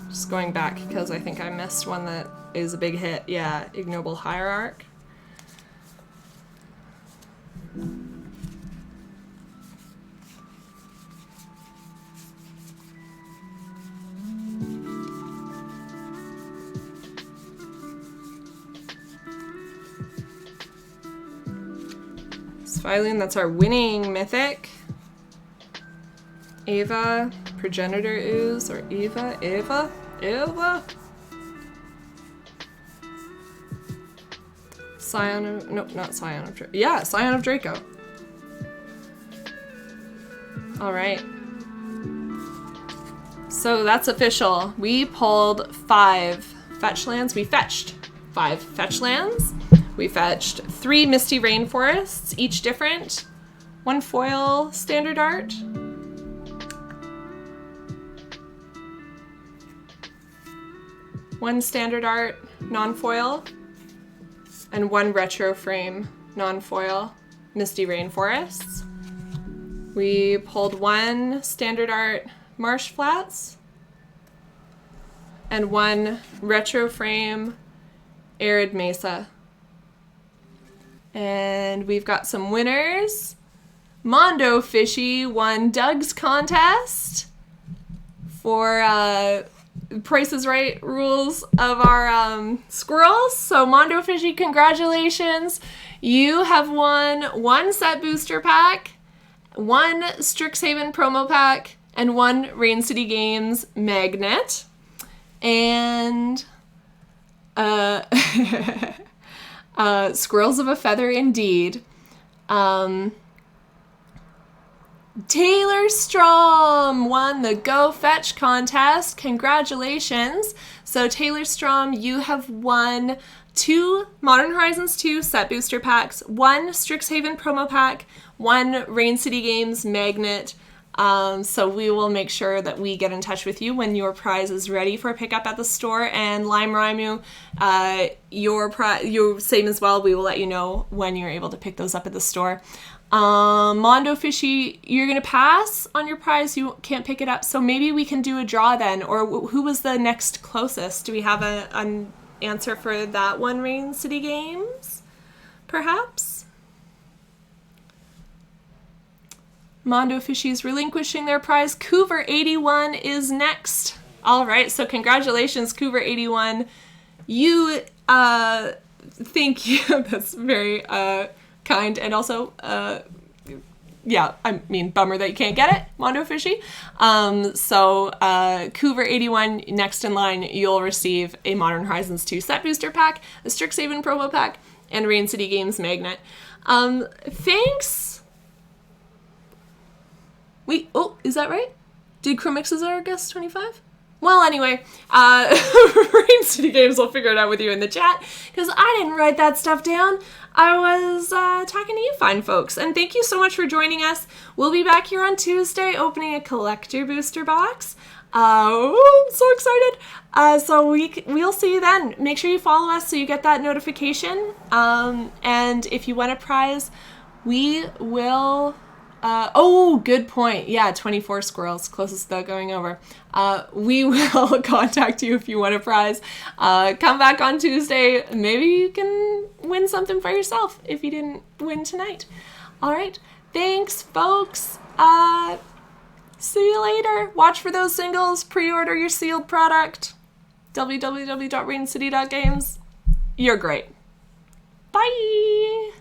Just going back because I think I missed one that is a big hit. Yeah, Ignoble Hierarch. Filoon, that's our winning mythic. Ava, Progenitor Ooze, or Eva. Scion of, nope, not Scion of Draco. Yeah, Scion of Draco. Alright. So that's official. We pulled 5 fetch lands. We fetched 5 fetch lands. We fetched 3 Misty Rainforests, each different. 1 foil standard art. 1 standard art non-foil. And 1 retro frame non-foil Misty Rainforests. We pulled 1 standard art Marsh Flats and 1 retro frame Arid Mesa. And we've got some winners. Mondo Fishy won Doug's contest for Price is Right rules of our squirrels. So Mondo Fishy, congratulations. You have won 1 set booster pack, 1 Strixhaven promo pack, and 1 Rain City Games magnet. And squirrels of a feather indeed. Taylor Strom won the Go Fetch contest. Congratulations. So Taylor Strom, you have won 2 Modern Horizons 2 set booster packs, 1 Strixhaven promo pack, 1 Rain City Games magnet. So we will make sure that we get in touch with you when your prize is ready for pickup at the store. And Lime Raimu, your same as well. We will let you know when you're able to pick those up at the store. Mondo Fishy, you're going to pass on your prize. You can't pick it up. So maybe we can do a draw then. Or who was the next closest? Do we have an answer for that one, Rain City Games? Perhaps? Mondo Fishy's relinquishing their prize. Coover81 is next. All right, so congratulations, Coover81. You, thank you. That's very, kind, and also, yeah, I mean, bummer that you can't get it, Mondo Fishy. So Coover81, next in line, you'll receive a Modern Horizons 2 set booster pack, a Strixhaven promo pack, and Rain City Games magnet. Thanks. Wait, oh, is that right? Did Chromix is our guest 25? Well, anyway, Rain City Games will figure it out with you in the chat, because I didn't write that stuff down. I was talking to you fine folks, and thank you so much for joining us. We'll be back here on Tuesday opening a collector booster box. Oh, I'm so excited. So we'll see you then. Make sure you follow us so you get that notification. And if you win a prize, we will... oh, good point. Yeah, 24 squirrels, closest to going over. We will contact you if you want a prize. Come back on Tuesday. Maybe you can win something for yourself if you didn't win tonight. All right. Thanks, folks. See you later. Watch for those singles. Pre-order your sealed product. www.raincity.games. You're great. Bye.